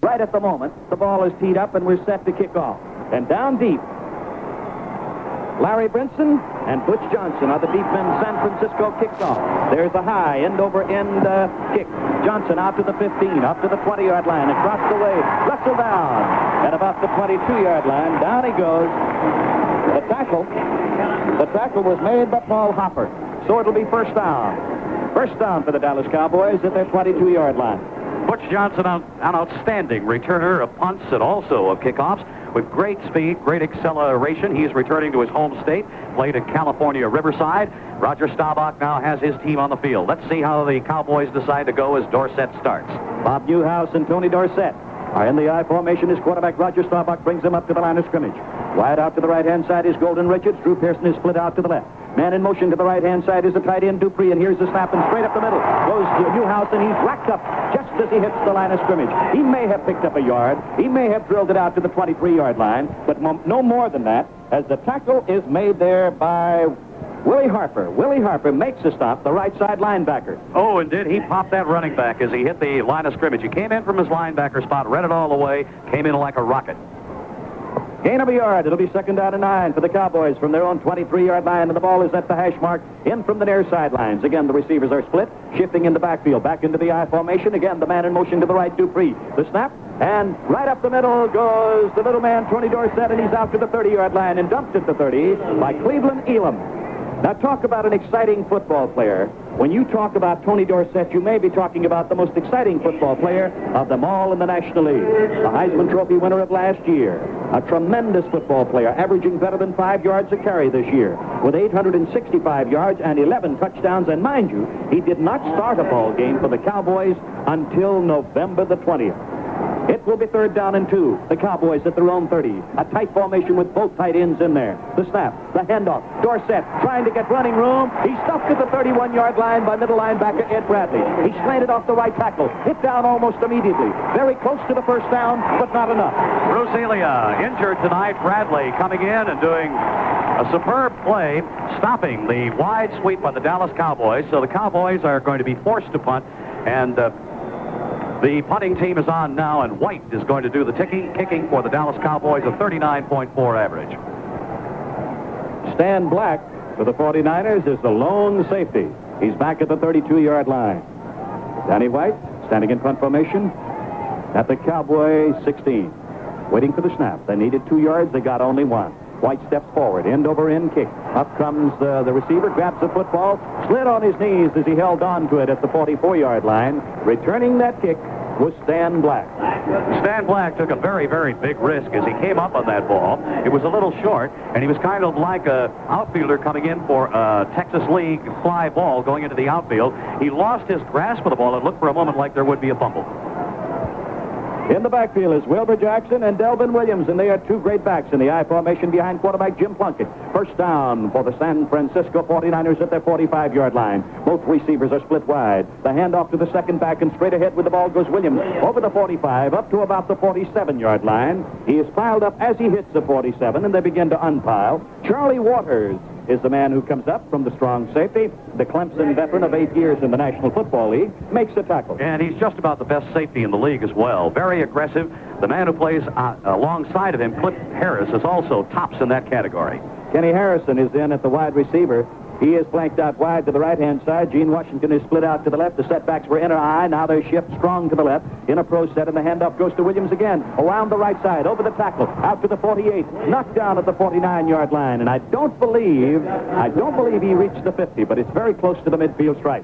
Right at the moment, the ball is teed up and we're set to kick off. And down deep, Larry Brinson and Butch Johnson are the deep men. San Francisco kicks off. There's a high end-over-end kick. Johnson out to the 15, up to the 20-yard line, across the way. Russell down at about the 22-yard line. Down he goes. The tackle was made by Paul Hopper. So it'll be first down. First down for the Dallas Cowboys at their 22-yard line. Butch Johnson, an outstanding returner of punts and also of kickoffs. With great speed, great acceleration. He's returning to his home state, played at California Riverside. Roger Staubach now has his team on the field. Let's see how the Cowboys decide to go as Dorsett starts. Bob Newhouse and Tony Dorsett are in the I formation. His quarterback, Roger Staubach, brings him up to the line of scrimmage. Wide out to the right-hand side is Golden Richards. Drew Pearson is split out to the left. Man in motion to the right-hand side is the tight end, Dupree, and here's the snap, and straight up the middle goes Newhouse, and he's racked up just as he hits the line of scrimmage. He may have picked up a yard. He may have drilled it out to the 23-yard line, but no more than that, as the tackle is made there by Willie Harper. Willie Harper makes a stop, the right side linebacker. Oh, and did he pop that running back as he hit the line of scrimmage. He came in from his linebacker spot, read it all the way, came in like a rocket. Gain of a yard. It'll be second down and 9 for the Cowboys from their own 23-yard line, and the ball is at the hash mark in from the near sidelines. Again, the receivers are split, shifting in the backfield, back into the I formation. Again, the man in motion to the right, Dupree. The snap, and right up the middle goes the little man, Tony Dorsett, and he's out to the 30-yard line and dumped at the 30 by Cleveland Elam. Now, talk about an exciting football player. When you talk about Tony Dorsett, you may be talking about the most exciting football player of them all in the National League. A Heisman Trophy winner of last year. A tremendous football player, averaging better than 5 yards a carry this year, with 865 yards and 11 touchdowns. And mind you, he did not start a ball game for the Cowboys until November the 20th. It will be third down and 2. The Cowboys at their own 30. A tight formation with both tight ends in there. The snap, the handoff. Dorsett trying to get running room. He's stuffed at the 31-yard line by middle linebacker Ed Bradley. He slanted off the right tackle. Hit down almost immediately. Very close to the first down, but not enough. Bruce Elia injured tonight. Bradley coming in and doing a superb play, stopping the wide sweep by the Dallas Cowboys. So the Cowboys are going to be forced to punt, and the punting team is on now, and White is going to do the kicking for the Dallas Cowboys, a 39.4 average. Stan Black for the 49ers is the lone safety. He's back at the 32-yard line. Danny White standing in front formation at the Cowboy 16. Waiting for the snap. They needed 2 yards. They got only 1. White steps forward, end-over-end kick. Up comes the receiver, grabs the football, slid on his knees as he held on to it at the 44-yard line. Returning that kick was Stan Black. Stan Black took a very, very big risk as he came up on that ball. It was a little short, and he was kind of like an outfielder coming in for a Texas League fly ball going into the outfield. He lost his grasp of the ball. It looked for a moment like there would be a fumble. In the backfield is Wilbur Jackson and Delvin Williams, and they are 2 great backs in the I formation behind quarterback Jim Plunkett. First down for the San Francisco 49ers at their 45-yard line. Both receivers are split wide. The handoff to the second back, and straight ahead with the ball goes Williams over the 45 up to about the 47-yard line. He is piled up as he hits the 47, and they begin to unpile. Charlie Waters is the man who comes up from the strong safety. The Clemson veteran of 8 years in the National Football League makes a tackle. And he's just about the best safety in the league as well. Very aggressive. The man who plays alongside of him, Cliff Harris, is also tops in that category. Kenny Harrison is in at the wide receiver. He is flanked out wide to the right-hand side. Gene Washington is split out to the left. The setbacks were inner eye. Now they shift strong to the left. In a pro set, and the handoff goes to Williams again. Around the right side, over the tackle, out to the 48. Knocked down at the 49-yard line. And I don't believe he reached the 50, but it's very close to the midfield stripe.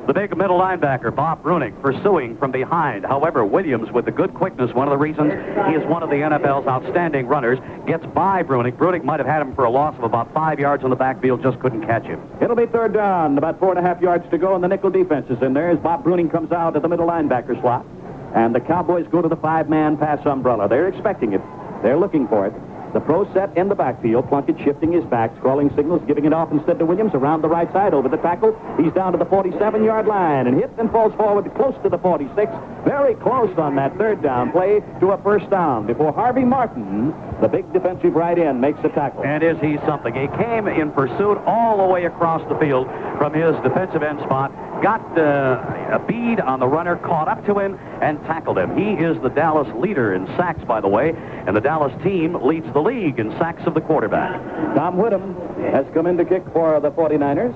The big middle linebacker, Bob Brunick, pursuing from behind. However, Williams, with the good quickness, one of the reasons he is one of the NFL's outstanding runners, gets by Brunick. Brunick might have had him for a loss of about 5 yards on the backfield, just couldn't catch him. It'll be third down, about 4.5 yards to go, and the nickel defense is in there as Bob Brunick comes out at the middle linebacker slot. And the Cowboys go to the 5-man pass umbrella. They're expecting it. They're looking for it. The pro set in the backfield. Plunkett shifting his back, scrawling signals, giving it off instead to Williams around the right side over the tackle. He's down to the 47-yard line and hits and falls forward close to the 46. Very close on that third down play to a first down before Harvey Martin, the big defensive right end, makes the tackle. And is he something? He came in pursuit all the way across the field from his defensive end spot got a bead on the runner, caught up to him, and tackled him. He is the Dallas leader in sacks, by the way, and the Dallas team leads the league in sacks of the quarterback. Tom Whittam has come in to kick for the 49ers.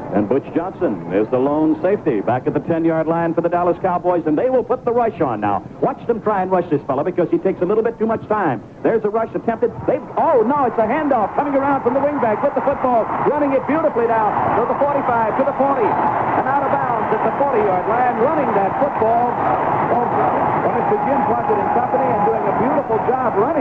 And Butch Johnson is the lone safety back at the 10-yard line for the Dallas Cowboys, and they will put the rush on now. Watch them try and rush this fellow because he takes a little bit too much time. There's a rush attempted. Oh, no, it's a handoff coming around from the wingback with the football, running it beautifully now to the 45, to the 40, and out of bounds at the 40-yard line, running that football. To Jim Plunkett and company and doing a beautiful job running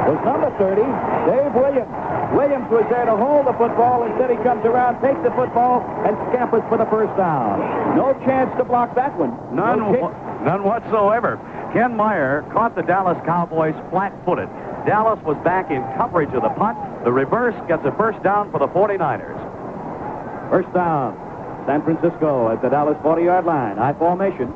it was number 30, Dave Williams. Williams was there to hold the football. Instead, he comes around, takes the football, and scampers for the first down. No chance to block that one. None whatsoever. Ken Meyer caught the Dallas Cowboys flat-footed. Dallas was back in coverage of the punt. The reverse gets a first down for the 49ers. First down. San Francisco at the Dallas 40-yard line. I formation.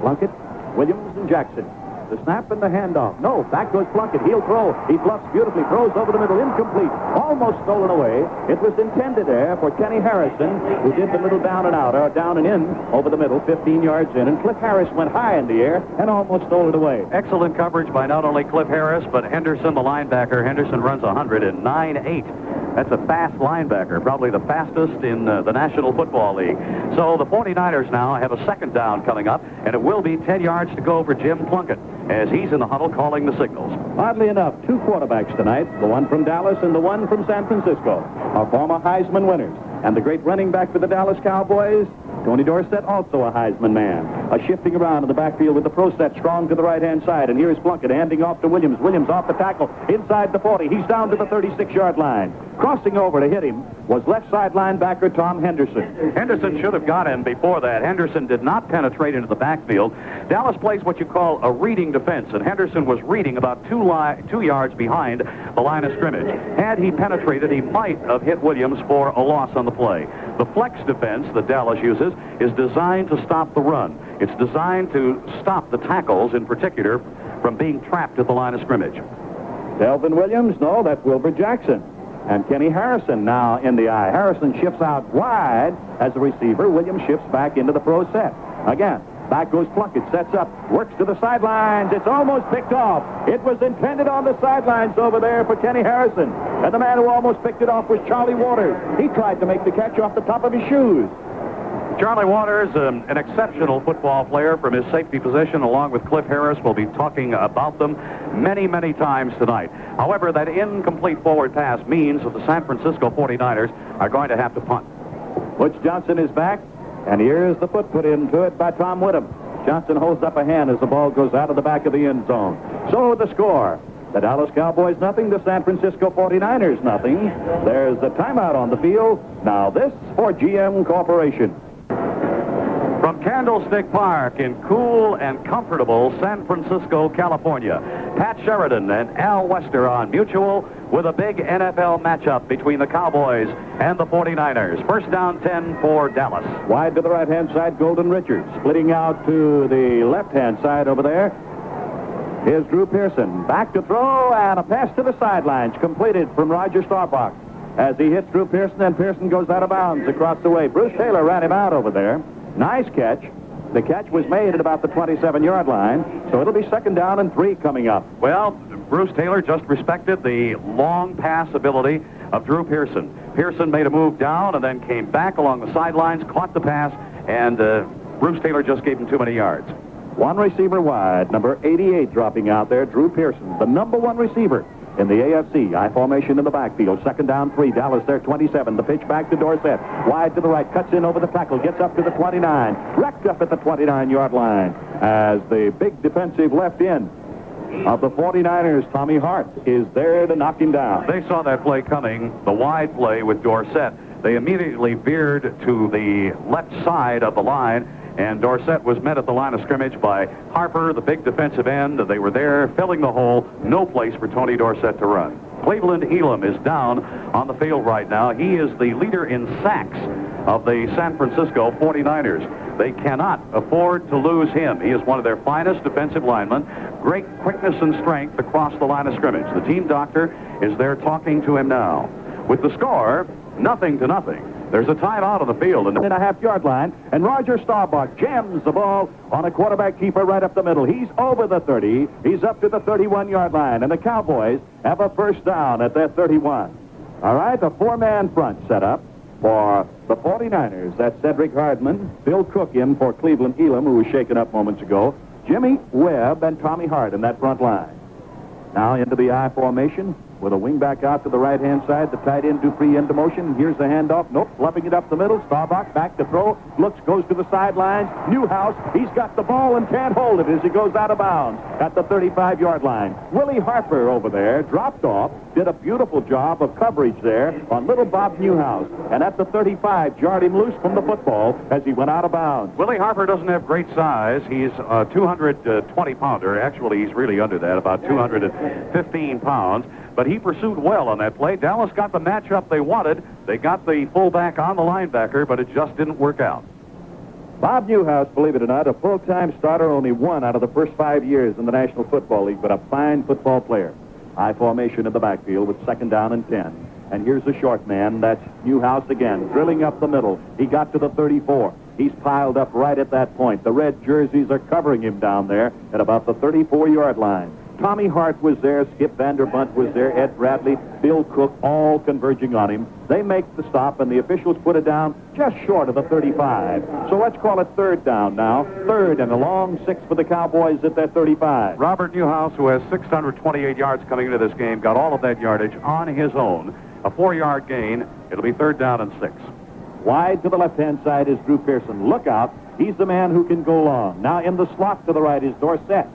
Plunkett, Williams, and Jackson. The snap and the handoff. No, back goes Plunkett. He'll throw. He bluffs beautifully. Throws over the middle. Incomplete. Almost stolen away. It was intended there for Kenny Harrison, who did the little down and out, or down and in over the middle, 15 yards in. And Cliff Harris went high in the air and almost stole it away. Excellent coverage by not only Cliff Harris, but Henderson, the linebacker. Henderson runs 109.8. That's a fast linebacker, probably the fastest in the National Football League. So the 49ers now have a second down coming up, and it will be 10 yards to go for Jim Plunkett as he's in the huddle calling the signals. Oddly enough, two quarterbacks tonight, the one from Dallas and the one from San Francisco, are former Heisman winners. And the great running back for the Dallas Cowboys, Tony Dorsett, also a Heisman man. A shifting around in the backfield with the pro set strong to the right-hand side. And here's Plunkett handing off to Williams. Williams off the tackle inside the 40. He's down to the 36-yard line. Crossing over to hit him was left side linebacker Tom Henderson. Henderson should have got him before that. Henderson did not penetrate into the backfield. Dallas plays what you call a reading defense, and Henderson was reading about 2 yards behind the line of scrimmage. Had he penetrated, he might have hit Williams for a loss on the play. The flex defense that Dallas uses is designed to stop the run. It's designed to stop the tackles, in particular, from being trapped at the line of scrimmage. Delvin Williams? No, that's Wilbur Jackson. And Kenny Harrison now in the eye. Harrison shifts out wide as a receiver. Williams shifts back into the pro set. Again, back goes Plunkett, sets up, works to the sidelines. It's almost picked off. It was intended on the sidelines over there for Kenny Harrison. And the man who almost picked it off was Charlie Waters. He tried to make the catch off the top of his shoes. Charlie Waters, an exceptional football player from his safety position, along with Cliff Harris. We'll be talking about them many, many times tonight. However, that incomplete forward pass means that the San Francisco 49ers are going to have to punt. Butch Johnson is back, and here's the foot put into it by Tom Whittam. Johnson holds up a hand as the ball goes out of the back of the end zone. So the score. The Dallas Cowboys nothing, the San Francisco 49ers nothing. There's a timeout on the field. Now this for GM Corporation. From Candlestick Park in cool and comfortable San Francisco, California, Pat Sheridan and Al Wester on Mutual with a big NFL matchup between the Cowboys and the 49ers. First down 10 for Dallas. Wide to the right-hand side, Golden Richards. Splitting out to the left-hand side over there. Here's Drew Pearson. Back to throw, and a pass to the sidelines completed from Roger Staubach. As he hits Drew Pearson, and Pearson goes out of bounds across the way. Bruce Taylor ran him out over there. Nice catch. The catch was made at about the 27-yard line, so it'll be second down and 3 coming up. Well, Bruce Taylor just respected the long pass ability of Drew Pearson. Pearson made a move down and then came back along the sidelines, caught the pass, and Bruce Taylor just gave him too many yards. One receiver wide, number 88 dropping out there, Drew Pearson, the number 1 receiver in the AFC. I formation in the backfield. Second down 3. Dallas there, 27. The pitch back to Dorsett. Wide to the right. Cuts in over the tackle. Gets up to the 29. Wrecked up at the 29-yard line. As the big defensive left end of the 49ers, Tommy Hart, is there to knock him down. They saw that play coming, the wide play with Dorsett. They immediately veered to the left side of the line, and Dorsett was met at the line of scrimmage by Harper, the big defensive end. They were there filling the hole. No place for Tony Dorsett to run. Cleveland Elam is down on the field right now. He is the leader in sacks of the San Francisco 49ers. They cannot afford to lose him. He is one of their finest defensive linemen. Great quickness and strength across the line of scrimmage. The team doctor is there talking to him now. With the score, 0-0. There's a timeout on the field. And a half-yard line, and Roger Staubach jams the ball on a quarterback keeper right up the middle. He's over the 30. He's up to the 31-yard line, and the Cowboys have a first down at their 31. All right, a four-man front set up for the 49ers. That's Cedric Hardman, Bill Cook in for Cleveland Elam, who was shaken up moments ago, Jimmy Webb, and Tommy Hart in that front line. Now into the I formation with a wingback out to the right-hand side. The tight end Dupree into motion. Here's the handoff. Nope, fluffing it up the middle. Staubach back to throw. Looks, goes to the sidelines. Newhouse, he's got the ball and can't hold it as he goes out of bounds at the 35-yard line. Willie Harper over there dropped off, did a beautiful job of coverage there on little Bob Newhouse. And at the 35, jarred him loose from the football as he went out of bounds. Willie Harper doesn't have great size. He's a 220-pounder. Actually, he's really under that, about 215 pounds. But he pursued well on that play. Dallas got the matchup they wanted. They got the fullback on the linebacker, but it just didn't work out. Bob Newhouse, believe it or not, a full-time starter, only one out of the first 5 years in the National Football League, but a fine football player. High formation in the backfield with second down and 10. And here's the short man. That's Newhouse again, drilling up the middle. He got to the 34. He's piled up right at that point. The red jerseys are covering him down there at about the 34-yard line. Tommy Hart was there, Skip Vanderbunt was there, Ed Bradley, Bill Cook, all converging on him. They make the stop, and the officials put it down just short of the 35. So let's call it third down now. Third and a long 6 for the Cowboys at their 35. Robert Newhouse, who has 628 yards coming into this game, got all of that yardage on his own. A 4-yard gain. It'll be third down and 6. Wide to the left-hand side is Drew Pearson. Look out. He's the man who can go long. Now in the slot to the right is Dorsett.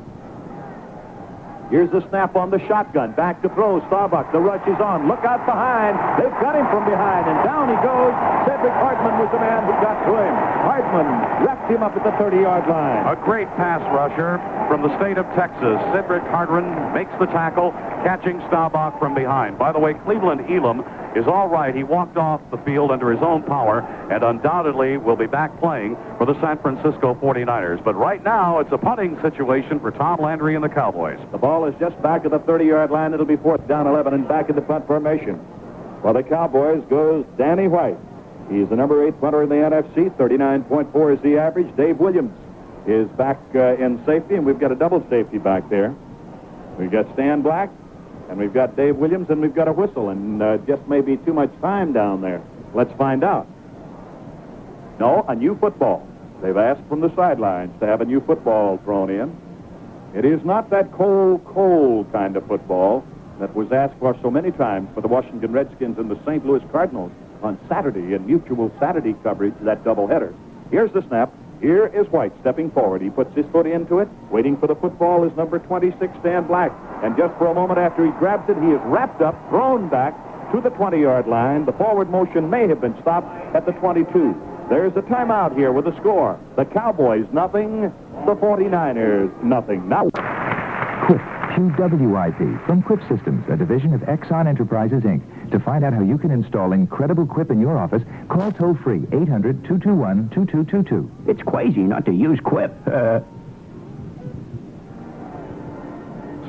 Here's the snap on the shotgun. Back to throw. Staubach. The rush is on. Look out behind. They've got him from behind, and down he goes. Cedric Hartman was the man who got to him. Hartman wrapped him up at the 30-yard line. A great pass rusher from the state of Texas. Cedric Hartman makes the tackle, catching Staubach from behind. By the way, Cleveland Elam is all right. He walked off the field under his own power and undoubtedly will be back playing for the San Francisco 49ers. But right now, it's a punting situation for Tom Landry and the Cowboys. The ball is just back of the 30-yard line. It'll be fourth down 11 and back in the punt formation. For the Cowboys goes Danny White. He's the number 8 punter in the NFC. 39.4 is the average. Dave Williams is back in safety, and we've got a double safety back there. We've got Stan Black, and we've got Dave Williams, and we've got a whistle, and just maybe too much time down there. Let's find out. No, a new football. They've asked from the sidelines to have a new football thrown in. It is not that cold kind of football that was asked for so many times for the Washington Redskins and the St. Louis Cardinals on Saturday in mutual Saturday coverage, that doubleheader. Here's the snap. Here is White stepping forward. He puts his foot into it. Waiting for the football is number 26, Stan Black. And just for a moment after he grabs it, he is wrapped up, thrown back to the 20-yard line. The forward motion may have been stopped at the 22. There's a timeout here with a score. The Cowboys, nothing. The 49ers, nothing. Now. Quip, QWIP, from Quip Systems, a division of Exxon Enterprises, Inc. To find out how you can install incredible Quip in your office, call toll-free 800-221-2222. It's crazy not to use Quip.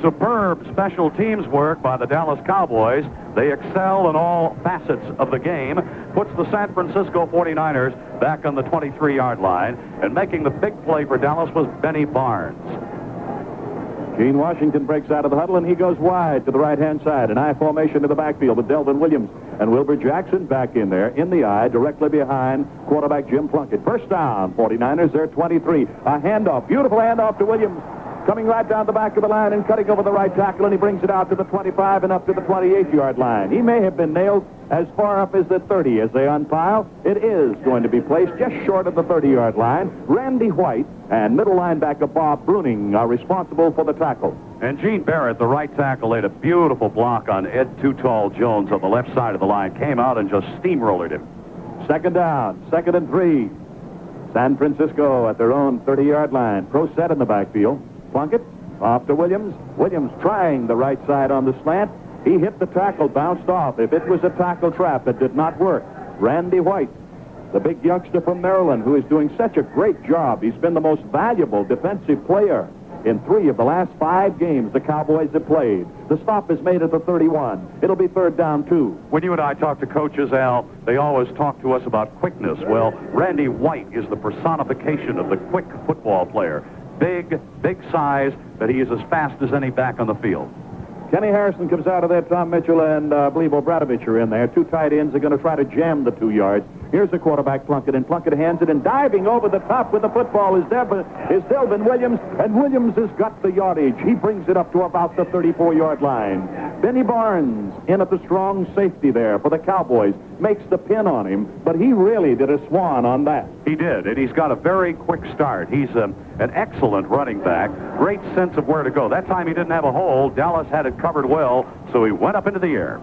Superb special teams work by the Dallas Cowboys. They excel in all facets of the game. Puts the San Francisco 49ers back on the 23-yard line. And making the big play for Dallas was Benny Barnes. Gene Washington breaks out of the huddle, and he goes wide to the right-hand side. An I formation to the backfield with Delvin Williams. And Wilbur Jackson back in there, in the I, directly behind quarterback Jim Plunkett. First down, 49ers, they're 23. A handoff, beautiful handoff to Williams. Coming right down the back of the line and cutting over the right tackle, and he brings it out to the 25 and up to the 28-yard line. He may have been nailed as far up as the 30 as they unpile. It is going to be placed just short of the 30-yard line. Randy White and middle linebacker Bob Bruning are responsible for the tackle. And Gene Barrett, the right tackle, laid a beautiful block on Ed Too Tall Jones on the left side of the line. Came out and just steamrolled him. Second down, 2nd and 3. San Francisco at their own 30-yard line. Pro set in the backfield. Plunkett off to Williams. Williams trying the right side on the slant. He hit the tackle, bounced off. If it was a tackle trap, it did not work. Randy White, the big youngster from Maryland, who is doing such a great job. He's been the most valuable defensive player in 3 of the last 5 games the Cowboys have played. The stop is made at the 31. It'll be 3rd down 2. When you and I talk to coaches, Al, they always talk to us about quickness. Well, Randy White is the personification of the quick football player. Big size, but he is as fast as any back on the field. Kenny Harrison comes out of there. Tom Mitchell and I believe Obradovich are in there. 2 tight ends are going to try to jam the 2 yards. Here's the quarterback, Plunkett, and Plunkett hands it, and diving over the top with the football is Delvin Williams, and Williams has got the yardage. He brings it up to about the 34-yard line. Benny Barnes in at the strong safety there for the Cowboys. Makes the pin on him, but he really did a swan on that. He did, and he's got a very quick start. He's an excellent running back. Great sense of where to go. That time he didn't have a hole. Dallas had it covered well, so he went up into the air.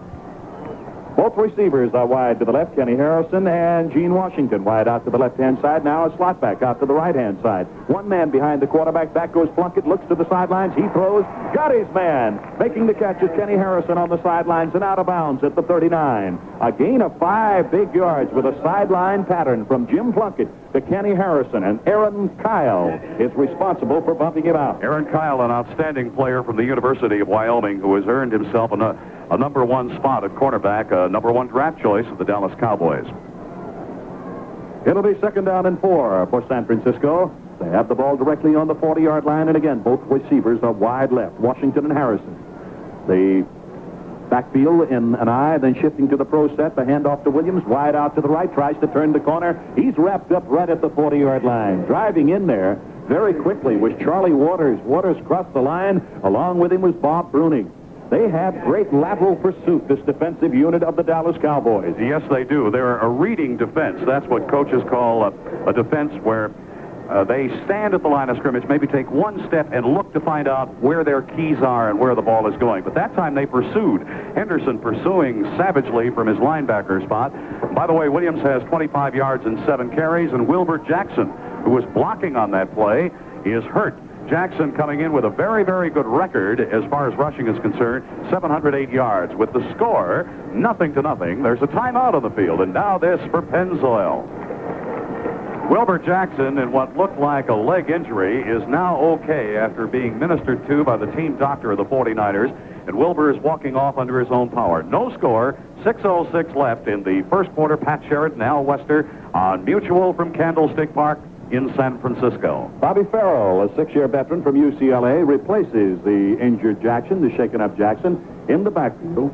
Both receivers are wide to the left, Kenny Harrison and Gene Washington. Wide out to the left-hand side. Now a slot back out to the right-hand side. One man behind the quarterback. Back goes Plunkett. Looks to the sidelines. He throws. Got his man. Making the catch is Kenny Harrison on the sidelines and out of bounds at the 39. A gain of 5 big yards with a sideline pattern from Jim Plunkett to Kenny Harrison. And Aaron Kyle is responsible for bumping him out. Aaron Kyle, an outstanding player from the University of Wyoming, who has earned himself a number 1 spot at cornerback, a number 1 draft choice of the Dallas Cowboys. It'll be 2nd down and 4 for San Francisco. They have the ball directly on the 40-yard line, and again, both receivers are wide left, Washington and Harrison. The backfield in an eye, then shifting to the pro set. The handoff to Williams, wide out to the right, tries to turn the corner. He's wrapped up right at the 40-yard line. Driving in there very quickly was Charlie Waters. Waters crossed the line. Along with him was Bob Bruning. They have great lateral pursuit, this defensive unit of the Dallas Cowboys. Yes, they do. They're a reading defense. That's what coaches call a defense where they stand at the line of scrimmage, maybe take one step and look to find out where their keys are and where the ball is going. But that time they pursued. Henderson pursuing savagely from his linebacker spot. By the way, Williams has 25 yards and 7 carries, and Wilbur Jackson, who was blocking on that play, is hurt. Jackson coming in with a very, very good record as far as rushing is concerned, 708 yards. With the score, 0-0. There's a timeout on the field, and now this for Pennzoil. Wilbur Jackson, in what looked like a leg injury, is now okay after being ministered to by the team doctor of the 49ers, and Wilbur is walking off under his own power. No score, 6:06 left in the first quarter. Pat Sheridan, Al Wester on Mutual from Candlestick Park in San Francisco. Bobby Farrell, a 6-year veteran from UCLA, replaces the injured Jackson, the shaken-up Jackson, in the backfield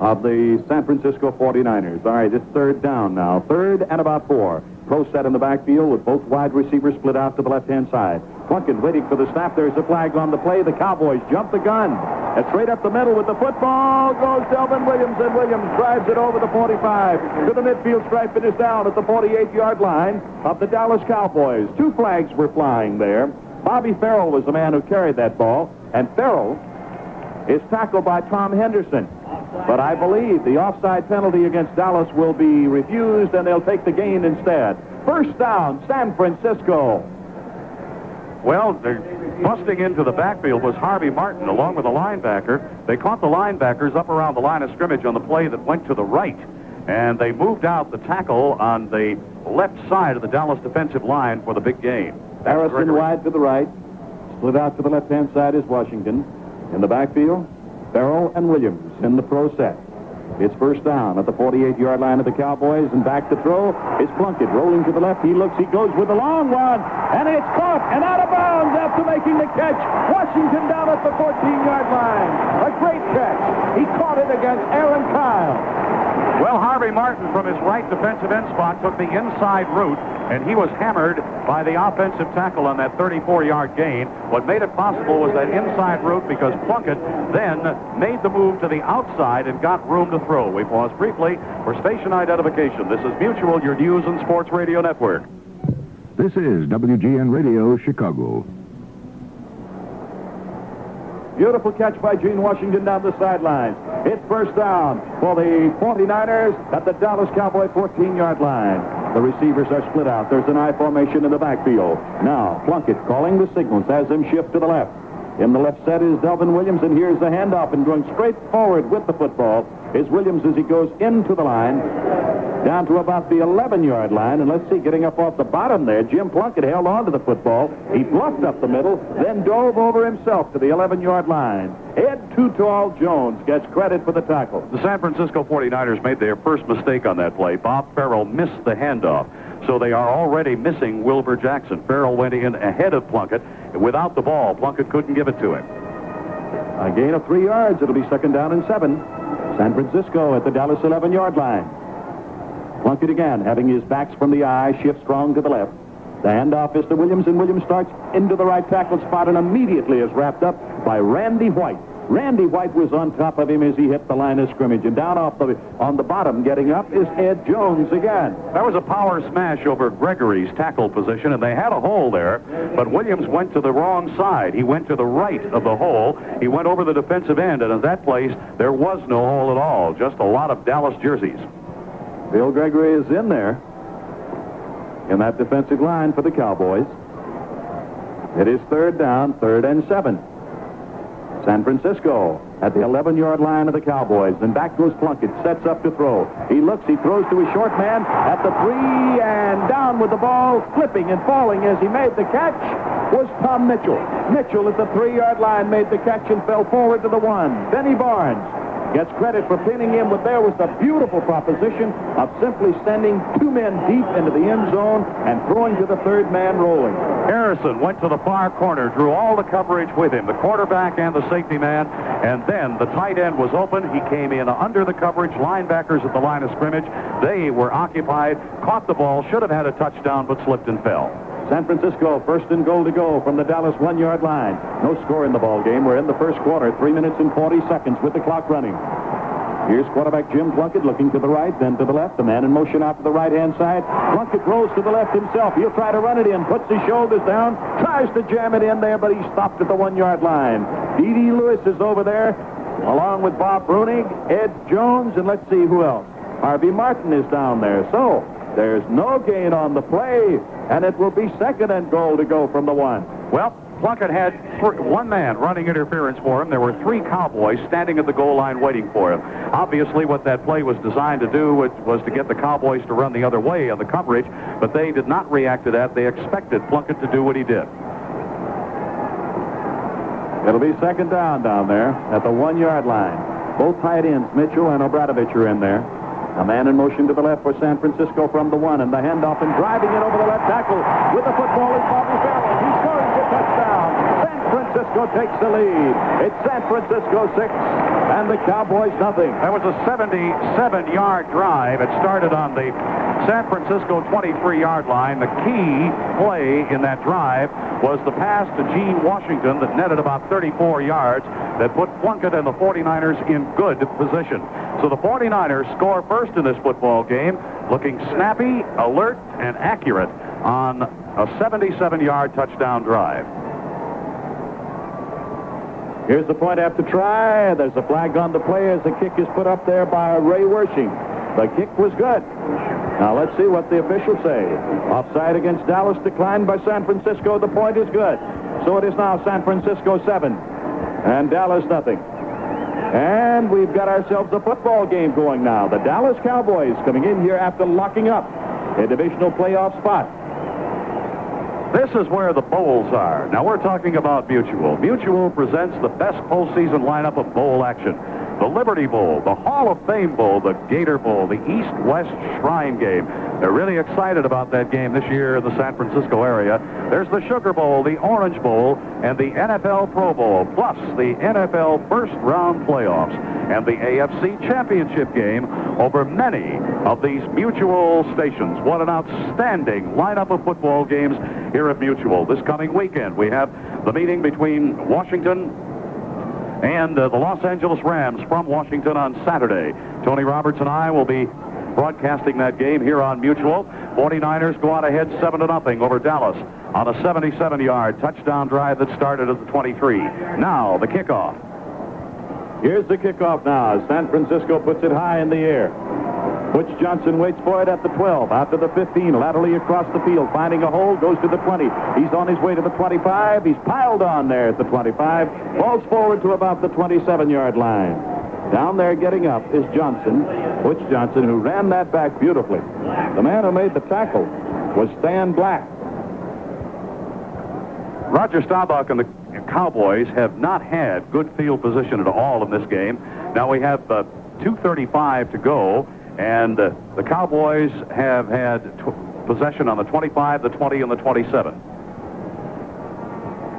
of the San Francisco 49ers. All right, it's 3rd down now. 3rd and about 4. Pro set in the backfield with both wide receivers split out to the left-hand side. Plunkett waiting for the snap. There's a flag on the play. The Cowboys jump the gun. And straight up the middle with the football goes Delvin Williams, and Williams drives it over the 45 to the midfield stripe. It is down at the 48-yard line of the Dallas Cowboys. 2 flags were flying there. Bobby Farrell was the man who carried that ball, and Farrell is tackled by Tom Henderson. But I believe the offside penalty against Dallas will be refused, and they'll take the gain instead. 1st down, San Francisco. Well, busting into the backfield was Harvey Martin along with the linebacker. They caught the linebackers up around the line of scrimmage on the play that went to the right, and they moved out the tackle on the left side of the Dallas defensive line for the big gain. Harrison wide to the right. Split out to the left-hand side is Washington. In the backfield, Farrell and Williams in the pro set. It's 1st down at the 48-yard line of the Cowboys, and back to throw is Plunkett rolling to the left. He looks, he goes with the long one, and it's caught and out of bounds after making the catch. Washington down at the 14-yard line. A great catch. He caught it against Aaron Kyle. Well, Harvey Martin from his right defensive end spot took the inside route, and he was hammered by the offensive tackle on that 34-yard gain. What made it possible was that inside route, because Plunkett then made the move to the outside and got room to throw. We pause briefly for station identification. This is Mutual, your news and sports radio network. This is WGN Radio, Chicago. Beautiful catch by Gene Washington down the sideline. It's 1st down for the 49ers at the Dallas Cowboy 14-yard line. The receivers are split out. There's an I formation in the backfield. Now, Plunkett calling the signals, has them shift to the left. In the left set is Delvin Williams, and here's the handoff, and going straight forward with the football is Williams as he goes into the line, down to about the 11-yard line. And let's see, getting up off the bottom there, Jim Plunkett held on to the football. He bluffed up the middle, then dove over himself to the 11-yard line. Ed Too Tall Jones gets credit for the tackle. The San Francisco 49ers made their first mistake on that play. Bob Farrell missed the handoff. So they are already missing Wilbur Jackson. Farrell went in ahead of Plunkett. Without the ball, Plunkett couldn't give it to him. A gain of 3 yards. It'll be 2nd down and 7. San Francisco at the Dallas 11-yard line. Plunkett again, having his backs from the eye, shifts strong to the left. The handoff is to Williams, and Williams starts into the right tackle spot and immediately is wrapped up by Randy White. Randy White was on top of him as he hit the line of scrimmage. And down on the bottom, getting up, is Ed Jones again. That was a power smash over Gregory's tackle position, and they had a hole there, but Williams went to the wrong side. He went to the right of the hole. He went over the defensive end, and at that place, there was no hole at all, just a lot of Dallas jerseys. Bill Gregory is in there in that defensive line for the Cowboys. It is 3rd down, 3rd and 7. San Francisco at the 11-yard line of the Cowboys. Then back goes Plunkett, sets up to throw. He looks, he throws to his short man at the 3, and down with the ball, flipping and falling as he made the catch was Tom Mitchell. Mitchell at the 3-yard line made the catch and fell forward to the 1. Benny Barnes gets credit for pinning him, but there was the beautiful proposition of simply sending 2 men deep into the end zone and throwing to the 3rd man rolling. Harrison went to the far corner, drew all the coverage with him, the quarterback and the safety man, and then the tight end was open. He came in under the coverage, linebackers at the line of scrimmage. They were occupied, caught the ball, should have had a touchdown, but slipped and fell. San Francisco, 1st and goal to go from the Dallas 1-yard line. No score in the ball game. We're in the first quarter, 3 minutes and 40 seconds with the clock running. Here's quarterback Jim Plunkett looking to the right, then to the left. The man in motion out to the right-hand side. Plunkett rolls to the left himself. He'll try to run it in, puts his shoulders down, tries to jam it in there, but he's stopped at the 1-yard line. D.D. Lewis is over there, along with Bob Brunig, Ed Jones, and let's see who else. Harvey Martin is down there. So there's no gain on the play, and it will be 2nd and goal to go from the 1. Well, Plunkett had one man running interference for him. There were 3 Cowboys standing at the goal line waiting for him. Obviously, what that play was designed to do was to get the Cowboys to run the other way on the coverage, but they did not react to that. They expected Plunkett to do what he did. It'll be 2nd down there at the 1-yard line. Both tight ends, Mitchell and Obradovich, are in there. A man in motion to the left for San Francisco from the 1, and the handoff and driving it over the left tackle with the football is Bobby Farrell. He scores a touchdown. San Francisco takes the lead. It's San Francisco 6 and the Cowboys nothing. That was a 77-yard drive. It started on the San Francisco 23-yard line. The key play in that drive was the pass to Gene Washington that netted about 34 yards that put Plunkett and the 49ers in good position. So the 49ers score first in this football game, looking snappy, alert, and accurate on a 77-yard touchdown drive. Here's the point after try. There's a flag on the play as the kick is put up there by Ray Wershing. The kick was good. Now let's see what the officials say. Offside against Dallas declined by San Francisco. The point is good. So it is now San Francisco 7 and Dallas nothing. And we've got ourselves a football game going now. The Dallas Cowboys coming in here after locking up a divisional playoff spot. This is where the bowls are. Now we're talking about Mutual. Mutual presents the best postseason lineup of bowl action. The Liberty Bowl, the Hall of Fame Bowl, the Gator Bowl, the East-West Shrine Game. They're really excited about that game this year in the San Francisco area. There's the Sugar Bowl, the Orange Bowl, and the NFL Pro Bowl, plus the NFL first-round playoffs and the AFC Championship game over many of these Mutual stations. What an outstanding lineup of football games here at Mutual. This coming weekend, we have the meeting between Washington and the Los Angeles Rams from Washington on Saturday. Tony Roberts and I will be broadcasting that game here on Mutual. 49ers go on ahead 7-0 over Dallas on a 77-yard touchdown drive that started at the 23. Now the kickoff. Here's the kickoff now. San Francisco puts it high in the air. Butch Johnson waits for it at the 12. Out to the 15. Laterally across the field. Finding a hole. Goes to the 20. He's on his way to the 25. He's piled on there at the 25. Falls forward to about the 27-yard line. Down there getting up is Johnson. Butch Johnson, who ran that back beautifully. The man who made the tackle was Stan Black. Roger Staubach and the Cowboys have not had good field position at all in this game. Now we have 2:35 to go, and the Cowboys have had possession on the 25, the 20, and the 27.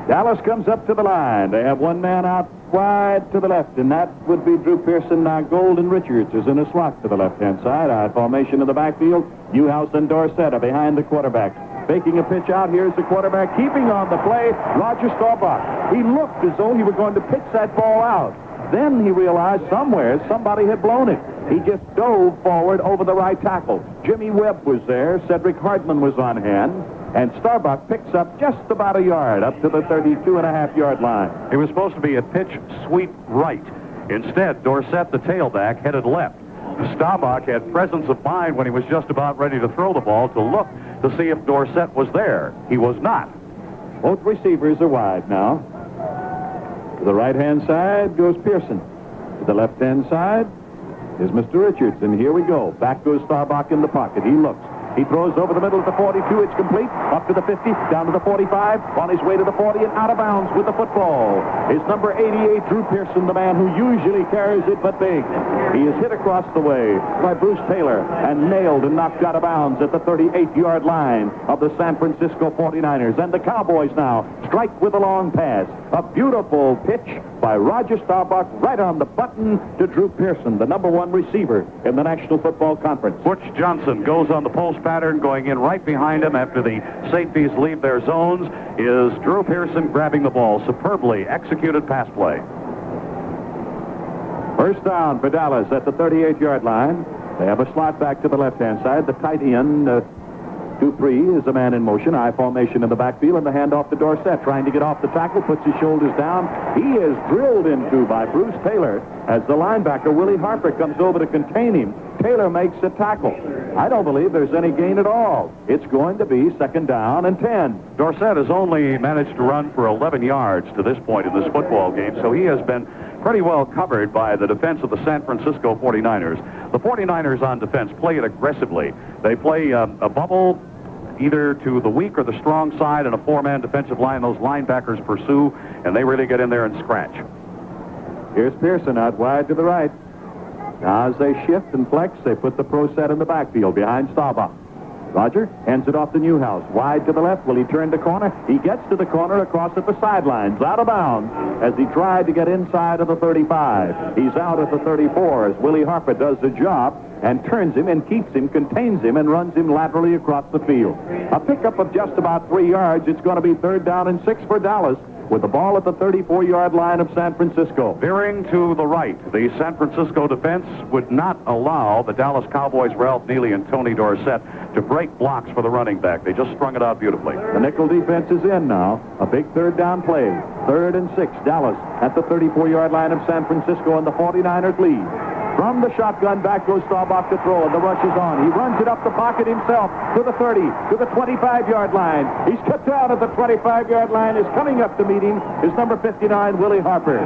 Dallas comes up to the line. They have one man out wide to the left, and that would be Drew Pearson. Now Golden Richards is in a slot to the left-hand side. I formation in the backfield. Newhouse and Dorsett are behind the quarterback. Faking a pitch out. Here's the quarterback keeping on the play. Roger Staubach. He looked as though he were going to pitch that ball out. Then he realized somewhere somebody had blown it. He just dove forward over the right tackle. Jimmy Webb was there. Cedric Hartman was on hand. And Staubach picks up just about a yard up to the 32.5-yard line. It was supposed to be a pitch sweep right. Instead, Dorsett, the tailback, headed left. Staubach had presence of mind when he was just about ready to throw the ball to look to see if Dorsett was there. He was not. Both receivers are wide now. To the right-hand side goes Pearson. To the left-hand side is Mr. Richards. And here we go. Back goes Staubach in the pocket. He looks. He throws over the middle of the 42. It's complete. Up to the 50. Down to the 45. On his way to the 40 and out of bounds with the football is number 88, Drew Pearson, the man who usually carries it but big. He is hit across the way by Bruce Taylor and nailed and knocked out of bounds at the 38-yard line of the San Francisco 49ers. And the Cowboys now strike with a long pass. A beautiful pitch by Roger Staubach right on the button to Drew Pearson, the number 1 receiver in the National Football Conference. Butch Johnson goes on the post pattern. Going in right behind him after the safeties leave their zones is Drew Pearson grabbing the ball. Superbly executed pass play. First down for Dallas at the 38-yard line. They have a slot back to the left-hand side. The tight end, Dupree, is a man in motion. I formation in the backfield, and the handoff to Dorsett. Trying to get off the tackle, puts his shoulders down. He is drilled into by Bruce Taylor as the linebacker, Willie Harper, comes over to contain him. Taylor makes a tackle. I don't believe there's any gain at all. It's going to be second down and 10. Dorsett has only managed to run for 11 yards to this point in this football game, so he has been pretty well covered by the defense of the San Francisco 49ers. The 49ers on defense play it aggressively. They play a bubble either to the weak or the strong side in a 4-man defensive line. Those linebackers pursue, and they really get in there and scratch. Here's Pearson out wide to the right. Now as they shift and flex, they put the pro set in the backfield behind Staubach. Roger hands it off to Newhouse. Wide to the left. Will he turn the corner? He gets to the corner across at the sidelines. Out of bounds as he tried to get inside of the 35. He's out at the 34 as Willie Harper does the job and turns him and keeps him, contains him, and runs him laterally across the field. A pickup of just about 3 yards. It's going to be third down and 6 for Dallas, with the ball at the 34-yard line of San Francisco. Veering to the right, the San Francisco defense would not allow the Dallas Cowboys, Ralph Neely and Tony Dorsett, to break blocks for the running back. They just strung it out beautifully. The nickel defense is in now. A big third down play. 3rd and 6. Dallas at the 34-yard line of San Francisco, and the 49ers lead. From the shotgun, back goes Staubach to throw, and the rush is on. He runs it up the pocket himself to the 30, to the 25-yard line. He's cut down at the 25-yard line. Is coming up to meet him is number 59, Willie Harper.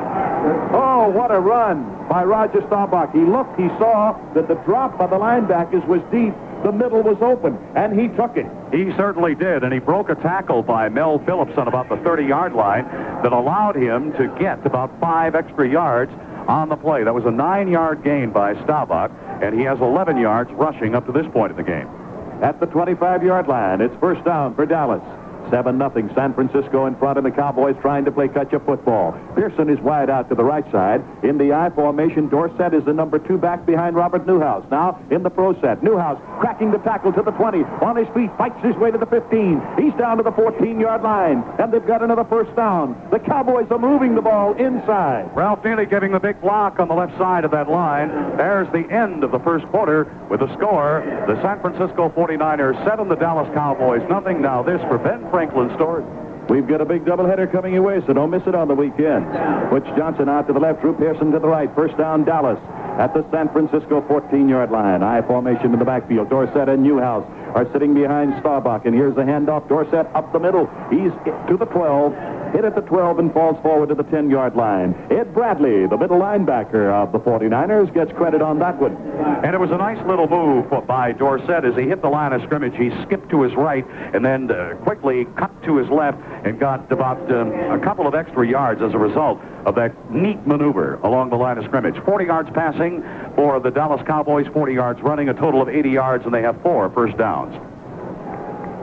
Oh, what a run by Roger Staubach. He looked, he saw that the drop by the linebackers was deep. The middle was open, and he took it. He certainly did, and he broke a tackle by Mel Phillips on about the 30-yard line that allowed him to get about 5 extra yards on the play. That was a 9-yard gain by Staubach, and he has 11 yards rushing up to this point in the game. At the 25-yard line, it's first down for Dallas. 7-0 San Francisco in front, and the Cowboys trying to play catch-up football. Pearson is wide out to the right side. In the I formation, Dorsett is the number 2 back behind Robert Newhouse. Now in the pro set, Newhouse cracking the tackle to the 20. On his feet, fights his way to the 15. He's down to the 14-yard line, and they've got another first down. The Cowboys are moving the ball inside. Ralph Neely giving the big block on the left side of that line. There's the end of the first quarter with the score. The San Francisco 49ers 7, the Dallas Cowboys nothing. Now this for Ben Franklin's story. We've got a big doubleheader coming your way, so don't miss it on the weekend. Butch Johnson out to the left, Drew Pearson to the right. First down, Dallas. at the San Francisco 14-yard line. I formation in the backfield. Dorsett and Newhouse are sitting behind Staubach, and here's the handoff. Dorsett up the middle. He's to the 12, hit at the 12, and falls forward to the 10-yard line. Ed Bradley, the middle linebacker of the 49ers, gets credit on that one. And it was a nice little move by Dorsett. As he hit the line of scrimmage, he skipped to his right and then quickly cut to his left and got about a couple of extra yards as a result of that neat maneuver along the line of scrimmage. 40 yards passing for the Dallas Cowboys, 40 yards running, a total of 80 yards, and they have 4 first downs.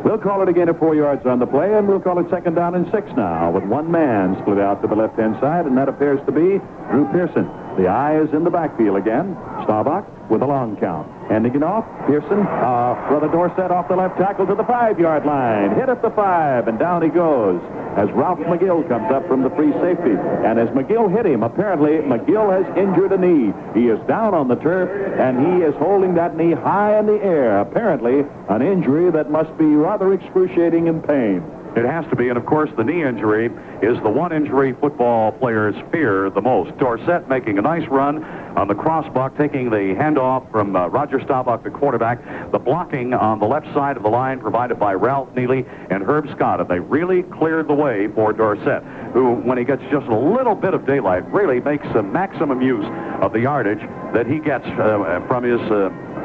We'll call it again at 4 yards on the play, and we'll call it second down and 6 now, with one man split out to the left-hand side, and that appears to be Drew Pearson. The eye is in the backfield again. Staubach with a long count. Handing it off, Pearson, Brother Dorsett off the left tackle to the 5-yard line. Hit at the 5, and down he goes as Ralph McGill comes up from the free safety. And as McGill hit him, apparently McGill has injured a knee. He is down on the turf, and he is holding that knee high in the air. Apparently an injury that must be rather excruciating in pain. It has to be, and of course the knee injury is the one injury football players fear the most. Dorsett making a nice run on the crossbuck, taking the handoff from Roger Staubach, the quarterback. The blocking on the left side of the line provided by Ralph Neely and Herb Scott, and they really cleared the way for Dorsett, who, when he gets just a little bit of daylight, really makes a maximum use of the yardage that he gets from his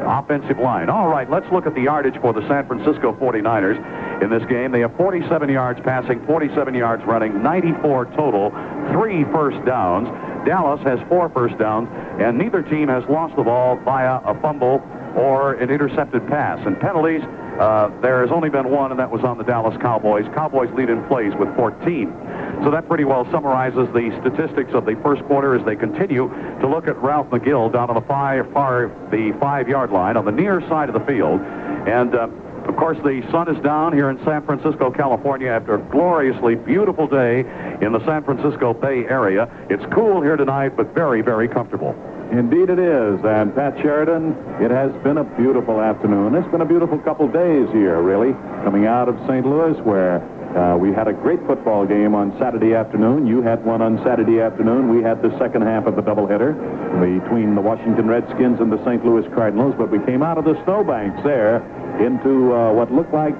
offensive line. All right, let's look at the yardage for the San Francisco 49ers in this game. They have 47 yards passing, 47 yards running, 94 total, 3 first downs. Dallas has 4 first downs, and neither team has lost the ball via a fumble or an intercepted pass. And penalties, there has only been one, and that was on the Dallas Cowboys. Cowboys lead in plays with 14. So that pretty well summarizes the statistics of the first quarter as they continue to look at Ralph McGill down on the 5-yard line on the near side of the field. And of course, the sun is down here in San Francisco, California, after a gloriously beautiful day in the San Francisco Bay Area. It's cool here tonight, but very, very comfortable. Indeed it is. And Pat Sheridan, it has been a beautiful afternoon. It's been a beautiful couple days here, really, coming out of St. Louis, where we had a great football game on Saturday afternoon. You had one on Saturday afternoon. We had the second half of the doubleheader between the Washington Redskins and the St. Louis Cardinals, but we came out of the snowbanks there into what looked like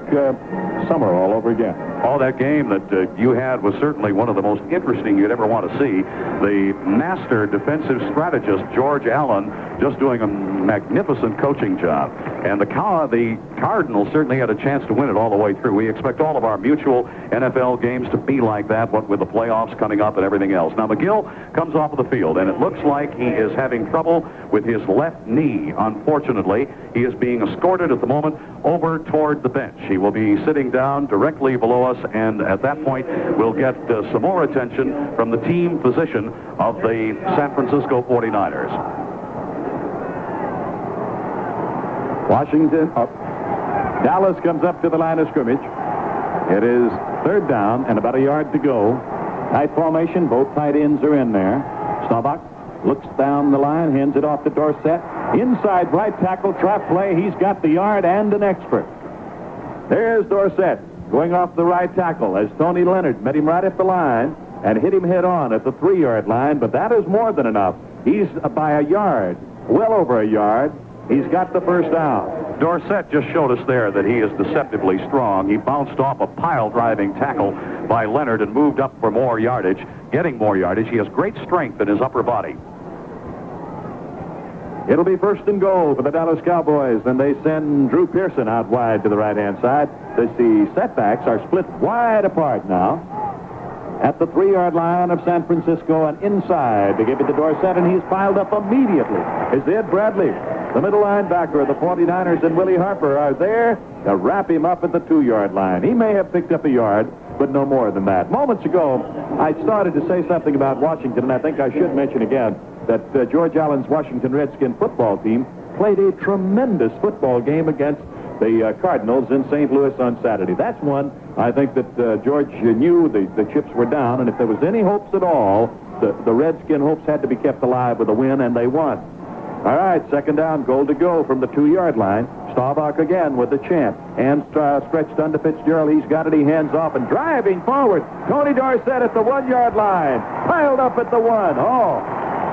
summer all over again. Oh, that game that you had was certainly one of the most interesting you'd ever want to see. The master defensive strategist, George Allen, just doing a magnificent coaching job. And the Cardinals certainly had a chance to win it all the way through. We expect all of our mutual NFL games to be like that, what with the playoffs coming up and everything else. Now, McGill comes off of the field, and it looks like he is having trouble with his left knee. Unfortunately, he is being escorted at the moment over toward the bench. He will be sitting down directly below us, and at that point, we'll get some more attention from the team physician of the San Francisco 49ers. Washington up. Dallas comes up to the line of scrimmage. It is third down and about a yard to go. Tight formation. Both tight ends are in there. Staubach looks down the line, hands it off to Dorsett. Inside right tackle, trap play. He's got the yard and an extra. There's Dorsett going off the right tackle as Tony Leonard met him right at the line and hit him head on at the 3-yard line, but that is more than enough. He's by a yard, well over a yard. He's got the first down. Dorsett just showed us there that he is deceptively strong. He bounced off a pile-driving tackle by Leonard and moved up for more yardage, getting more yardage. He has great strength in his upper body. It'll be first and goal for the Dallas Cowboys, and they send Drew Pearson out wide to the right-hand side. The setbacks are split wide apart now at the 3-yard line of San Francisco, and inside to give it to Dorsett, and he's piled up immediately is Ed Bradley. The middle linebacker of the 49ers and Willie Harper are there to wrap him up at the 2-yard line. He may have picked up a yard, but no more than that. Moments ago, I started to say something about Washington, and I think I should mention again that George Allen's Washington Redskin football team played a tremendous football game against the Cardinals in St. Louis on Saturday. That's one I think that George knew the chips were down, and if there was any hopes at all, the Redskin hopes had to be kept alive with a win, and they won. All right, second down, goal to go from the 2-yard line. Staubach again with the chant. Hands stretched under Fitzgerald. He's got it. He hands off and driving forward. Tony Dorsett at the 1-yard line. Piled up at the 1. Oh,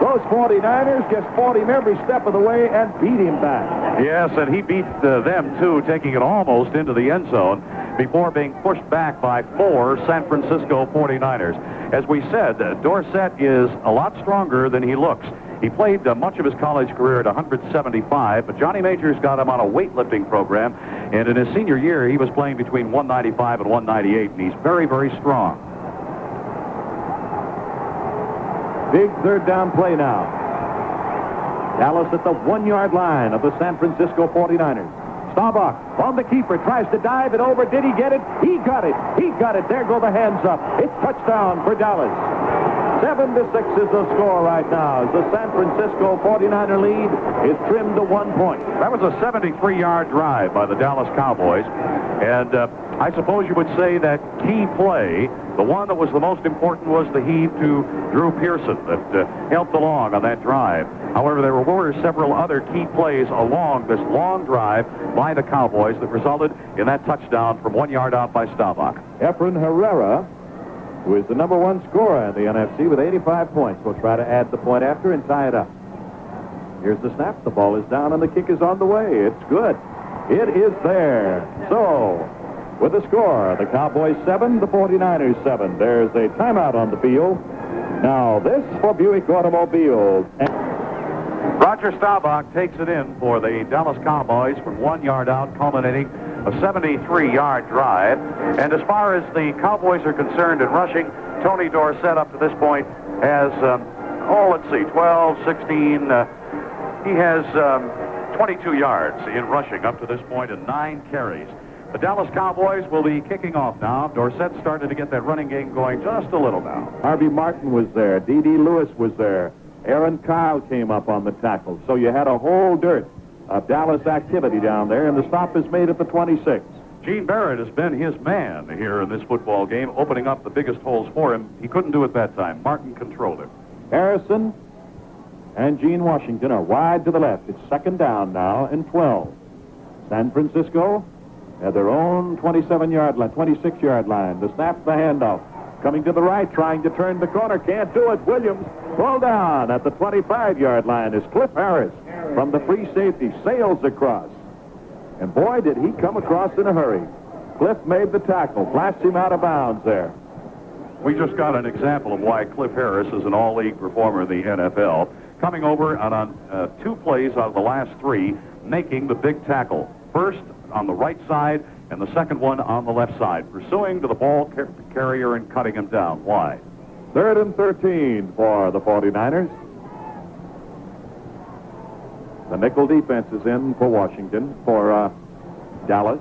Those 49ers just fought him every step of the way and beat him back. Yes, and he beat them, too, taking it almost into the end zone before being pushed back by 4 San Francisco 49ers. As we said, Dorsett is a lot stronger than he looks. He played much of his college career at 175, but Johnny Majors got him on a weightlifting program, and in his senior year, he was playing between 195 and 198, and he's very, very strong. Big third down play now. Dallas at the 1-yard line of the San Francisco 49ers. Staubach on the keeper, tries to dive it over. Did he get it? He got it. He got it. There go the hands up. It's touchdown for Dallas. 7-6 is the score right now. As the San Francisco 49er lead is trimmed to 1 point. That was a 73-yard drive by the Dallas Cowboys. And I suppose you would say that key play, the one that was the most important, was the heave to Drew Pearson that helped along on that drive. However, there were several other key plays along this long drive by the Cowboys that resulted in that touchdown from 1 yard out by Staubach. Efren Herrera, who is the number 1 scorer in the NFC with 85 points, will try to add the point after and tie it up. Here's the snap. The ball is down and the kick is on the way. It's good. It is there. So, with the score, the Cowboys 7, the 49ers 7. There's a timeout on the field. Now, this for Buick Automobile. Roger Staubach takes it in for the Dallas Cowboys from 1 yard out, culminating a 73-yard drive. And as far as the Cowboys are concerned in rushing, Tony Dorsett up to this point has, 12, 16. He has 22 yards in rushing up to this point and 9 carries. The Dallas Cowboys will be kicking off now. Dorsett started to get that running game going just a little now. Harvey Martin was there. D.D. Lewis was there. Aaron Kyle came up on the tackle. So you had a whole dearth of Dallas activity down there, and the stop is made at the 26. Gene Barrett has been his man here in this football game, opening up the biggest holes for him. He couldn't do it that time. Martin controlled him. Harrison and Gene Washington are wide to the left. It's second down now and 12. San Francisco at their own 27-yard line, 26-yard line. The snap, the handoff. Coming to the right, trying to turn the corner. Can't do it. Williams pulled down at the 25-yard line as Cliff Harris from the free safety sails across. And boy, did he come across in a hurry. Cliff made the tackle, blasted him out of bounds there. We just got an example of why Cliff Harris is an all-league performer in the NFL. Coming over and on 2 plays out of the last 3, making the big tackle. First on the right side, and the second one on the left side, pursuing to the ball carrier and cutting him down. Why? 3rd and 13 for the 49ers. The nickel defense is in for Washington, for Dallas.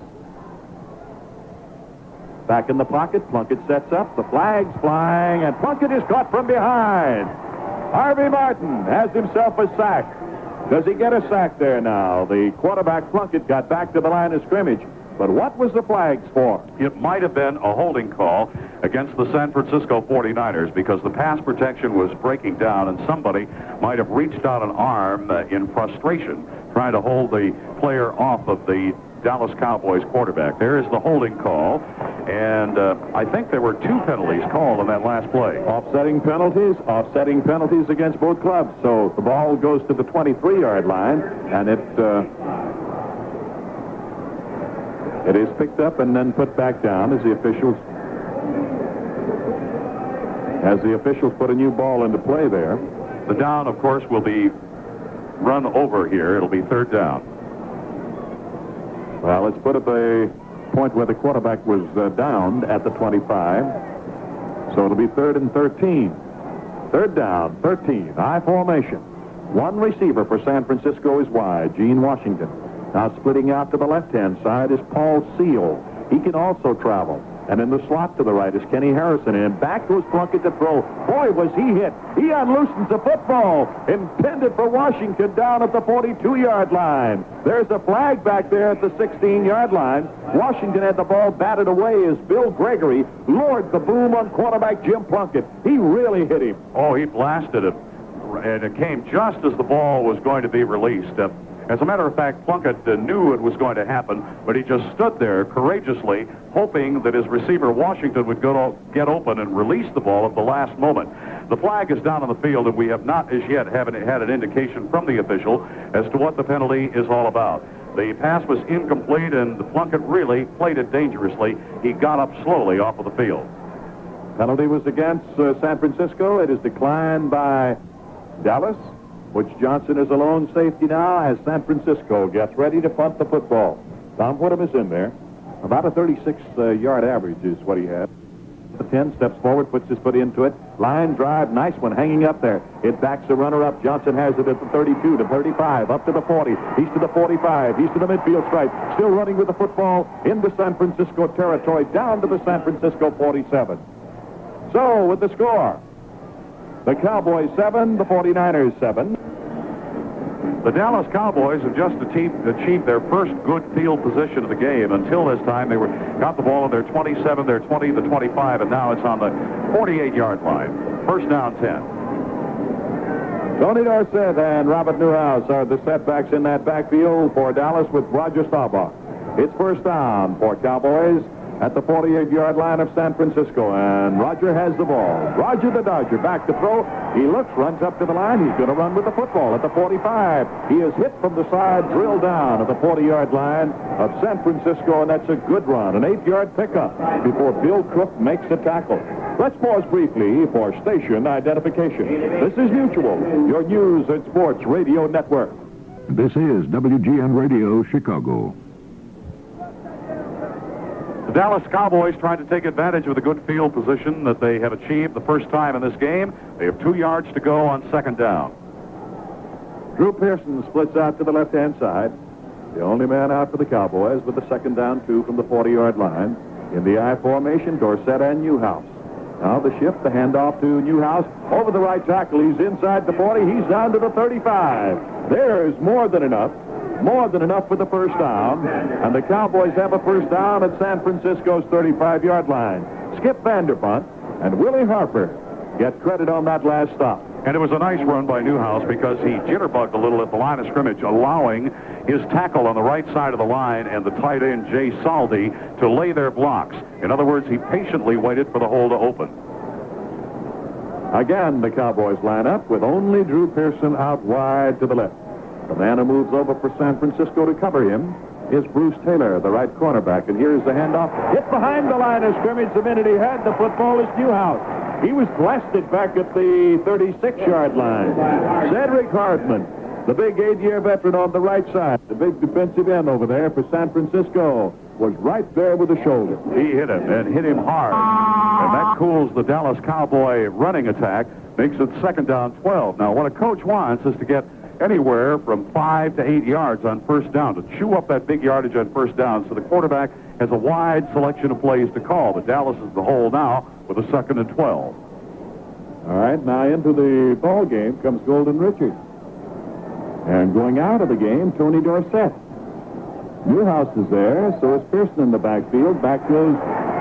Back in the pocket, Plunkett sets up, the flag's flying, and Plunkett is caught from behind. Harvey Martin has himself a sack. Does he get a sack there now? The quarterback, Plunkett, got back to the line of scrimmage. But what was the flags for? It might have been a holding call against the San Francisco 49ers because the pass protection was breaking down and somebody might have reached out an arm in frustration trying to hold the player off of the Dallas Cowboys quarterback. There is the holding call, and I think there were 2 penalties called on that last play. Offsetting penalties against both clubs. So the ball goes to the 23-yard line, and it is picked up and then put back down as the officials put a new ball into play there. The down, of course, will be run over here. It'll be 3rd down. Well, it's put at the point where the quarterback was downed at the 25. So it'll be 3rd and 13. 3rd down, 13, I formation. 1 receiver for San Francisco is wide, Gene Washington. Now splitting out to the left-hand side is Paul Seal. He can also travel. And in the slot to the right is Kenny Harrison. And back goes Plunkett to throw. Boy, was he hit. He unloosens the football. Intended for Washington down at the 42-yard line. There's a flag back there at the 16-yard line. Washington had the ball batted away as Bill Gregory lured the boom on quarterback Jim Plunkett. He really hit him. Oh, he blasted it. And it came just as the ball was going to be released. As a matter of fact, Plunkett knew it was going to happen, but he just stood there courageously, hoping that his receiver, Washington, would get open and release the ball at the last moment. The flag is down on the field, and we have not as yet had an indication from the official as to what the penalty is all about. The pass was incomplete, and Plunkett really played it dangerously. He got up slowly off of the field. Penalty was against San Francisco. It is declined by Dallas. Butch Johnson is a lone safety now as San Francisco gets ready to punt the football. Tom Woodham is in there. About a 36-yard average is what he had. The 10 steps forward, puts his foot into it. Line drive, nice one, hanging up there. It backs the runner up. Johnson has it at the 32, to 35, up to the 40. He's to the 45. He's to the midfield stripe. Still running with the football into San Francisco territory, down to the San Francisco 47. So, with the score, the Cowboys 7, the 49ers 7. The Dallas Cowboys have just achieved their first good field position of the game. Until this time, they got the ball on their 27, their 20, the 25, and now it's on the 48-yard line. First down, 10. Tony Dorsett and Robert Newhouse are the setbacks in that backfield for Dallas with Roger Staubach. It's first down for Cowboys at the 48-yard line of San Francisco, and Roger has the ball. Roger the Dodger back to throw. He looks, runs up to the line. He's going to run with the football at the 45. He is hit from the side, drilled down at the 40-yard line of San Francisco, and that's a good run, an 8-yard pickup before Bill Crook makes the tackle. Let's pause briefly for station identification. This is Mutual, your news and sports radio network. This is WGN Radio, Chicago. The Dallas Cowboys trying to take advantage of the good field position that they have achieved the first time in this game. They have 2 yards to go on second down. Drew Pearson splits out to the left-hand side. The only man out for the Cowboys with the second down 2 from the 40-yard line. In the I formation, Dorsett and Newhouse. Now the shift, the handoff to Newhouse. Over the right tackle, he's inside the 40. He's down to the 35. There's more than enough. More than enough for the first down. And the Cowboys have a first down at San Francisco's 35-yard line. Skip Vanderpunt and Willie Harper get credit on that last stop. And it was a nice run by Newhouse because he jitterbugged a little at the line of scrimmage, allowing his tackle on the right side of the line and the tight end, Jay Saldi, to lay their blocks. In other words, he patiently waited for the hole to open. Again, the Cowboys line up with only Drew Pearson out wide to the left. The man who moves over for San Francisco to cover him is Bruce Taylor, the right cornerback. And here's the handoff. Hit behind the line of scrimmage the minute he had the football is Newhouse. He was blasted back at the 36-yard line. Cedric Hardman, the big 8-year veteran on the right side, the big defensive end over there for San Francisco, was right there with the shoulder. He hit him, and hit him hard. And that cools the Dallas Cowboy running attack, makes it second down 12. Now, what a coach wants is to get anywhere from 5 to 8 yards on first down, to chew up that big yardage on first down, so the quarterback has a wide selection of plays to call. But Dallas is the hole now with a second and 12. All right, now into the ball game comes Golden Richards. And going out of the game, Tony Dorsett. Newhouse is there, so is Pearson in the backfield. Back goes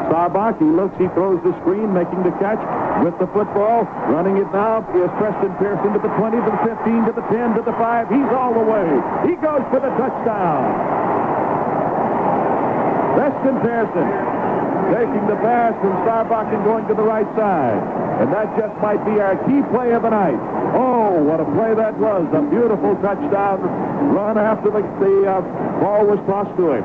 Staubach. He looks, he throws the screen, making the catch with the football. Running it now is Preston Pearson to the 20, to the 15, to the 10, to the 5. He's all the way. He goes for the touchdown. Preston Pearson taking the pass from Staubach and going to the right side. And that just might be our key play of the night. Oh, what a play that was. A beautiful touchdown run after the ball was tossed to him.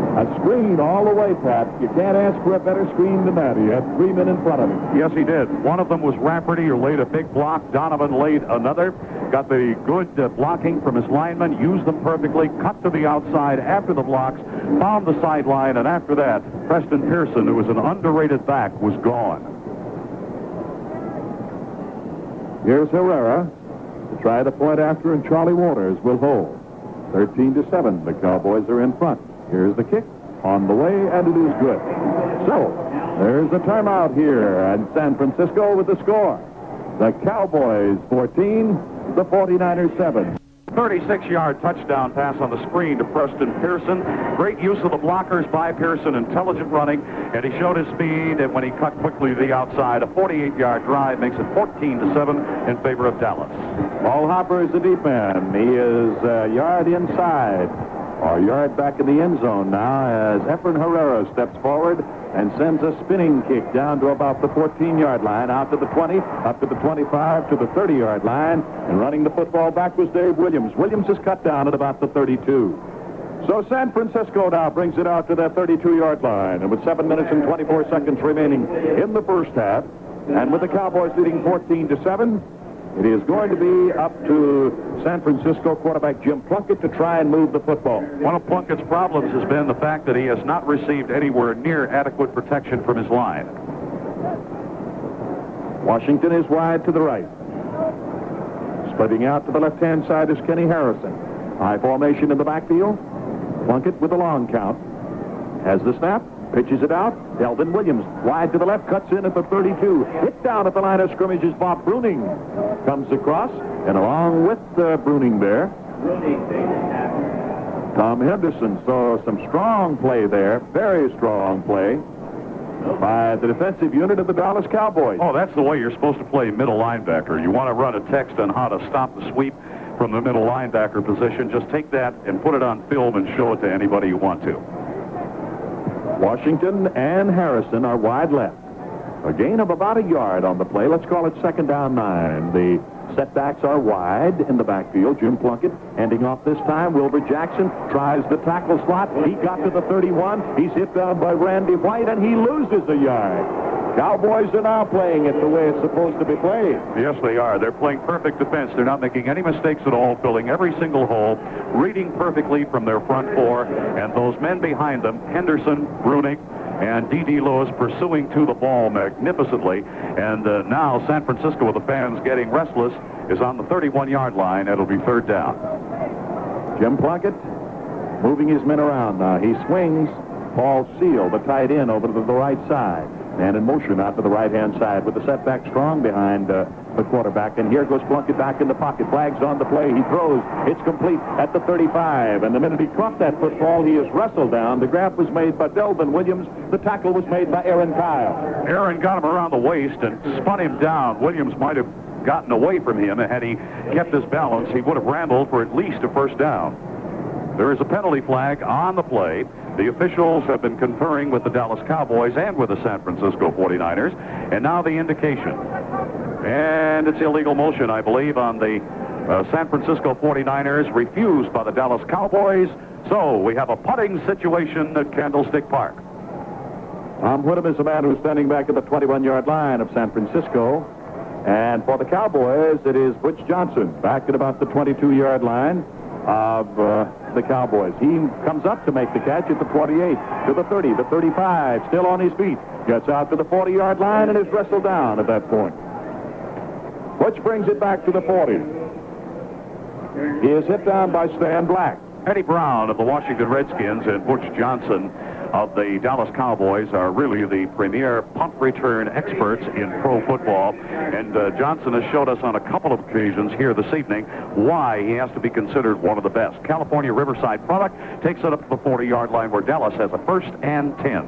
A screen all the way, Pat. You can't ask for a better screen than that. He had 3 men in front of him. Yes, he did. One of them was Rafferty, who laid a big block. Donovan laid another. Got the good blocking from his linemen, used them perfectly, cut to the outside after the blocks, found the sideline, and after that, Preston Pearson, who was an underrated back, was gone. Here's Herrera to try the point after, and Charlie Waters will hold. 13-7. The Cowboys are in front. Here's the kick on the way, and it is good. So, there's a timeout here at San Francisco with the score. The Cowboys 14, the 49ers 7. 36-yard touchdown pass on the screen to Preston Pearson. Great use of the blockers by Pearson, intelligent running, and he showed his speed, and when he cut quickly to the outside, a 48-yard drive makes it 14-7 in favor of Dallas. Ball Hopper is the deep end. He is a yard inside, or yard back in the end zone now, as Efren Herrera steps forward and sends a spinning kick down to about the 14-yard line, out to the 20, up to the 25, to the 30-yard line, and running the football back was Dave Williams. Williams is cut down at about the 32. So San Francisco now brings it out to that 32-yard line, and with 7 minutes and 24 seconds remaining in the first half, and with the Cowboys leading 14-7, it is going to be up to San Francisco quarterback Jim Plunkett to try and move the football. One of Plunkett's problems has been the fact that he has not received anywhere near adequate protection from his line. Washington is wide to the right. Splitting out to the left-hand side is Kenny Harrison. High formation in the backfield. Plunkett with a long count. Has the snap. Pitches it out. Delvin Williams wide to the left, cuts in at the 32. Hit down at the line of scrimmage is Bob Bruning. Comes across, and along with Bruning there, Tom Henderson. So some strong play there, very strong play by the defensive unit of the Dallas Cowboys. Oh, that's the way you're supposed to play middle linebacker. You want to run a text on how to stop the sweep from the middle linebacker position. Just take that and put it on film and show it to anybody you want to. Washington and Harrison are wide left. A gain of about a yard on the play. Let's call it 2nd down 9. The setbacks are wide in the backfield. Jim Plunkett handing off this time. Wilbur Jackson tries the tackle slot. He got to the 31. He's hit down by Randy White, and he loses a yard. Cowboys are now playing it the way it's supposed to be played. Yes, they are. They're playing perfect defense. They're not making any mistakes at all, filling every single hole, reading perfectly from their front four, and those men behind them, Henderson, Bruning, and D.D. Lewis pursuing to the ball magnificently. And now San Francisco, with the fans getting restless, is on the 31-yard line. It'll be 3rd down. Jim Plunkett moving his men around now. He swings Paul Seal, the tight end, over to the right side. And in motion out to the right-hand side with the setback strong behind the quarterback. And here goes Plunkett back in the pocket. Flags on the play. He throws. It's complete at the 35. And the minute he caught that football, he is wrestled down. The grab was made by Delvin Williams. The tackle was made by Aaron Kyle. Aaron got him around the waist and spun him down. Williams might have gotten away from him, and had he kept his balance, he would have rambled for at least a 1st down. There is a penalty flag on the play. The officials have been conferring with the Dallas Cowboys and with the San Francisco 49ers. And now the indication. And it's illegal motion, I believe, on the San Francisco 49ers, refused by the Dallas Cowboys. So we have a punting situation at Candlestick Park. Tom Whittam is the man who's standing back at the 21-yard line of San Francisco. And for the Cowboys, it is Butch Johnson back at about the 22-yard line of the Cowboys. He comes up to make the catch at the 28, to the 30, the 35, still on his feet. Gets out to the 40-yard line and is wrestled down at that point. Butch brings it back to the 40. He is hit down by Stan Black. Eddie Brown of the Washington Redskins and Butch Johnson of the Dallas Cowboys are really the premier punt return experts in pro football. And Johnson has showed us on a couple of occasions here this evening why he has to be considered one of the best. California Riverside product takes it up to the 40-yard line where Dallas has a 1st and 10.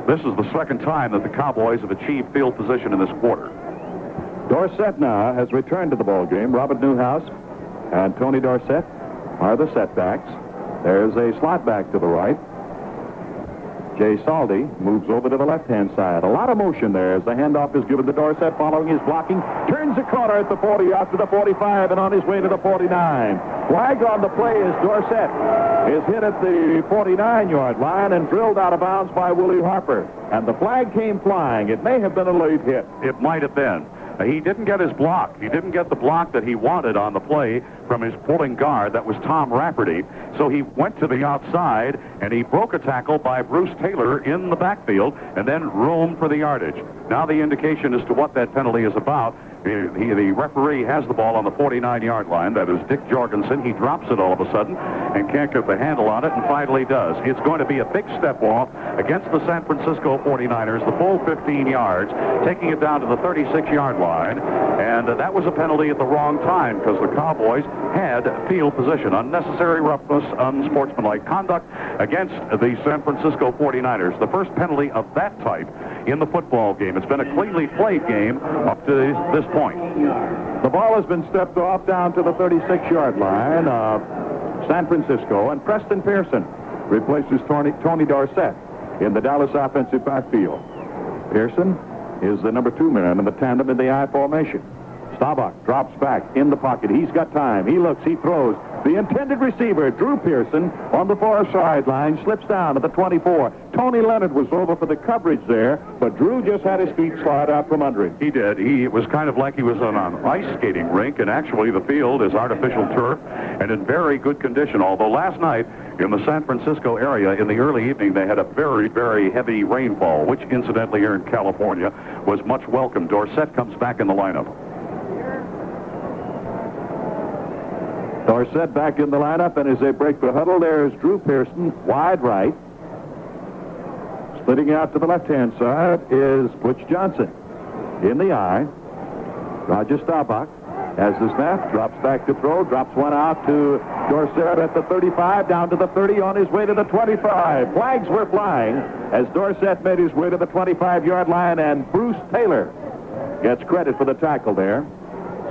This is the 2nd time that the Cowboys have achieved field position in this quarter. Dorsett now has returned to the ball game. Robert Newhouse and Tony Dorsett are the setbacks. There's a slot back to the right. Jay Saldi moves over to the left-hand side. A lot of motion there as the handoff is given to Dorsett following his blocking. Turns the corner at the 40, out to the 45, and on his way to the 49. Flag on the play as Dorsett is hit at the 49-yard line and drilled out of bounds by Willie Harper. And the flag came flying. It may have been a late hit. It might have been. He didn't get his block. He didn't get the block that he wanted on the play from his pulling guard. That was Tom Rafferty. So he went to the outside, and he broke a tackle by Bruce Taylor in the backfield and then roamed for the yardage. Now the indication as to what that penalty is about. The referee has the ball on the 49-yard line. That is Dick Jorgensen. He drops it all of a sudden and can't get the handle on it, and finally does. It's going to be a big step off against the San Francisco 49ers, the full 15 yards, taking it down to the 36-yard line. And that was a penalty at the wrong time because the Cowboys had field position. Unnecessary roughness, unsportsmanlike conduct against the San Francisco 49ers. The first penalty of that type in the football game. It's been a cleanly played game up to this point. The ball has been stepped off down to the 36-yard line of San Francisco, and Preston Pearson replaces Tony Dorsett in the Dallas offensive backfield. Pearson is the number 2 man in the tandem in the I formation. Staubach drops back in the pocket. He's got time. He looks. He throws. The intended receiver, Drew Pearson, on the far sideline, slips down to the 24. Tony Leonard was over for the coverage there, but Drew just had his feet slide out from under him. He did. It was kind of like he was on an ice skating rink, and actually the field is artificial turf and in very good condition, although last night in the San Francisco area in the early evening they had a very, very heavy rainfall, which incidentally here in California was much welcome. Dorsett comes back in the lineup. Dorsett back in the lineup, and as they break the huddle, there's Drew Pearson, wide right. Splitting out to the left-hand side is Butch Johnson. In the I, Roger Staubach has the snap, drops back to throw, drops one out to Dorsett at the 35, down to the 30, on his way to the 25. Flags were flying as Dorsett made his way to the 25-yard line, and Bruce Taylor gets credit for the tackle there.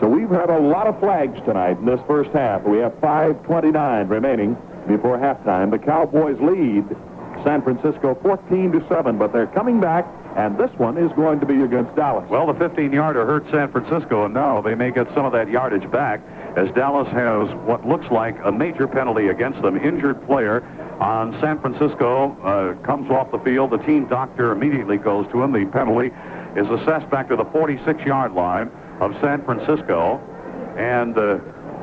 So we've had a lot of flags tonight in this first half. We have 5:29 remaining before halftime. The Cowboys lead San Francisco 14-7, but they're coming back, and this one is going to be against Dallas. Well, the 15-yarder hurt San Francisco, and now they may get some of that yardage back as Dallas has what looks like a major penalty against them. Injured player on San Francisco comes off the field. The team doctor immediately goes to him. The penalty is assessed back to the 46-yard line of San Francisco, and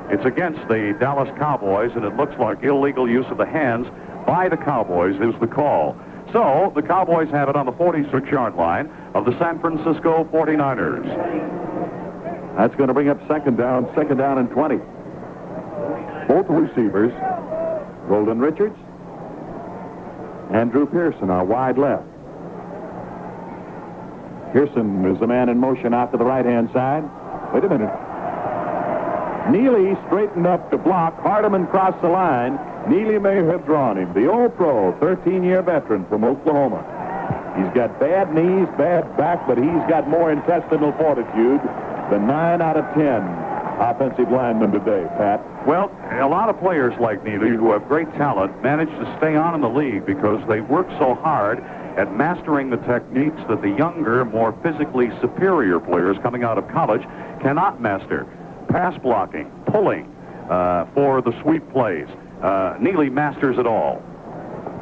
it's against the Dallas Cowboys, and it looks like illegal use of the hands by the Cowboys is the call. So the Cowboys have it on the 46-yard line of the San Francisco 49ers. That's going to bring up second down and 20. Both receivers, Golden Richards and Drew Pearson, are wide left. Pearson is the man in motion out to the right-hand side. Wait a minute. Neely straightened up to block. Hardeman crossed the line. Neely may have drawn him. The old pro, 13-year veteran from Oklahoma. He's got bad knees, bad back, but he's got more intestinal fortitude than 9 out of 10 offensive linemen today, Pat. Well, a lot of players like Neely who have great talent manage to stay on in the league because they work so hard at mastering the techniques that the younger, more physically superior players coming out of college cannot master. Pass blocking, pulling for the sweep plays. Neely masters it all.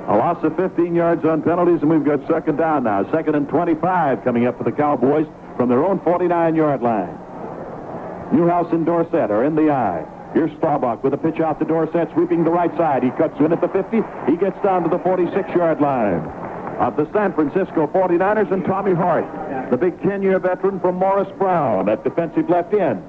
A loss of 15 yards on penalties, and we've got second down now. Second and 25 coming up for the Cowboys from their own 49-yard line. Newhouse and Dorsett are in the I. Here's Staubach with a pitch out to Dorsett, sweeping the right side. He cuts in at the 50. He gets down to the 46-yard line of the San Francisco 49ers, and Tommy Hart, the big 10-year veteran from Morris Brown at defensive left end,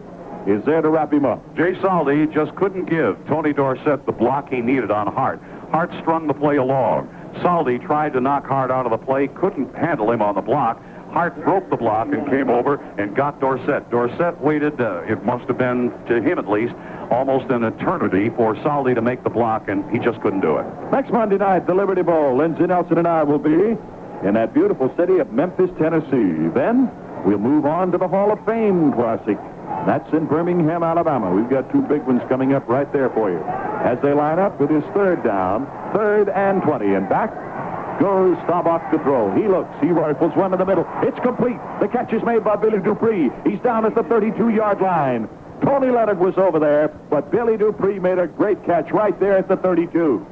is there to wrap him up. Jay Saldi just couldn't give Tony Dorsett the block he needed on Hart. Hart strung the play along. Saldi tried to knock Hart out of the play, couldn't handle him on the block. Hart broke the block and came over and got Dorsett. Dorsett waited, it must have been, to him at least, almost an eternity for Saldi to make the block, and he just couldn't do it. Next Monday night, the Liberty Bowl. Lindsey Nelson and I will be in that beautiful city of Memphis, Tennessee. Then we'll move on to the Hall of Fame Classic. That's in Birmingham, Alabama. We've got two big ones coming up right there for you. As they line up with his third down, 3rd and 20, and back goes Staubach to throw. He looks. He rifles one in the middle. It's complete. The catch is made by Billy Dupree. He's down at the 32-yard line. Tony Leonard was over there, but Billy Dupree made a great catch right there at the 32.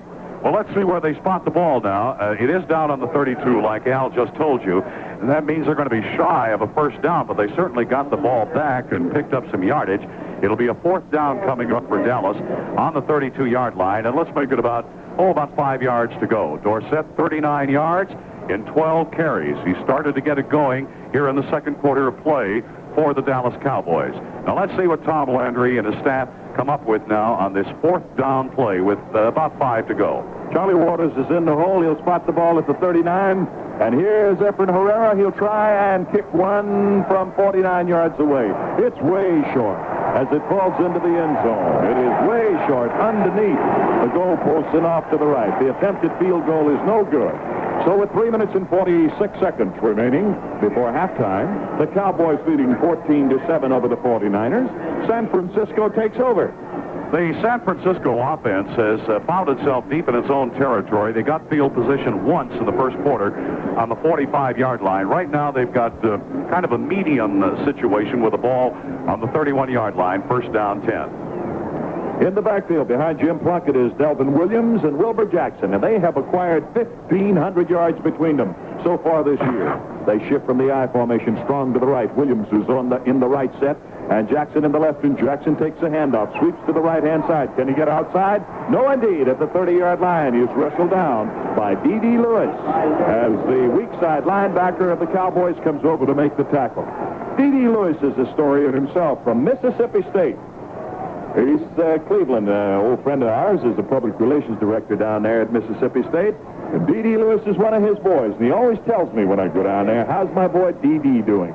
Well, let's see where they spot the ball now. It is down on the 32, like Al just told you. And that means they're going to be shy of a first down, but they certainly got the ball back and picked up some yardage. It'll be a 4th down coming up for Dallas on the 32-yard line. And let's make it about 5 yards to go. Dorsett, 39 yards in 12 carries. He started to get it going here in the second quarter of play for the Dallas Cowboys. Now let's see what Tom Landry and his staff come up with now on this 4th down play with about 5 to go. Charlie Waters is in the hole. He'll spot the ball at the 39. And here's Efren Herrera. He'll try and kick one from 49 yards away. It's way short as it falls into the end zone. It is way short underneath the goalpost and off to the right. The attempted field goal is no good. So with 3 minutes and 46 seconds remaining before halftime, the Cowboys leading 14-7 over the 49ers. San Francisco takes over. The San Francisco offense has found itself deep in its own territory. They got field position once in the first quarter on the 45-yard line. Right now they've got kind of a medium situation with the ball on the 31-yard line, first down 10. In the backfield behind Jim Plunkett is Delvin Williams and Wilbur Jackson, and they have acquired 1,500 yards between them so far this year. They shift from the I formation, strong to the right. Williams is in the right set, and Jackson in the left, and Jackson takes a handoff, sweeps to the right-hand side. Can he get outside? No, indeed. At the 30-yard line, he is wrestled down by D.D. Lewis as the weak side linebacker of the Cowboys comes over to make the tackle. D.D. Lewis is a story in himself from Mississippi State. He's Cleveland, old friend of ours, is the public relations director down there at Mississippi State. And D.D. Lewis is one of his boys, and he always tells me when I go down there, how's my boy D.D. doing?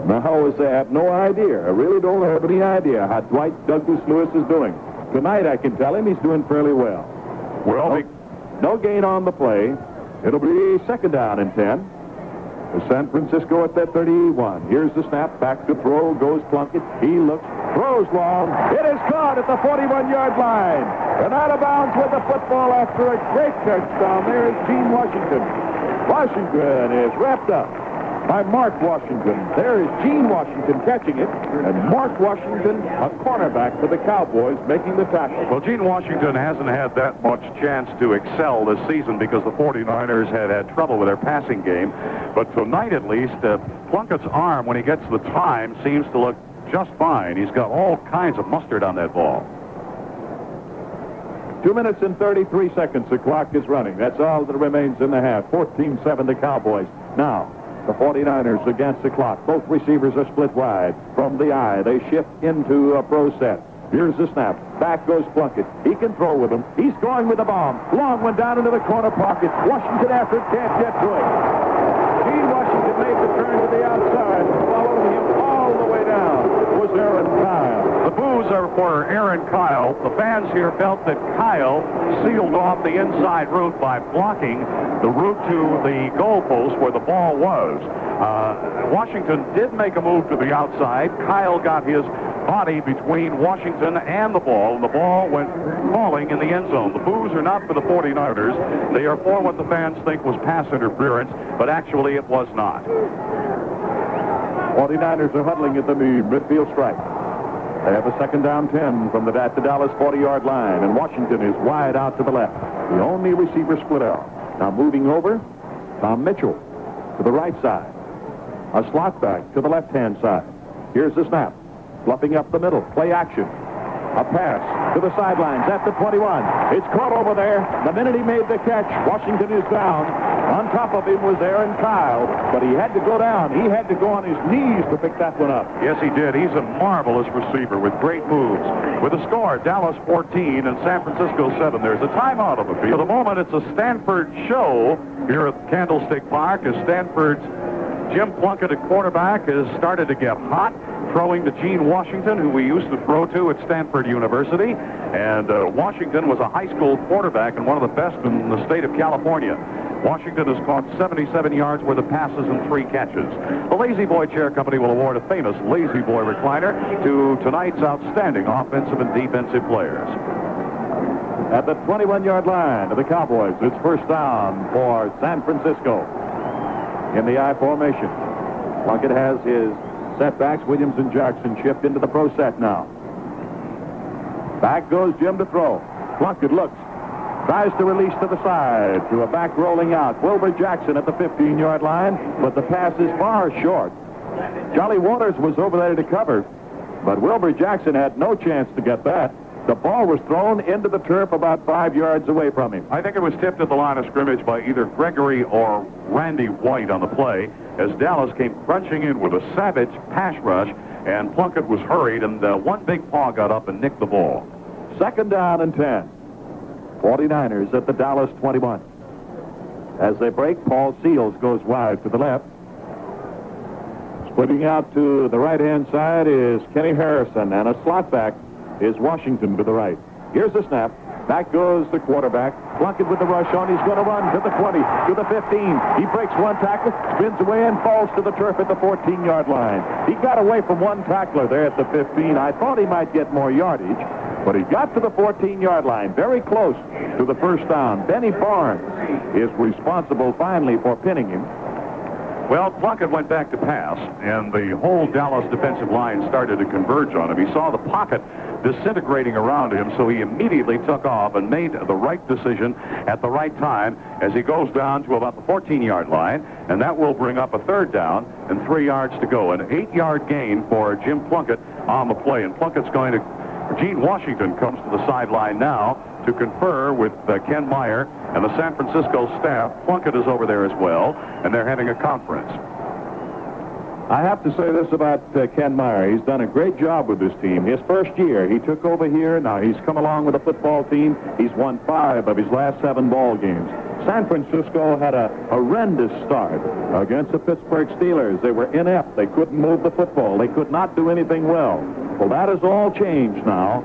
Now, I have no idea. I really don't have any idea how Dwight Douglas Lewis is doing. Tonight, I can tell him he's doing fairly well. No gain on the play. It'll be second down and 10. San Francisco at that 31. Here's the snap. Back to throw. Goes Plunkett. He looks. Throws long. It is caught at the 41-yard line. And out of bounds with the football after a great touchdown. There is Gene Washington. Washington is wrapped up by Mark Washington. There is Gene Washington catching it, and Mark Washington, a cornerback for the Cowboys, making the tackle. Well, Gene Washington hasn't had that much chance to excel this season because the 49ers had trouble with their passing game. But tonight, at least, Plunkett's arm, when he gets the time, seems to look just fine. He's got all kinds of mustard on that ball. 2 minutes and 33 seconds. The clock is running. That's all that remains in the half. 14-7 the Cowboys. Now, the 49ers against the clock. Both receivers are split wide. From the eye, they shift into a pro set. Here's the snap. Back goes Plunkett. He can throw with him. He's going with the bomb. Long one down into the corner pocket. Washington after it, can't get to it. Gene Washington made the turn to the outside. Following him all the way down was Aaron Kyle. The boos are for Aaron Kyle. The fans here felt that Kyle sealed off the inside route by blocking the route to the goalpost where the ball was. Washington did make a move to the outside. Kyle got his body between Washington and the ball, and the ball went falling in the end zone. The boos are not for the 49ers. They are for what the fans think was pass interference, but actually it was not. 49ers are huddling at the midfield stripe. They have a second down 10 from the Dallas 40-yard line, and Washington is wide out to the left. The only receiver split out. Now moving over, Tom Mitchell to the right side. A slot back to the left-hand side. Here's the snap. Fluffing up the middle. Play action. A pass to the sidelines at the 21. It's caught over there. The minute he made the catch, Washington is down. On top of him was Aaron Kyle, but he had to go down. He had to go on his knees to pick that one up. Yes, he did. He's a marvelous receiver with great moves. With the score, Dallas 14 and San Francisco 7. There's a timeout on the field. For the moment, it's a Stanford show here at Candlestick Park as Stanford's Jim Plunkett at quarterback has started to get hot, throwing to Gene Washington, who we used to throw to at Stanford University. And Washington was a high school quarterback and one of the best in the state of California. Washington has caught 77 yards worth of passes and 3 catches. The Lazy Boy Chair Company will award a famous Lazy Boy recliner to tonight's outstanding offensive and defensive players. At the 21-yard line of the Cowboys, it's first down for San Francisco. In the I formation, Plunkett has his setbacks. Williams and Jackson shift into the pro set now. Back goes Jim to throw. Plunkett looks. Tries to release to the side. To a back rolling out. Wilbur Jackson at the 15-yard line, but the pass is far short. Jolly Waters was over there to cover, but Wilbur Jackson had no chance to get that. The ball was thrown into the turf about 5 yards away from him. I think it was tipped at the line of scrimmage by either Gregory or Randy White on the play as Dallas came crunching in with a savage pass rush, and Plunkett was hurried, and one big paw got up and nicked the ball. Second down and 10. 49ers at the Dallas 21. As they break, Paul Seals goes wide to the left. Splitting out to the right-hand side is Kenny Harrison, and a slot back is Washington to the right. Here's the snap. Back goes the quarterback. Plunkett with the rush on. He's going to run to the 20, to the 15. He breaks one tackle, spins away, and falls to the turf at the 14-yard line. He got away from one tackler there at the 15. I thought he might get more yardage, but he got to the 14-yard line, very close to the first down. Benny Barnes is responsible finally for pinning him. Well, Plunkett went back to pass, and the whole Dallas defensive line started to converge on him. He saw the pocket disintegrating around him, so he immediately took off and made the right decision at the right time as he goes down to about the 14-yard line, and that will bring up a third down and 3 yards to go. An 8-yard gain for Jim Plunkett on the play, and Plunkett's going to... Gene Washington comes to the sideline now to confer with Ken Meyer and the San Francisco staff. Plunkett is over there as well, and they're having a conference. I have to say this about Ken Meyer. He's done a great job with this team. His first year, he took over here. Now he's come along with the football team. He's won 5 of his last 7 ball games. San Francisco had a horrendous start against the Pittsburgh Steelers. They were inept. They couldn't move the football. They could not do anything well. Well, that has all changed now.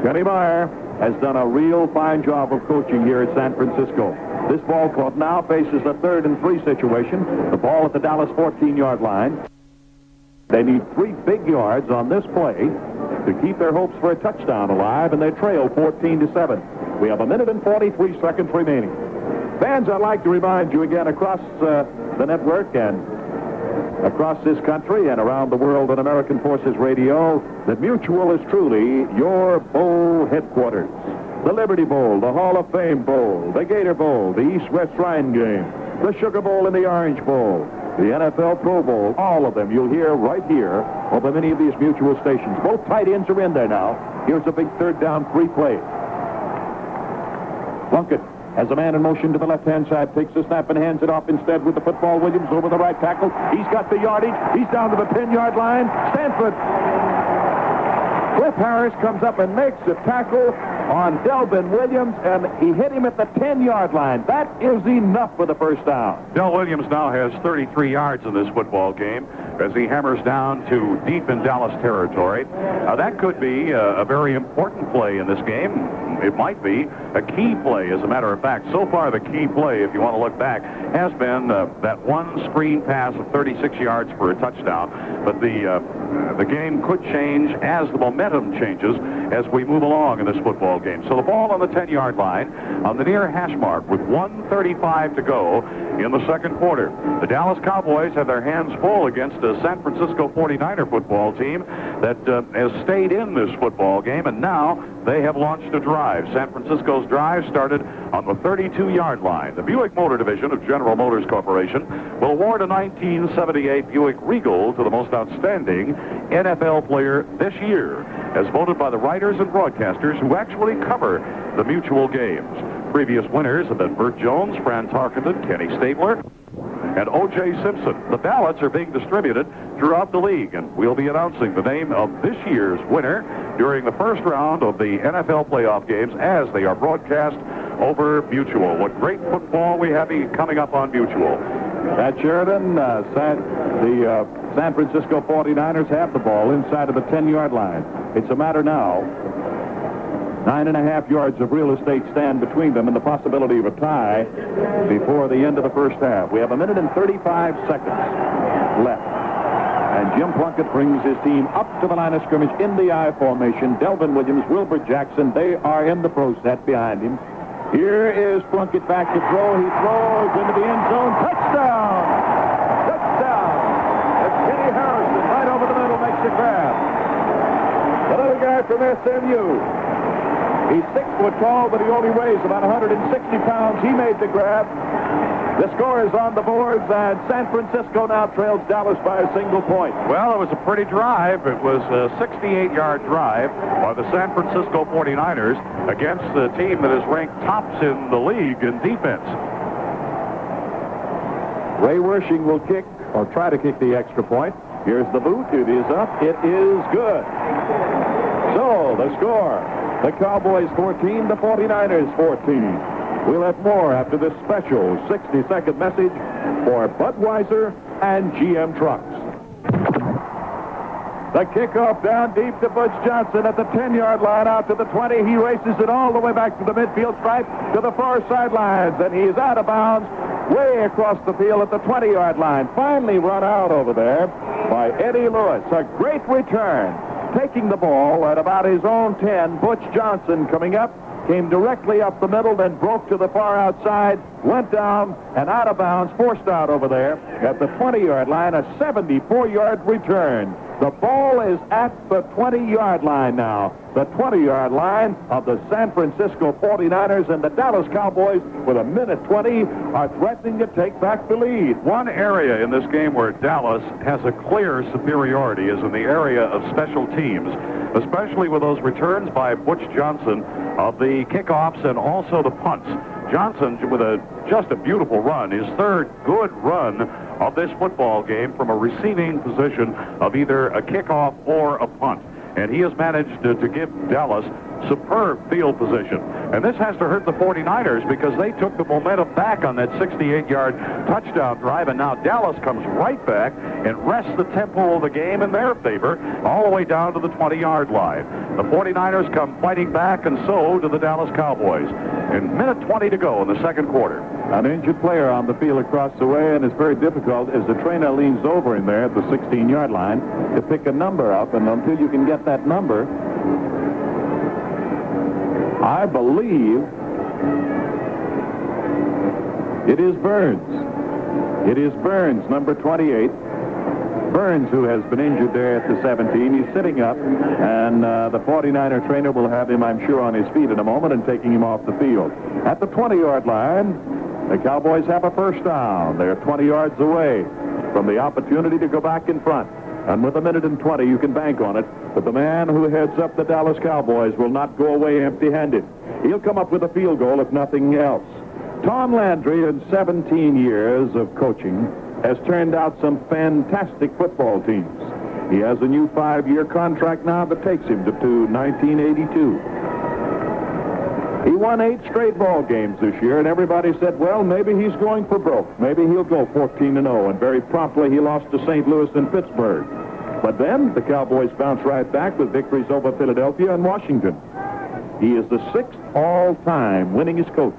Kenny Meyer has done a real fine job of coaching here at San Francisco. This ball club now faces a 3rd and 3 situation. The ball at the Dallas 14-yard line. They need 3 big yards on this play to keep their hopes for a touchdown alive, and they trail 14-7. We have 1 minute and 43 seconds remaining. Fans, I'd like to remind you again across the network and across this country and around the world on American Forces Radio that Mutual is truly your bowl headquarters. The Liberty Bowl, the Hall of Fame Bowl, the Gator Bowl, the East-West Shrine Game, the Sugar Bowl and the Orange Bowl, the NFL Pro Bowl, all of them you'll hear right here over many of these Mutual stations. Both tight ends are in there now. Here's a big 3rd down, 3 play. Plunkett has a man in motion to the left-hand side, takes the snap and hands it off instead with the football. Williams over the right tackle. He's got the yardage. He's down to the 10-yard line. Stanford. Cliff Harris comes up and makes the tackle on Delvin Williams, and he hit him at the 10-yard line. That is enough for the first down. Del Williams now has 33 yards in this football game as he hammers down to deep in Dallas territory. That could be a very important play in this game. It might be a key play, as a matter of fact. So far, the key play, if you want to look back, has been that one screen pass of 36 yards for a touchdown. But the game could change as the momentum changes as we move along in this football game. So the ball on the 10-yard line on the near hash mark with 1:35 to go in the second quarter. The Dallas Cowboys have their hands full against a San Francisco 49er football team that has stayed in this football game, and now they have launched a drive. San Francisco's drive started on the 32-yard line. The Buick Motor Division of General Motors Corporation will award a 1978 Buick Regal to the most outstanding NFL player this year, as voted by the writers and broadcasters who actually cover the Mutual games. Previous winners have been Burt Jones, Fran Tarkenton, Kenny Stabler, and O.J. Simpson. The ballots are being distributed throughout the league, and we'll be announcing the name of this year's winner during the first round of the NFL playoff games as they are broadcast over Mutual. What great football we have coming up on Mutual. Pat Sheridan, the San Francisco 49ers have the ball inside of the 10-yard line. It's a matter now. 9.5 yards of real estate stand between them and the possibility of a tie before the end of the first half. We have 1 minute and 35 seconds left. And Jim Plunkett brings his team up to the line of scrimmage in the I formation. Delvin Williams, Wilbur Jackson, they are in the pro set behind him. Here is Plunkett back to throw. He throws into the end zone. Touchdown! Touchdown! As Kenny Harrison right over the middle makes the grab. The little guy from SMU. He's 6 foot tall, but he only weighs about 160 pounds. He made the grab. The score is on the boards, and San Francisco now trails Dallas by a single point. Well, it was a pretty drive. It was a 68-yard drive by the San Francisco 49ers against the team that is ranked tops in the league in defense. Ray Wershing will kick, or try to kick the extra point. Here's the boot. It is up. It is good. So, the score. The Cowboys 14, the 49ers 14. We'll have more after this special 60-second message, for Budweiser and GM Trucks. The kickoff down deep to Butch Johnson at the 10-yard line out to the 20. He races it all the way back to the midfield stripe to the far sidelines, and he's out of bounds way across the field at the 20-yard line. Finally run out over there by Eddie Lewis. A great return. Taking the ball at about his own 10, Butch Johnson coming up, came directly up the middle, then broke to the far outside, went down and out of bounds, forced out over there at the 20-yard line, a 74-yard return. The ball is at the 20-yard line now. The 20-yard line of the San Francisco 49ers, and the Dallas Cowboys, with a minute 20, are threatening to take back the lead. One area in this game where Dallas has a clear superiority is in the area of special teams, especially with those returns by Butch Johnson of the kickoffs and also the punts. Johnson with just a beautiful run, his third good run of this football game from a receiving position of either a kickoff or a punt. And he has managed to give Dallas superb field position. And this has to hurt the 49ers because they took the momentum back on that 68-yard touchdown drive, and now Dallas comes right back and rests the tempo of the game in their favor all the way down to the 20-yard line. The 49ers come fighting back, and so do the Dallas Cowboys. In minute 20 to go in the second quarter. An injured player on the field across the way, and it's very difficult as the trainer leans over in there at the 16-yard line to pick a number up, and until you can get that number, I believe it is Burns. It is Burns, number 28. Burns, who has been injured there at the 17. He's sitting up, and the 49er trainer will have him, I'm sure, on his feet in a moment and taking him off the field. At the 20-yard line, the Cowboys have a first down. They're 20 yards away from the opportunity to go back in front. And with a minute and 20, you can bank on it. But the man who heads up the Dallas Cowboys will not go away empty-handed. He'll come up with a field goal if nothing else. Tom Landry, in 17 years of coaching, has turned out some fantastic football teams. He has a new 5-year contract now that takes him to 1982. He won 8 straight ball games this year, and everybody said, well, maybe he's going for broke. Maybe he'll go 14-0, and very promptly he lost to St. Louis and Pittsburgh. But then the Cowboys bounced right back with victories over Philadelphia and Washington. He is the 6th all-time winningest coach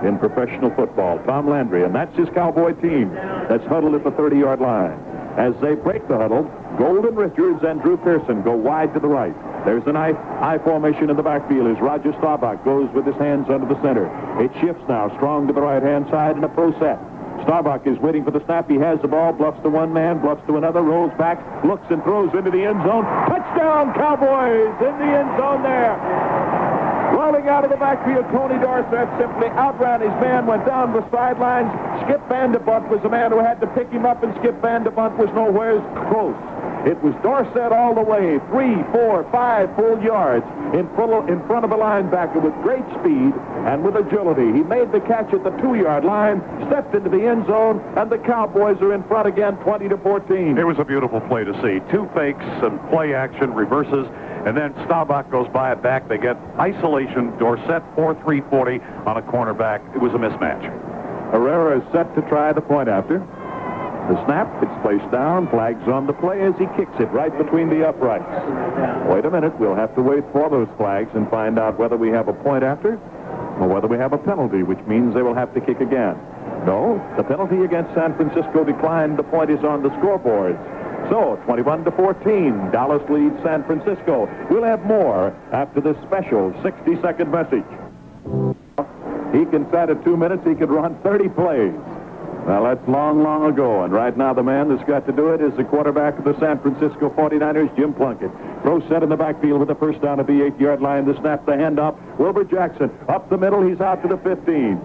in professional football, Tom Landry, and that's his Cowboy team that's huddled at the 30-yard line. As they break the huddle, Golden Richards and Drew Pearson go wide to the right. There's an I formation in the backfield as Roger Staubach goes with his hands under the center. It shifts now, strong to the right-hand side in a pro set. Staubach is waiting for the snap. He has the ball, bluffs to one man, bluffs to another, rolls back, looks and throws into the end zone. Touchdown, Cowboys! In the end zone there. Rolling out of the backfield, Tony Dorsett simply outran his man, went down the sidelines. Skip Vanderbunt was the man who had to pick him up, and Skip Vanderbunt was nowhere close. It was Dorsett all the way, 3, 4, 5 full yards in front of the linebacker with great speed and with agility. He made the catch at the 2-yard line, stepped into the end zone, and the Cowboys are in front again, 20-14. It was a beautiful play to see. 2 fakes and play action, reverses, and then Staubach goes by it back. They get isolation. Dorsett 4-3-40 on a cornerback. It was a mismatch. Herrera is set to try the point after. The snap, it's placed down, flags on the play as he kicks it right between the uprights. Wait a minute, we'll have to wait for those flags and find out whether we have a point after or whether we have a penalty, which means they will have to kick again. No, the penalty against San Francisco declined. The point is on the scoreboards. So, 21-14, Dallas leads San Francisco. We'll have more after this special 60-second message. He can set at 2 minutes, he could run 30 plays. Well, that's long, long ago, and right now the man that's got to do it is the quarterback of the San Francisco 49ers, Jim Plunkett. Throw set in the backfield with the first down at the 8-yard line. The snap, the handoff. Wilbur Jackson up the middle. He's out to the 15.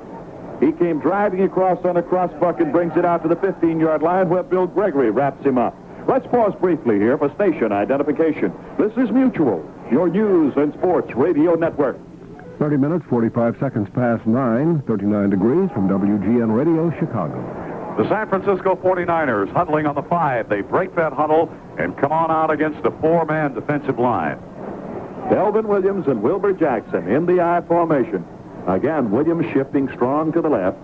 He came driving across on a crossbuck and brings it out to the 15-yard line where Bill Gregory wraps him up. Let's pause briefly here for station identification. This is Mutual, your news and sports radio network. 30 minutes, 45 seconds past 9, 39 degrees from WGN Radio, Chicago. The San Francisco 49ers huddling on the 5. They break that huddle and come on out against a 4-man defensive line. Delvin Williams and Wilbur Jackson in the I formation. Again, Williams shifting strong to the left.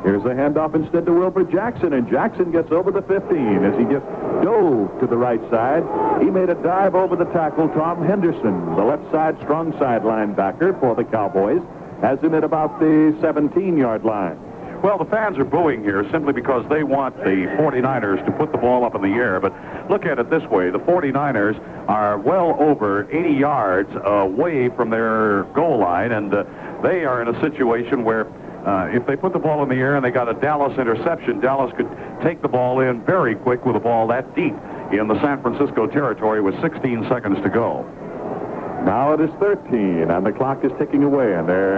Here's a handoff instead to Wilbur Jackson, and Jackson gets over the 15 as he just dove to the right side. He made a dive over the tackle. Tom Henderson, the left side, strong side linebacker for the Cowboys, has him at about the 17-yard line. Well, the fans are booing here simply because they want the 49ers to put the ball up in the air. But look at it this way. The 49ers are well over 80 yards away from their goal line, and they are in a situation where if they put the ball in the air and they got a Dallas interception, Dallas could take the ball in very quick with a ball that deep in the San Francisco territory with 16 seconds to go. Now it is 13, and the clock is ticking away, and there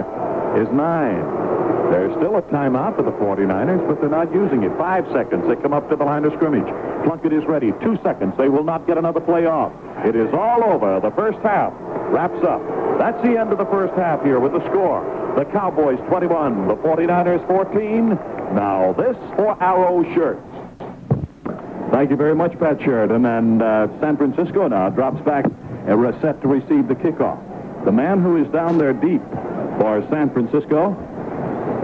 is 9. There's still a timeout for the 49ers, but they're not using it. 5 seconds. They come up to the line of scrimmage. Plunkett is ready. 2 seconds. They will not get another play off. It is all over. The first half wraps up. That's the end of the first half here with the score. The Cowboys 21, the 49ers 14. Now this for Arrow Shirts. Thank you very much, Pat Sheridan. And San Francisco now drops back set to receive the kickoff. The man who is down there deep for San Francisco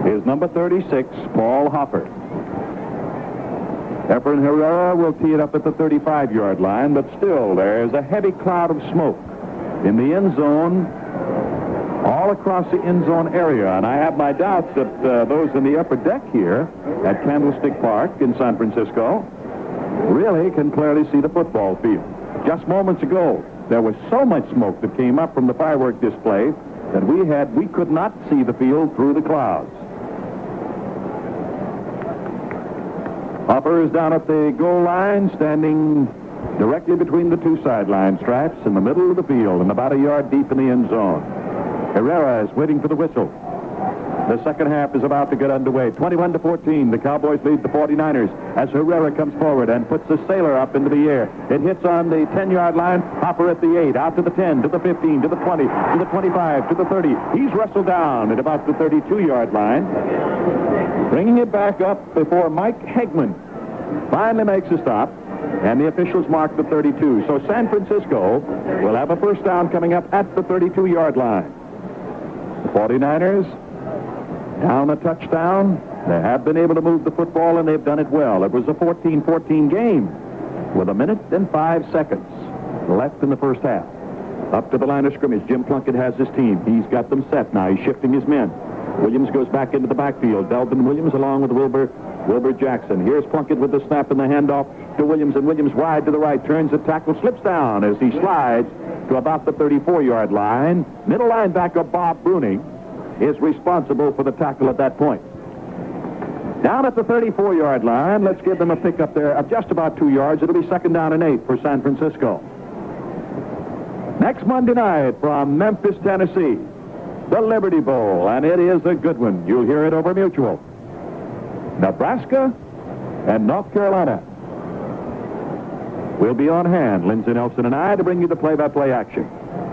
is number 36, Paul Hopper. Efren Herrera will tee it up at the 35-yard line, but still there's a heavy cloud of smoke in the end zone, all across the end zone area. And I have my doubts that those in the upper deck here at Candlestick Park in San Francisco really can clearly see the football field. Just moments ago, there was so much smoke that came up from the firework display that we could not see the field through the clouds. Hopper is down at the goal line, standing directly between the two sideline straps in the middle of the field and about a yard deep in the end zone. Herrera is waiting for the whistle. The second half is about to get underway. 21-14, the Cowboys lead the 49ers as Herrera comes forward and puts the sailor up into the air. It hits on the 10-yard line. Hopper at the 8, out to the 10, to the 15, to the 20, to the 25, to the 30. He's wrestled down at about the 32-yard line. Bringing it back up before Mike Hegman finally makes a stop, and the officials mark the 32. So San Francisco will have a first down coming up at the 32-yard line. The 49ers down a touchdown. They have been able to move the football, and they've done it well. It was a 14-14 game with 1 minute and 5 seconds left in the first half. Up to the line of scrimmage, Jim Plunkett has his team. He's got them set now. He's shifting his men. Williams goes back into the backfield. Delvin Williams along with Wilbur Jackson. Here's Plunkett with the snap and the handoff to Williams, and Williams wide to the right, turns the tackle, slips down as he slides to about the 34-yard line. Middle linebacker Bob Bruning is responsible for the tackle at that point. Down at the 34-yard line, let's give them a pick up there of just about 2 yards. It'll be 2nd down and 8 for San Francisco. Next Monday night from Memphis, Tennessee, the Liberty Bowl, and it is a good one. You'll hear it over Mutual. Nebraska and North Carolina. We'll be on hand, Lindsey Nelson and I, to bring you the play-by-play action.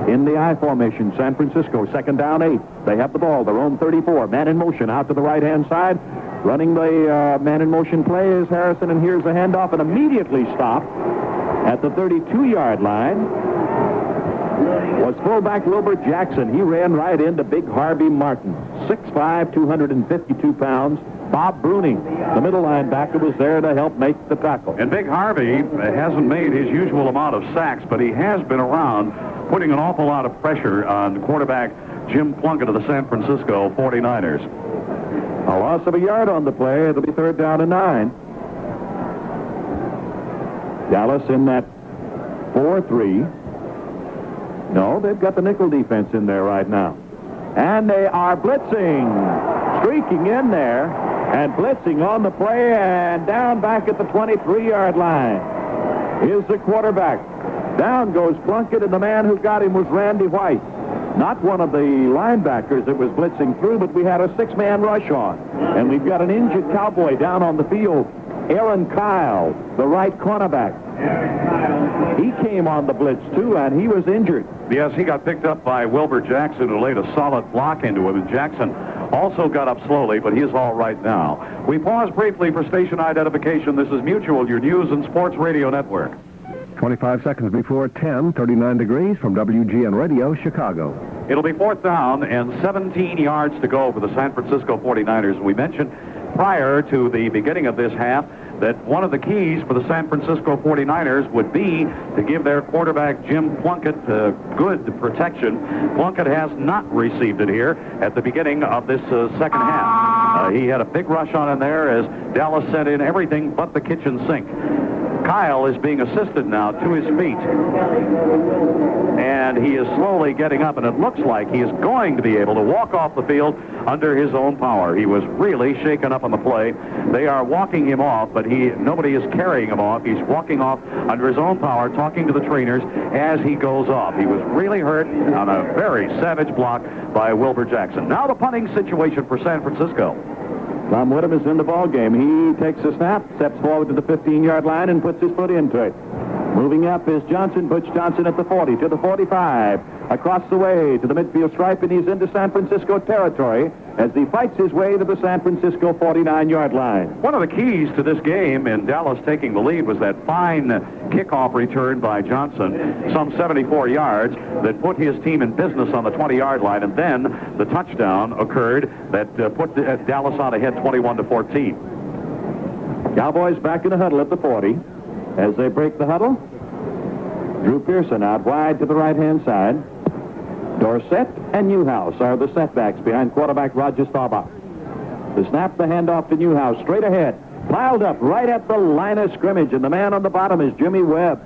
In the I formation, San Francisco, 2nd down, 8. They have the ball, their own 34. Man in motion out to the right-hand side. Running the man in motion play is Harrison, and here's the handoff, and immediately stopped at the 32-yard line was fullback Wilbur Jackson. He ran right into Big Harvey Martin, 6'5", 252 pounds. Bob Bruning, the middle linebacker, was there to help make the tackle. And Big Harvey hasn't made his usual amount of sacks, but he has been around putting an awful lot of pressure on the quarterback Jim Plunkett of the San Francisco 49ers. A loss of a yard on the play. It'll be 3rd down and 9. Dallas in that 4-3. No, they've got the nickel defense in there right now. And they are blitzing, streaking in there, and blitzing on the play, and down back at the 23-yard line is the quarterback. Down goes Plunkett, and the man who got him was Randy White. Not one of the linebackers that was blitzing through, but we had a 6-man rush on. And we've got an injured Cowboy down on the field, Aaron Kyle, the right cornerback. He came on the blitz, too, and he was injured. Yes, he got picked up by Wilbur Jackson, who laid a solid block into him, and Jackson also got up slowly, but he's all right now. We pause briefly for station identification. This is Mutual, your news and sports radio network. 25 seconds before 10, 39 degrees from WGN Radio, Chicago. It'll be 4th down and 17 yards to go for the San Francisco 49ers. We mentioned prior to the beginning of this half that one of the keys for the San Francisco 49ers would be to give their quarterback Jim Plunkett good protection. Plunkett has not received it here at the beginning of this second half. He had a big rush on in there as Dallas sent in everything but the kitchen sink. Kyle is being assisted now to his feet, and he is slowly getting up, and it looks like he is going to be able to walk off the field under his own power. He was really shaken up on the play. They are walking him off, but nobody is carrying him off. He's walking off under his own power, talking to the trainers as he goes off. He was really hurt on a very savage block by Wilbur Jackson. Now the punting situation for San Francisco. Tom Whittam is in the ball game. He takes a snap, steps forward to the 15-yard line, and puts his foot into it. Moving up is Johnson. Butch Johnson at the 40, to the 45, across the way to the midfield stripe, and he's into San Francisco territory as he fights his way to the San Francisco 49-yard line. One of the keys to this game in Dallas taking the lead was that fine kickoff return by Johnson, some 74 yards, that put his team in business on the 20-yard line, and then the touchdown occurred that put Dallas on ahead 21-14. Cowboys back in the huddle at the 40. As they break the huddle, Drew Pearson out wide to the right-hand side. Dorsett and Newhouse are the setbacks behind quarterback Roger Staubach. The snap, the handoff to Newhouse, straight ahead, piled up right at the line of scrimmage, and the man on the bottom is Jimmy Webb,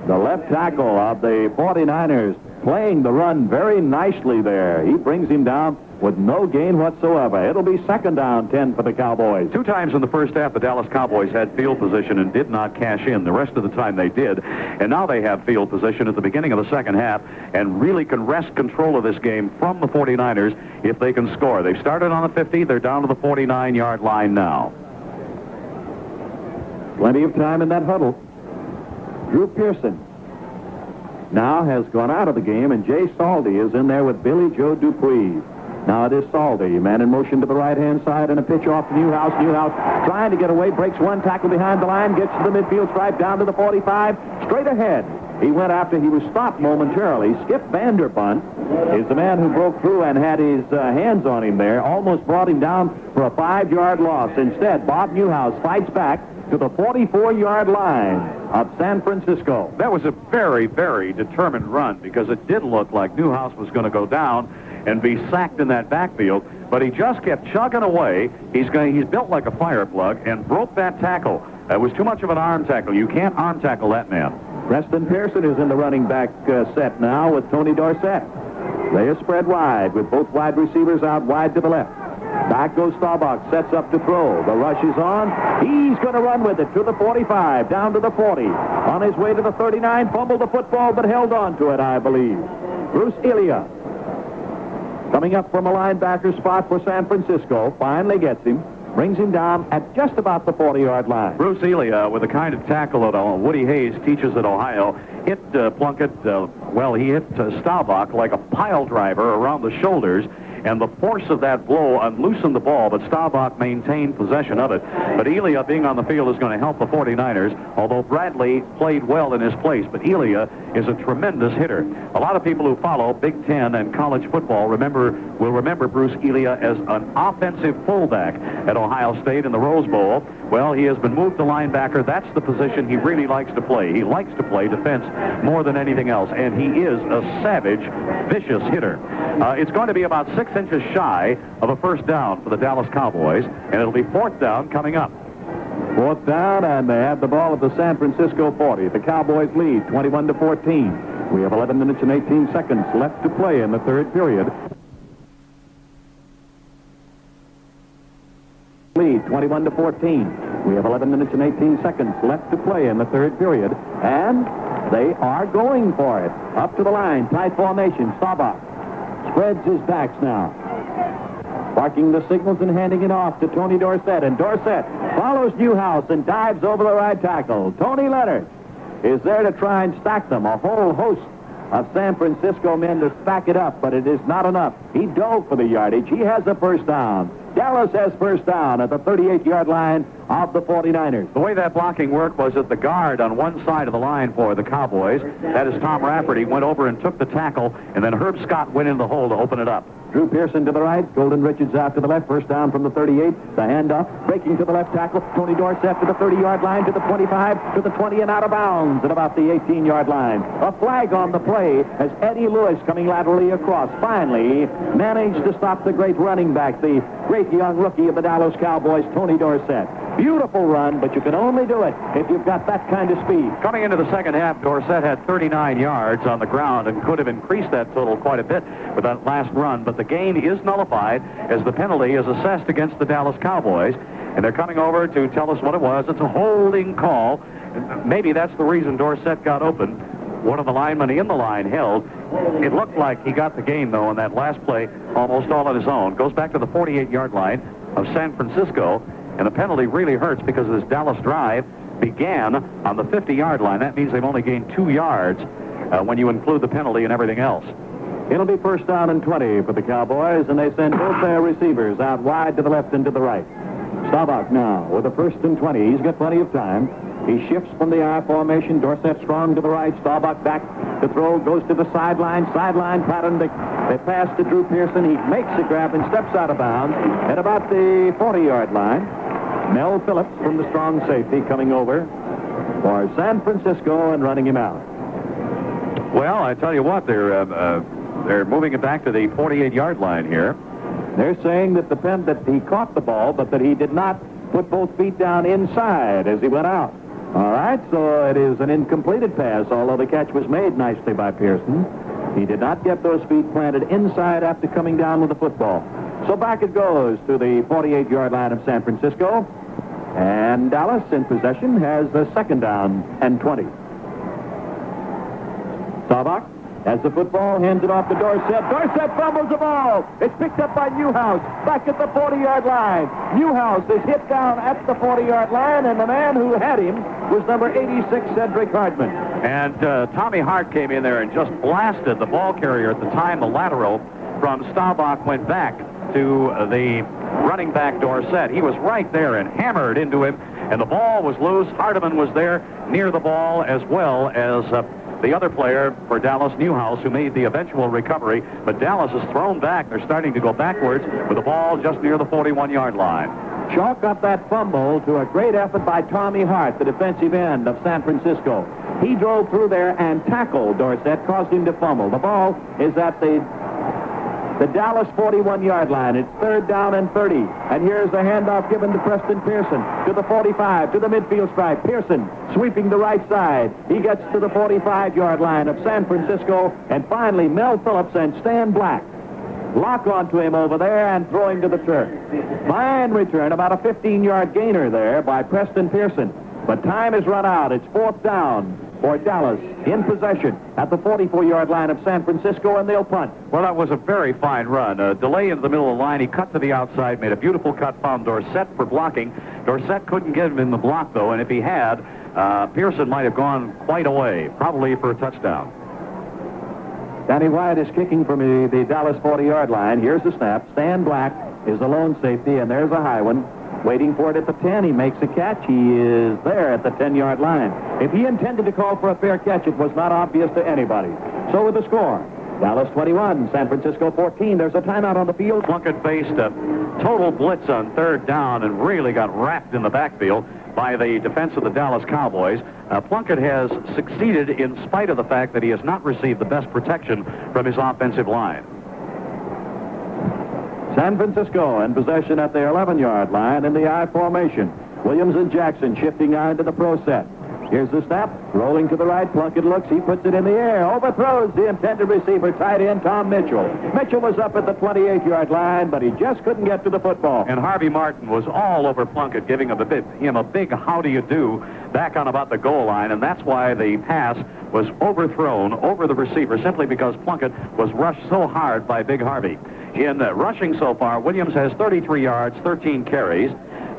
the left tackle of the 49ers, playing the run very nicely there. He brings him down with no gain whatsoever. It'll be second down 10 for the Cowboys. 2 times in the first half, the Dallas Cowboys had field position and did not cash in. The rest of the time they did. And now they have field position at the beginning of the second half and really can wrest control of this game from the 49ers if they can score. They've started on the 50. They're down to the 49-yard line now. Plenty of time in that huddle. Drew Pearson now has gone out of the game, and Jay Saldy is in there with Billy Joe Dupree. Now it is Saldy, man in motion to the right-hand side, and a pitch off to Newhouse. Newhouse trying to get away, breaks one tackle behind the line, gets to the midfield stripe, down to the 45, straight ahead. He went after, he was stopped momentarily. Skip Vanderpunt is the man who broke through and had his hands on him there, almost brought him down for a 5-yard loss. Instead, Bob Newhouse fights back to the 44-yard line of San Francisco. That was a very, very determined run because it did look like Newhouse was going to go down and be sacked in that backfield, but he just kept chugging away. He's built like a fire plug and broke that tackle. It was too much of an arm tackle. You can't arm tackle that man. Preston Pearson is in the running back set now with Tony Dorsett. They are spread wide with both wide receivers out wide to the left. Back goes Staubach, sets up to throw. The rush is on. He's going to run with it to the 45, down to the 40. On his way to the 39, fumbled the football, but held on to it, I believe. Bruce Elia, coming up from a linebacker spot for San Francisco, finally gets him, brings him down at just about the 40-yard line. Bruce Elia, with the kind of tackle that Woody Hayes teaches at Ohio, hit Plunkett, he hit Staubach like a pile driver around the shoulders, and the force of that blow unloosened the ball, but Staubach maintained possession of it. But Elia being on the field is going to help the 49ers, although Bradley played well in his place. But Elia is a tremendous hitter. A lot of people who follow Big Ten and college football will remember Bruce Elia as an offensive fullback at Ohio State in the Rose Bowl. Well, he has been moved to linebacker. That's the position he really likes to play. He likes to play defense more than anything else, and he is a savage, vicious hitter. It's going to be about 6 inches shy of a first down for the Dallas Cowboys, and it'll be 4th down coming up. 4th down, and they have the ball at the San Francisco 40. The Cowboys lead 21-14. We have 11 minutes and 18 seconds left to play in the third period. Lead 21-14. We have 11 minutes and 18 seconds left to play in the third period, and they are going for it. Up to the line, tight formation. Staubach spreads his backs now, barking the signals and handing it off to Tony Dorsett, and Dorsett follows Newhouse and dives over the right tackle. Tony Leonard is there to try and stack them. A whole host of San Francisco men to stack it up, but it is not enough. He dove for the yardage. He has a first down. Dallas has first down at the 38-yard line of the 49ers. The way that blocking worked was that the guard on one side of the line for the Cowboys, that is Tom Rafferty, went over and took the tackle, and then Herb Scott went in the hole to open it up. Drew Pearson to the right. Golden Richards out to the left. First down from the 38. The handoff. Breaking to the left tackle. Tony Dorsett to the 30-yard line, to the 25, to the 20, and out of bounds at about the 18-yard line. A flag on the play as Eddie Lewis, coming laterally across, finally managed to stop the great running back, the great young rookie of the Dallas Cowboys, Tony Dorsett. Beautiful run, but you can only do it if you've got that kind of speed. Coming into the second half, Dorsett had 39 yards on the ground and could have increased that total quite a bit with that last run, but the gain is nullified as the penalty is assessed against the Dallas Cowboys, and they're coming over to tell us what it was. It's a holding call. Maybe that's the reason Dorsett got open. One of the linemen in the line held. It looked like he got the gain, though, on that last play almost all on his own. Goes back to the 48-yard line of San Francisco, and the penalty really hurts because this Dallas drive began on the 50-yard line. That means they've only gained 2 yards when you include the penalty and everything else. It'll be first down and 20 for the Cowboys, and they send both their receivers out wide to the left and to the right. Staubach now with a first and 20. He's got plenty of time. He shifts from the I formation. Dorsett strong to the right. Staubach back to throw. Goes to the sideline. Sideline pattern. They pass to Drew Pearson. He makes a grab and steps out of bounds at about the 40-yard line. Mel Phillips from the strong safety coming over for San Francisco and running him out. Well, I tell you what, they're moving it back to the 48-yard line here. They're saying that that he caught the ball, but that he did not put both feet down inside as he went out. All right, so it is an incompleted pass, although the catch was made nicely by Pearson. He did not get those feet planted inside after coming down with the football. So back it goes to the 48-yard line of San Francisco. And Dallas, in possession, has the second down and 20. Staubach has the football, hands it off to Dorsett. Dorsett fumbles the ball. It's picked up by Newhouse back at the 40-yard line. Newhouse is hit down at the 40-yard line, and the man who had him was number 86, Cedric Hartman. And Tommy Hart came in there and just blasted the ball carrier at the time the lateral from Staubach went back to the running back Dorsett. He was right there and hammered into him, and the ball was loose. Hardiman was there near the ball, as well as the other player for Dallas, Newhouse, who made the eventual recovery. But Dallas is thrown back. They're starting to go backwards with the ball just near the 41-yard line. Chalk up that fumble to a great effort by Tommy Hart, the defensive end of San Francisco. He drove through there and tackled Dorsett, caused him to fumble. The ball is at the Dallas 41-yard line. It's third down and 30. And here's the handoff given to Preston Pearson to the 45, to the midfield stripe. Pearson sweeping the right side. He gets to the 45-yard line of San Francisco. And finally, Mel Phillips and Stan Black lock onto him over there and throw him to the turf. Fine return, about a 15-yard gainer there by Preston Pearson. But time has run out. It's fourth down for Dallas in possession at the 44-yard line of San Francisco, and they'll punt. Well, that was a very fine run. Delay into the middle of the line. He cut to the outside, made a beautiful cut, found Dorsett for blocking. Dorsett couldn't get him in the block, though, and if he had, Pearson might have gone quite away, probably for a touchdown. Danny Wyatt is kicking from the Dallas 40-yard line. Here's the snap. Stan Black is the lone safety, and there's a high one. Waiting for it at the 10. He makes a catch. He is there at the 10-yard line. If he intended to call for a fair catch, it was not obvious to anybody. So with the score, Dallas 21, San Francisco 14. There's a timeout on the field. Plunkett faced a total blitz on third down and really got wrapped in the backfield by the defense of the Dallas Cowboys. Plunkett has succeeded in spite of the fact that he has not received the best protection from his offensive line. San Francisco in possession at their 11-yard line in the I formation. Williams and Jackson shifting on to the pro set. Here's the snap. Rolling to the right. Plunkett looks. He puts it in the air. Overthrows the intended receiver, tight end Tom Mitchell. Mitchell was up at the 28-yard line, but he just couldn't get to the football. And Harvey Martin was all over Plunkett, giving him a big how do you do back on about the goal line, and that's why the pass was overthrown over the receiver, simply because Plunkett was rushed so hard by Big Harvey. In rushing so far, Williams has 33 yards, 13 carries.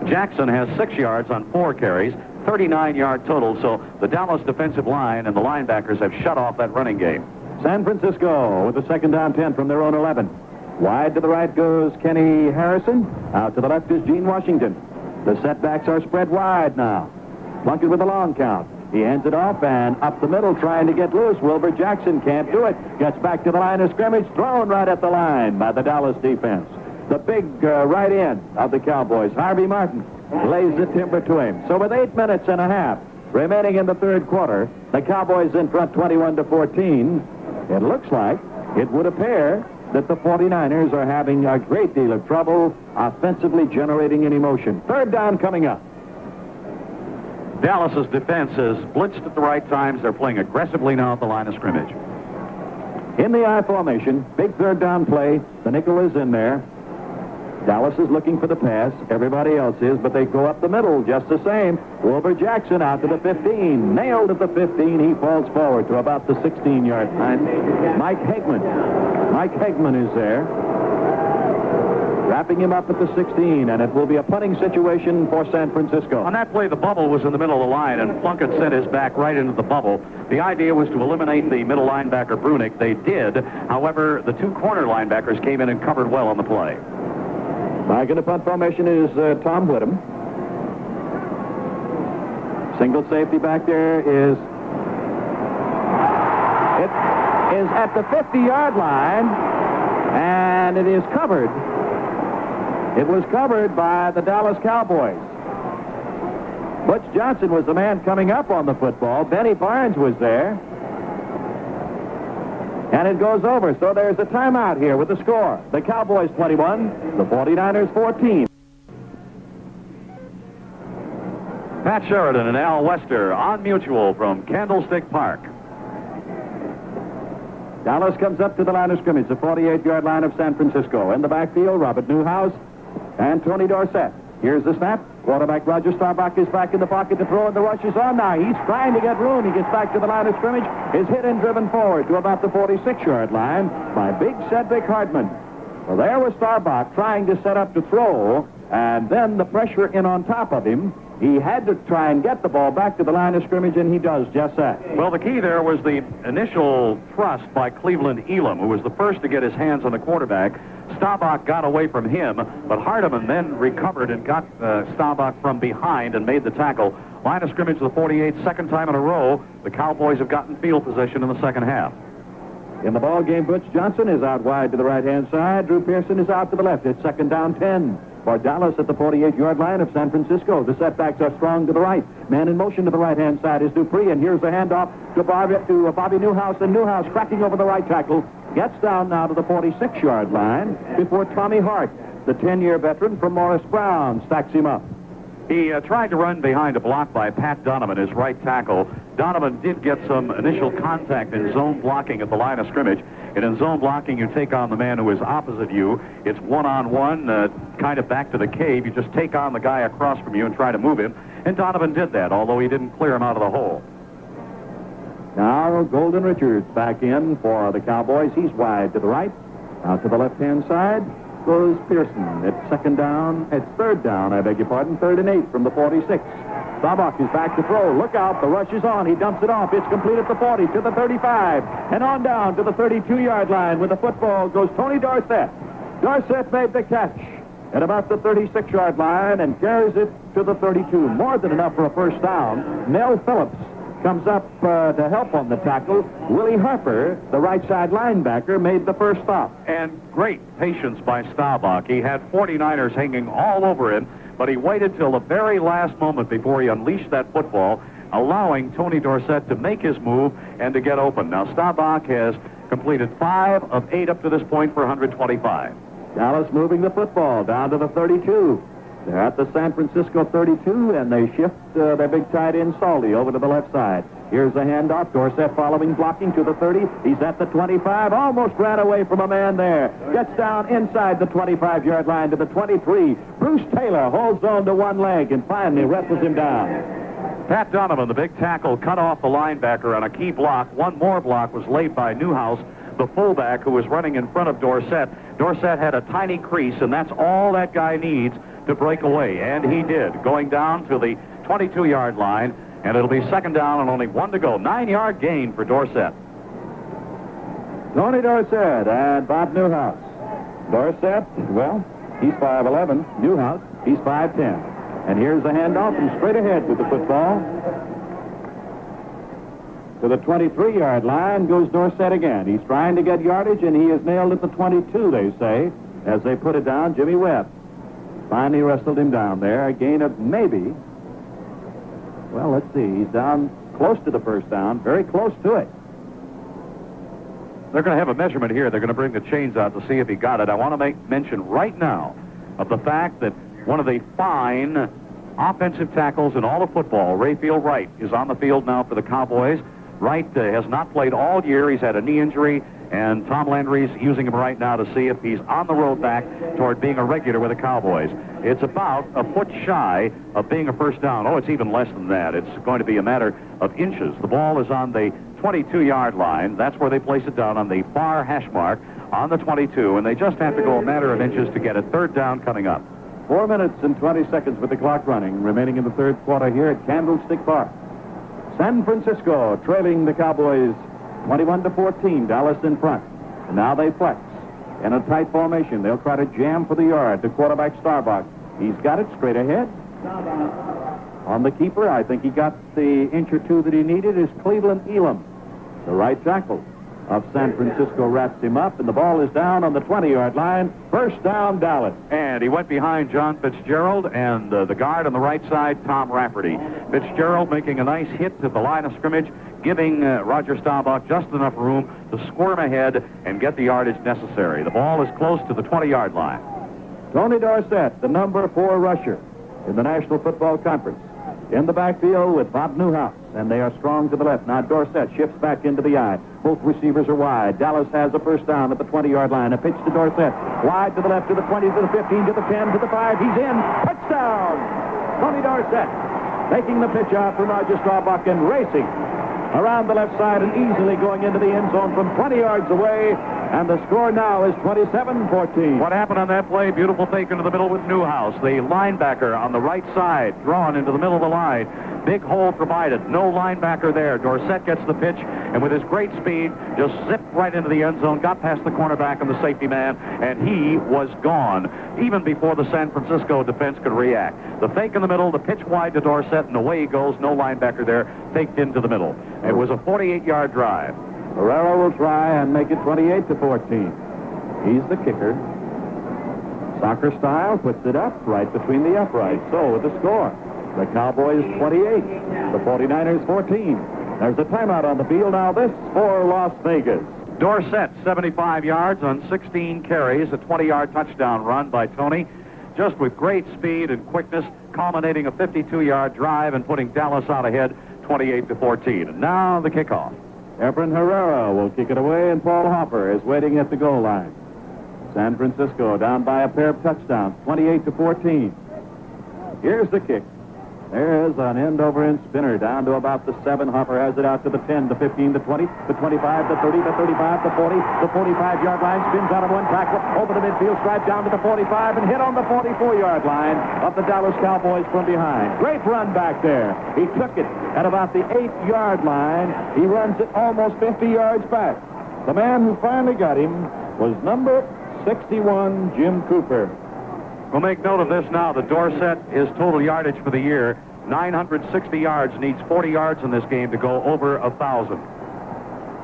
Jackson has 6 yards on 4 carries, 39-yard total. So the Dallas defensive line and the linebackers have shut off that running game. San Francisco with a second down 10 from their own 11. Wide to the right goes Kenny Harrison. Out to the left is Gene Washington. The setbacks are spread wide now. Plunkett with a long count. He hands it off and up the middle trying to get loose. Wilbur Jackson can't do it. Gets back to the line of scrimmage. Thrown right at the line by the Dallas defense. The big right end of the Cowboys, Harvey Martin, lays the timber to him. So with 8 minutes and a half remaining in the third quarter, the Cowboys in front 21-14. It looks like, it would appear, that the 49ers are having a great deal of trouble offensively generating any motion. Third down coming up. Dallas's defense has blitzed at the right times. They're playing aggressively now at the line of scrimmage. In the I formation, big third down play. The nickel is in there. Dallas is looking for the pass. Everybody else is, but they go up the middle just the same. Wilbur Jackson out to the 15. Nailed at the 15. He falls forward to about the 16-yard line. Mike Hegman is there. Wrapping him up at the 16, and it will be a punting situation for San Francisco. On that play, the bubble was in the middle of the line, and Plunkett sent his back right into the bubble. The idea was to eliminate the middle linebacker, Brunick. They did. However, the two corner linebackers came in and covered well on the play. Back in the punt formation is Tom Whittam. Single safety back there is... It is at the 50-yard line, and it is covered. It was covered by the Dallas Cowboys. Butch Johnson was the man coming up on the football. Benny Barnes was there. And it goes over. So there's a timeout here with the score. The Cowboys 21, the 49ers 14. Pat Sheridan and Al Wester on Mutual from Candlestick Park. Dallas comes up to the line of scrimmage, the 48-yard line of San Francisco. In the backfield, Robert Newhouse and Tony Dorsett. Here's the snap. Quarterback Roger Staubach is back in the pocket to throw, and the rush is on now. He's trying to get room. He gets back to the line of scrimmage, is hit and driven forward to about the 46-yard line by big Cedric Hartman. Well, there was Staubach trying to set up to throw, and then the pressure in on top of him. He had to try and get the ball back to the line of scrimmage, and he does just that. Well, the key there was the initial thrust by Cleveland Elam, who was the first to get his hands on the quarterback. Staubach got away from him, but Hardeman then recovered and got Staubach from behind and made the tackle. Line of scrimmage to the 48, second time in a row. The Cowboys have gotten field position in the second half. In the ball game, Butch Johnson is out wide to the right-hand side. Drew Pearson is out to the left. It's second down 10 for Dallas at the 48-yard line of San Francisco. The setbacks are strong to the right. Man in motion to the right-hand side is Dupree, and here's the handoff to Bobby Newhouse, and Newhouse cracking over the right tackle. Gets down now to the 46-yard line before Tommy Hart, the 10-year veteran from Morris Brown, stacks him up. He tried to run behind a block by Pat Donovan, his right tackle. Donovan did get some initial contact in zone blocking at the line of scrimmage. And in zone blocking, you take on the man who is opposite you. It's one-on-one, kind of back to the cave. You just take on the guy across from you and try to move him. And Donovan did that, although he didn't clear him out of the hole. Now Golden Richards back in for the Cowboys. He's wide to the right. Out to the left-hand side goes Pearson. It's third down, I beg your pardon, 3rd and 8 from the 46. Staubach is back to throw. Look out, the rush is on. He dumps it off. It's complete at the 40, to the 35, and on down to the 32-yard line. With the football goes Tony Dorsett. Dorsett made the catch at about the 36-yard line and carries it to the 32. More than enough for a first down. Mel Phillips comes up to help on the tackle. Willie Harper, the right side linebacker, made the first stop. And great patience by Staubach. He had 49ers hanging all over him, but he waited till the very last moment before he unleashed that football, allowing Tony Dorsett to make his move and to get open. Now, Staubach has completed 5 of 8 up to this point for 125. Dallas moving the football down to the 32. They're at the San Francisco 32, and they shift their big tight end, Salty, over to the left side. Here's the handoff. Dorsett following, blocking to the 30. He's at the 25. Almost ran away from a man there. Gets down inside the 25-yard line to the 23. Bruce Taylor holds on to one leg and finally wrestles him down. Pat Donovan, the big tackle, cut off the linebacker on a key block. One more block was laid by Newhouse, the fullback, who was running in front of Dorsett. Dorsett had a tiny crease, and that's all that guy needs to break away, and he did, going down to the 22-yard line, and it'll be second down and only 1 to go. 9-yard gain for Dorsett. Tony Dorsett and Bob Newhouse. Dorsett, well, he's 5'11". Newhouse, he's 5'10". And here's the handoff, and straight ahead with the football To the 23-yard line goes Dorsett again. He's trying to get yardage, and he is nailed at the 22, they say, as they put it down. Jimmy Webb finally wrestled him down there. A gain of maybe, well, let's see. He's down close to the first down, very close to it. They're going to have a measurement here. They're going to bring the chains out to see if he got it. I want to make mention right now of the fact that one of the fine offensive tackles in all of football, Rayfield Wright, is on the field now for the Cowboys. Wright has not played all year. He's had a knee injury, and Tom Landry's using him right now to see if he's on the road back toward being a regular with the Cowboys. It's about a foot shy of being a first down. Oh, it's even less than that. It's going to be a matter of inches. The ball is on the 22-yard line. That's where they place it down on the far hash mark on the 22, and they just have to go a matter of inches to get it. Third down coming up. 4 minutes and 20 seconds with the clock running, remaining in the third quarter here at Candlestick Park. San Francisco trailing the Cowboys 21-14. Dallas in front. And now they flex in a tight formation. They'll try to jam for the yard. The quarterback Starbuck. He's got it straight ahead. On the keeper, I think he got the inch or two that he needed, is Cleveland Elam. The right tackle of San Francisco wraps him up, and the ball is down on the 20-yard line. First down, Dallas. And he went behind John Fitzgerald and the guard on the right side, Tom Rafferty. Fitzgerald making a nice hit to the line of scrimmage, giving Roger Staubach just enough room to squirm ahead and get the yardage necessary. The ball is close to the 20-yard line. Tony Dorsett, the number 4 rusher in the National Football Conference, in the backfield with Bob Newhouse, and they are strong to the left. Now Dorsett shifts back into the eye. Both receivers are wide. Dallas has a first down at the 20-yard line. A pitch to Dorsett. Wide to the left, to the 20, to the 15, to the 10, to the 5. He's in. Touchdown! Tony Dorsett taking the pitch out from Roger Staubach and racing around the left side and easily going into the end zone from 20 yards away. And the score now is 27-14. What happened on that play? Beautiful fake into the middle with Newhouse. The linebacker on the right side, drawn into the middle of the line. Big hole provided. No linebacker there. Dorsett gets the pitch, and with his great speed, just zipped right into the end zone, got past the cornerback and the safety man, and he was gone, even before the San Francisco defense could react. The fake in the middle, the pitch wide to Dorsett, and away he goes. No linebacker there. Faked into the middle. It was a 48-yard drive. Herrera will try and make it 28-14. He's the kicker. Soccer style, puts it up right between the uprights. So with the score, the Cowboys 28, the 49ers 14. There's a timeout on the field now. This for Las Vegas. Dorsett, 75 yards on 16 carries, a 20-yard touchdown run by Tony, just with great speed and quickness, culminating a 52-yard drive and putting Dallas out ahead 28-14. And now the kickoff. Efren Herrera will kick it away, and Paul Hopper is waiting at the goal line. San Francisco down by a pair of touchdowns, 28-14. Here's the kick. There's an end-over-end spinner down to about the 7. Hopper has it out to the 10, the 15, the 20, the 25, the 30, the 35, the 40, the 45-yard line, spins out of one tackle, over the midfield stripe down to the 45, and hit on the 44-yard line of the Dallas Cowboys from behind. Great run back there. He took it at about the 8-yard line. He runs it almost 50 yards back. The man who finally got him was number 61, Jim Cooper. We'll make note of this now. The Dorsett, his total yardage for the year, 960 yards, needs 40 yards in this game to go over 1,000.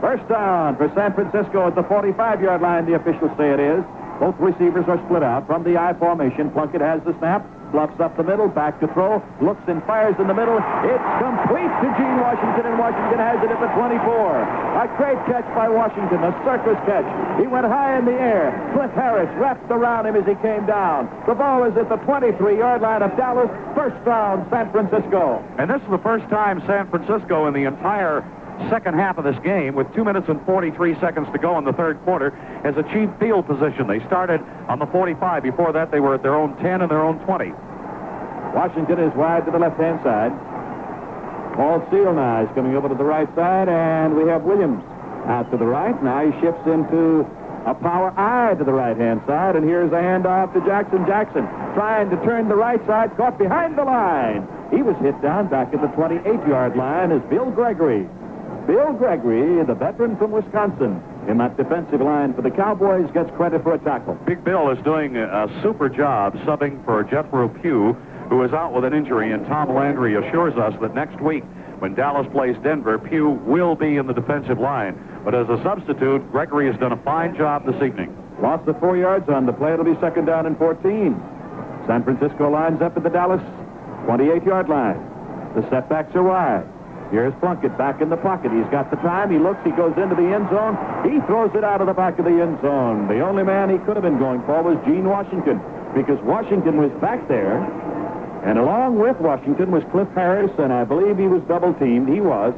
First down for San Francisco at the 45-yard line, the officials say it is. Both receivers are split out from the I formation. Plunkett has the snap, bluffs up the middle, back to throw, looks and fires in the middle. It's complete to Gene Washington, and Washington has it at the 24. A great catch by Washington, a circus catch. He went high in the air. Cliff Harris wrapped around him as he came down. The ball is at the 23-yard line of Dallas. First down, San Francisco. And this is the first time San Francisco in the entire second half of this game, with 2 minutes and 43 seconds to go in the third quarter, has achieved field position. They started on the 45. Before that, they were at their own 10 and their own 20. Washington is wide to the left-hand side. Paul Steele now is coming over to the right side, and we have Williams out to the right. Now he shifts into a power I to the right-hand side, and here's a handoff to Jackson. Jackson trying to turn the right side, caught behind the line. He was hit down back at the 28-yard line as Bill Gregory. Bill Gregory, the veteran from Wisconsin, in that defensive line for the Cowboys, gets credit for a tackle. Big Bill is doing a super job subbing for Jethro Pugh, who is out with an injury, and Tom Landry assures us that next week when Dallas plays Denver, Pugh will be in the defensive line. But as a substitute, Gregory has done a fine job this evening. Lost the 4 yards on the play. It'll be second down and 14. San Francisco lines up at the Dallas 28-yard line. The setbacks are wide. Here's Plunkett back in the pocket. He's got the time. He looks. He goes into the end zone. He throws it out of the back of the end zone. The only man he could have been going for was Gene Washington, because Washington was back there. And along with Washington was Cliff Harris, and I believe he was double-teamed. He was.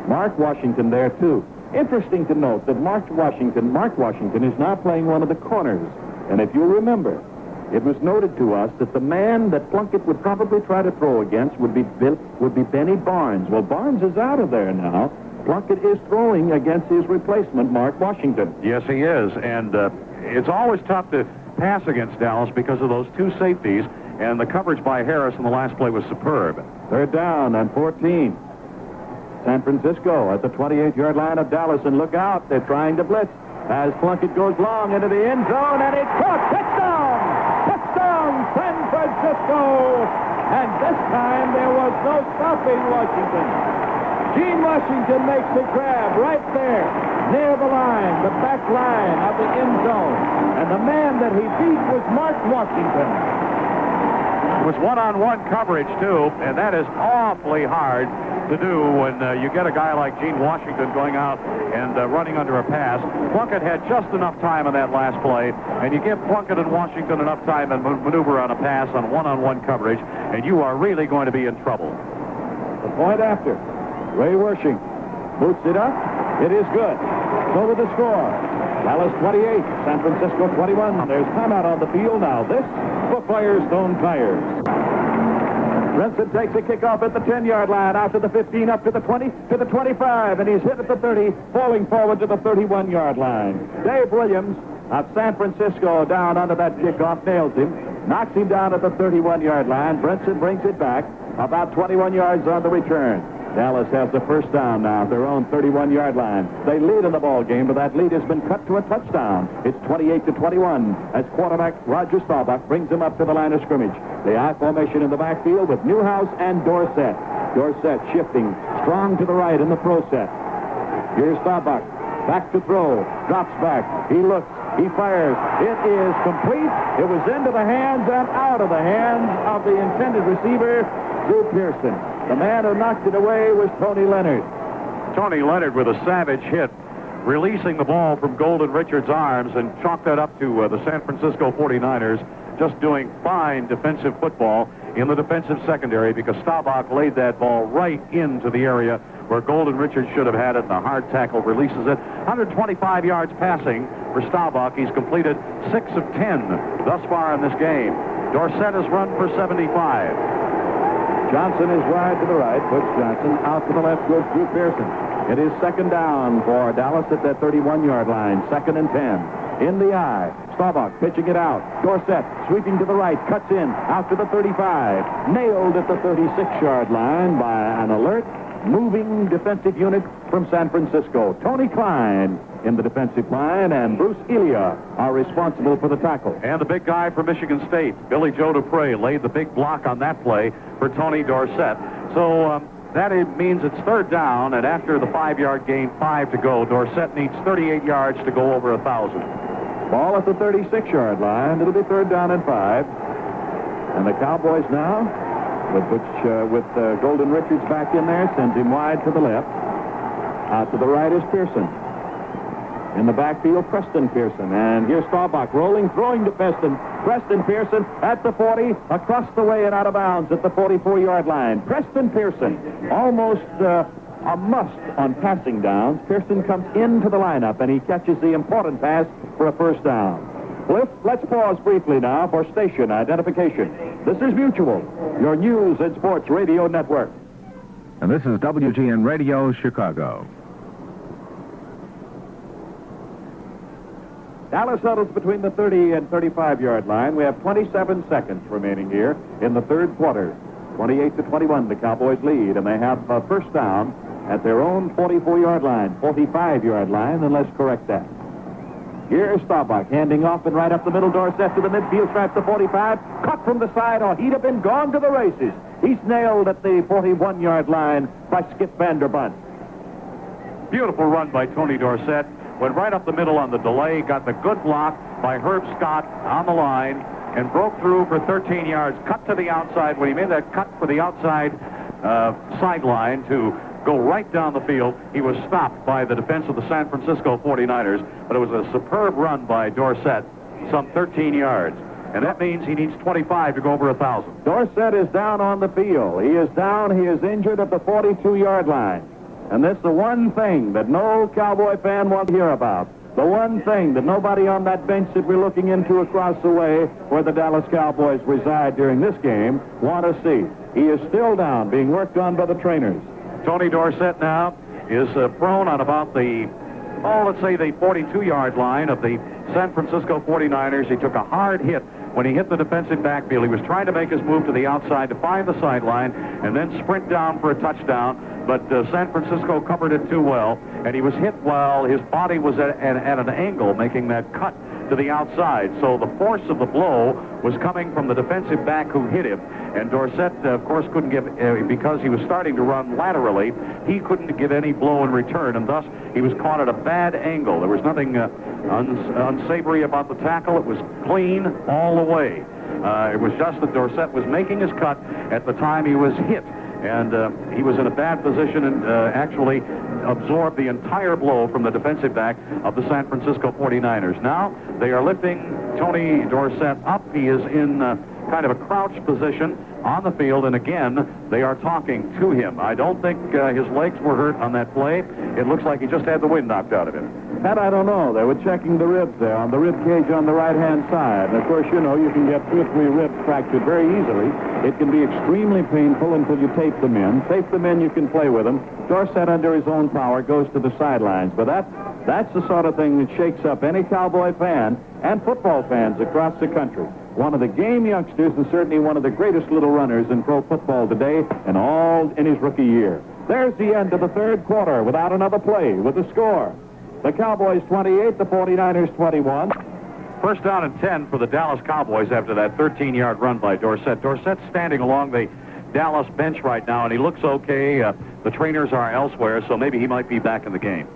Mark Washington there, too. Interesting to note that Mark Washington is now playing one of the corners. And if you remember, it was noted to us that the man that Plunkett would probably try to throw against would be Benny Barnes. Well, Barnes is out of there now. Plunkett is throwing against his replacement, Mark Washington. Yes, he is. And it's always tough to pass against Dallas because of those two safeties. And the coverage by Harris in the last play was superb. Third down and 14. San Francisco at the 28-yard line of Dallas, and look out, they're trying to blitz as Plunkett goes long into the end zone, and it's caught. Touchdown! Touchdown, San Francisco! And this time there was no stopping Washington. Gene Washington makes the grab right there near the line, the back line of the end zone, and the man that he beat was Mark Washington. It was one-on-one coverage, too, and that is awfully hard to do when you get a guy like Gene Washington going out and running under a pass. Plunkett had just enough time on that last play, and you give Plunkett and Washington enough time and maneuver on a pass on one-on-one coverage, and you are really going to be in trouble. The point after. Ray Wershing boots it up. It is good. So with the score. Dallas 28, San Francisco 21. There's timeout on the field now. This for Firestone Tires. Brinson takes a kickoff at the 10-yard line, out to the 15, up to the 20, to the 25, and he's hit at the 30, falling forward to the 31-yard line. Dave Williams of San Francisco down under that kickoff, nails him, knocks him down at the 31-yard line. Brinson brings it back about 21 yards on the return. Dallas has the first down now at their own 31-yard line. They lead in the ball game, but that lead has been cut to a touchdown. It's 28-21 as quarterback Roger Staubach brings them up to the line of scrimmage. The I formation in the backfield with Newhouse and Dorsett. Dorsett shifting strong to the right in the pro set. Here's Staubach. Back to throw. Drops back. He looks. He fires. It is complete. It was into the hands and out of the hands of the intended receiver, Drew Pearson. The man who knocked it away was Tony Leonard. Tony Leonard with a savage hit, releasing the ball from Golden Richard's arms and chalked that up to the San Francisco 49ers, just doing fine defensive football in the defensive secondary, because Staubach laid that ball right into the area where Golden Richard should have had it, and a hard tackle releases it. 125 yards passing for Staubach. He's completed 6 of 10 thus far in this game. Dorsett has run for 75. Johnson is wide to the right. Butch Johnson. Out to the left goes Drew Pearson. It is second down for Dallas at that 31-yard line. Second and 10. In the eye. Staubach pitching it out. Dorsett sweeping to the right. Cuts in. Out to the 35. Nailed at the 36-yard line by an alert, moving defensive unit from San Francisco. Tony Klein in the defensive line, and Bruce Elia are responsible for the tackle. And the big guy from Michigan State, Billy Joe Dupre, laid the big block on that play for Tony Dorsett. So that means it's third down, and after the 5-yard gain, 5 to go, Dorsett needs 38 yards to go over 1,000. Ball at the 36-yard line. It'll be third down and 5. And the Cowboys now, with Golden Richards back in there, sends him wide to the left. Out to the right is Pearson. In the backfield, Preston Pearson. And here's Staubach rolling, throwing to Preston. Preston Pearson at the 40, across the way and out of bounds at the 44-yard line. Preston Pearson, almost a must on passing downs. Pearson comes into the lineup, and he catches the important pass for a first down. Cliff, let's pause briefly now for station identification. This is Mutual, your news and sports radio network. And this is WGN Radio, Chicago. Dallas settles between the 30 and 35-yard line. We have 27 seconds remaining here in the third quarter. 28-21, the Cowboys lead, and they have a first down at their own 44-yard line, 45-yard line, and let's correct that. Here is Staubach handing off and right up the middle. Dorsett to the midfield stripe, the 45. Cut from the side, or he'd have been gone to the races. He's nailed at the 41-yard line by Skip Vanderbunt. Beautiful run by Tony Dorsett. Went right up the middle on the delay, got the good block by Herb Scott on the line, and broke through for 13 yards, cut to the outside. When he made that cut for the outside sideline to go right down the field, he was stopped by the defense of the San Francisco 49ers, but it was a superb run by Dorsett, some 13 yards. And that means he needs 25 to go over 1,000. Dorsett is down on the field. He is down. He is injured at the 42-yard line. And this is the one thing that no Cowboy fan wants to hear about. The one thing that nobody on that bench that we're looking into across the way where the Dallas Cowboys reside during this game want to see. He is still down, being worked on by the trainers. Tony Dorsett now is prone on about the, let's say the 42-yard line of the San Francisco 49ers. He took a hard hit when he hit the defensive backfield. He was trying to make his move to the outside to find the sideline and then sprint down for a touchdown, but San Francisco covered it too well, and he was hit while his body was at an angle, making that cut to the outside. So the force of the blow was coming from the defensive back who hit him, and Dorsett, of course, couldn't give, because he was starting to run laterally, he couldn't give any blow in return, and thus he was caught at a bad angle. There was nothing unsavory about the tackle. It was clean all the way. It was just that Dorsett was making his cut at the time he was hit, and he was in a bad position and actually absorbed the entire blow from the defensive back of the San Francisco 49ers. Now they are lifting Tony Dorsett up. He is in kind of a crouch position on the field, and again, they are talking to him. I don't think his legs were hurt on that play. It looks like he just had the wind knocked out of him. That I don't know. They were checking the ribs there on the rib cage on the right-hand side. And of course, you know, you can get 2 or 3 ribs fractured very easily. It can be extremely painful until you tape them in. Tape them in, you can play with them. Dorsett, under his own power, goes to the sidelines. But that's the sort of thing that shakes up any Cowboy fan and football fans across the country. One of the game youngsters and certainly one of the greatest little runners in pro football today and all in his rookie year. There's the end of the third quarter without another play with the score. The Cowboys 28, the 49ers 21. First down and 10 for the Dallas Cowboys after that 13-yard run by Dorsett. Dorsett's standing along the Dallas bench right now, and he looks okay. The trainers are elsewhere, so maybe he might be back in the game.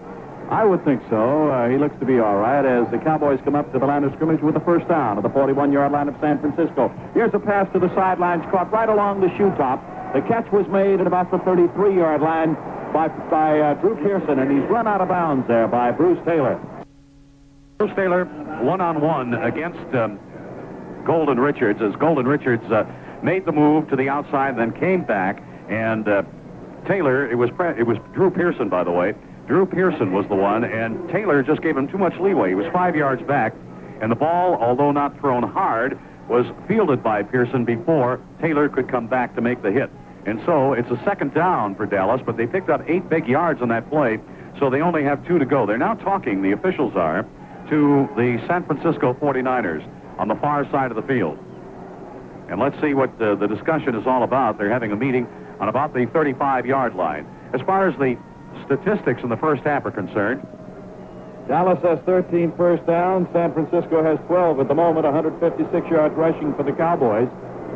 I would think so. He looks to be all right as the Cowboys come up to the line of scrimmage with the first down at the 41-yard line of San Francisco. Here's a pass to the sidelines, caught right along the shoe top. The catch was made at about the 33-yard line by Drew Pearson, and he's run out of bounds there by Bruce Taylor. Bruce Taylor one-on-one against Golden Richards, as Golden Richards made the move to the outside, then came back, and Taylor, it was Drew Pearson, by the way. Drew Pearson was the one, and Taylor just gave him too much leeway. He was 5 yards back, and the ball, although not thrown hard, was fielded by Pearson before Taylor could come back to make the hit. And so it's a second down for Dallas, but they picked up 8 big yards on that play, so they only have 2 to go. They're now talking, the officials are, to the San Francisco 49ers on the far side of the field. And let's see what the discussion is all about. They're having a meeting on about the 35-yard line. As far as the statistics in the first half are concerned, Dallas has 13 first downs. San Francisco has 12 at the moment, 156 yards rushing for the Cowboys.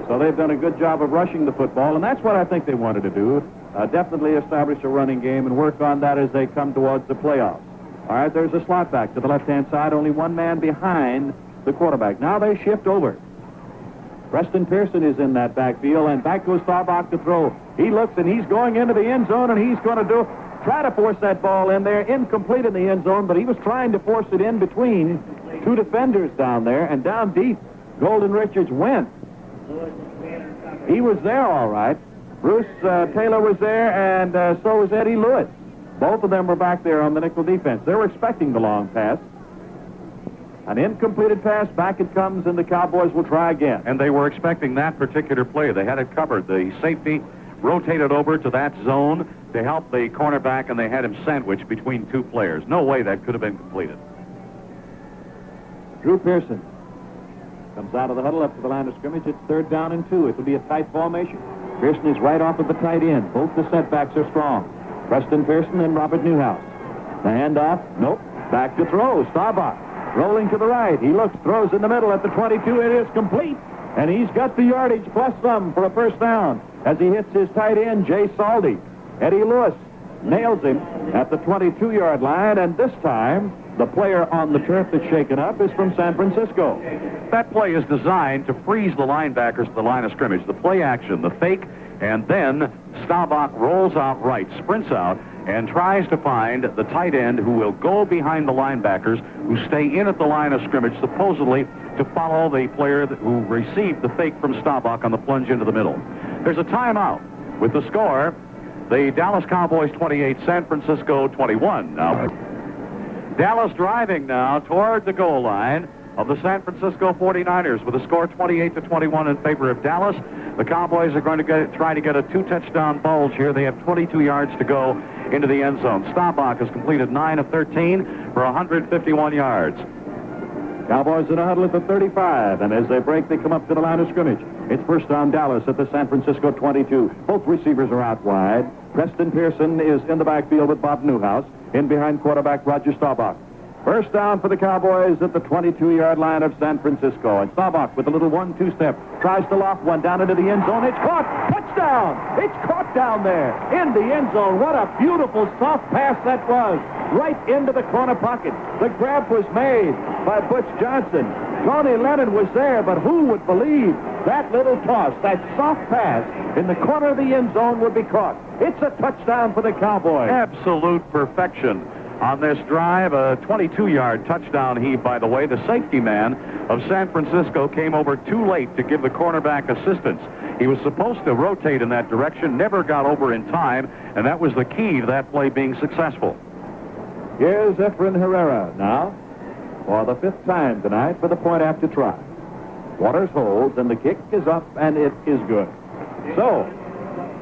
So they've done a good job of rushing the football, and that's what I think they wanted to do. Definitely establish a running game and work on that as they come towards the playoffs. All right, there's a slot back to the left-hand side, only one man behind the quarterback. Now they shift over. Preston Pearson is in that backfield, and back goes Staubach to throw. He looks, and he's going into the end zone, and he's going to try to force that ball in there. Incomplete in the end zone, but he was trying to force it in between 2 defenders down there, and down deep, Golden Richards went. He was there all right. Bruce Taylor was there, and so was Eddie Lewis. Both of them were back there on the nickel defense. They were expecting the long pass. An incompleted pass, back it comes, and the Cowboys will try again. And they were expecting that particular play. They had it covered. The safety rotated over to that zone to help the cornerback, and they had him sandwiched between 2 players. No way that could have been completed. Drew Pearson comes out of the huddle up to the line of scrimmage. It's 3rd down and 2. It will be a tight formation. Pearson is right off at the tight end. Both the setbacks are strong. Preston Pearson and Robert Newhouse. The handoff, nope. Back to throw. Staubach rolling to the right. He looks, throws in the middle at the 22. It is complete. And he's got the yardage plus some for a first down as he hits his tight end, Jay Saldy. Eddie Lewis nails him at the 22-yard line, and this time the player on the turf that's shaken up is from San Francisco. That play is designed to freeze the linebackers to the line of scrimmage. The play action, the fake, and then Staubach rolls out right, sprints out, and tries to find the tight end who will go behind the linebackers who stay in at the line of scrimmage, supposedly to follow the player who received the fake from Staubach on the plunge into the middle. There's a timeout with the score, the Dallas Cowboys 28, San Francisco 21. Now, Dallas driving now toward the goal line of the San Francisco 49ers with a score 28-21 in favor of Dallas. The Cowboys are going to try to get a 2-touchdown bulge here. They have 22 yards to go into the end zone. Staubach has completed 9 of 13 for 151 yards. Cowboys in a huddle at the 35, and as they break, they come up to the line of scrimmage. It's first down Dallas at the San Francisco 22. Both receivers are out wide. Preston Pearson is in the backfield with Bob Newhouse, in behind quarterback Roger Staubach. First down for the Cowboys at the 22-yard line of San Francisco. And Staubach with a little 1-2 step tries to loft one down into the end zone. It's caught. Touchdown. It's caught down there in the end zone. What a beautiful soft pass that was. Right into the corner pocket. The grab was made by Butch Johnson. Tony Lennon was there, but who would believe that little toss, that soft pass in the corner of the end zone would be caught? It's a touchdown for the Cowboys. Absolute perfection on this drive, a 22-yard touchdown heave, by the way. The safety man of San Francisco came over too late to give the cornerback assistance. He was supposed to rotate in that direction, never got over in time, and that was the key to that play being successful. Here's Efren Herrera now for the 5th time tonight for the point after try. Waters holds, and the kick is up, and it is good. So,